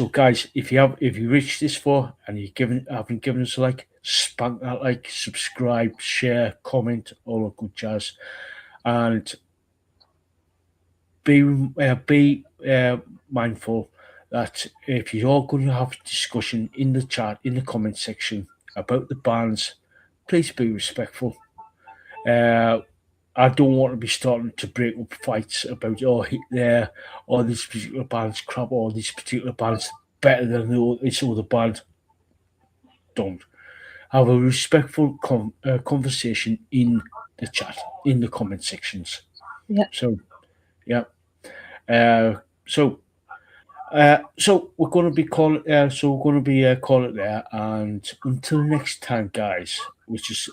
guys, if you reached this far and haven't given us a like, spank that like, subscribe, share, comment, all that good jazz, and be mindful that if you're going to have a discussion in the chat, in the comment section about the bands, please be respectful. I don't want to be starting to break up fights about this particular band's crap, or this particular band's better than this other band. Don't. Have a respectful conversation in the chat, in the comment sections. Yeah. So, yeah. So we're going to be calling it there, and until next time, guys, which is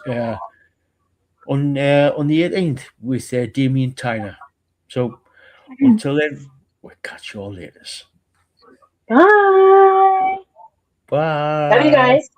on the 18th with Damien Tyner. So until then, we'll catch you all later. Bye. Bye. Love you guys.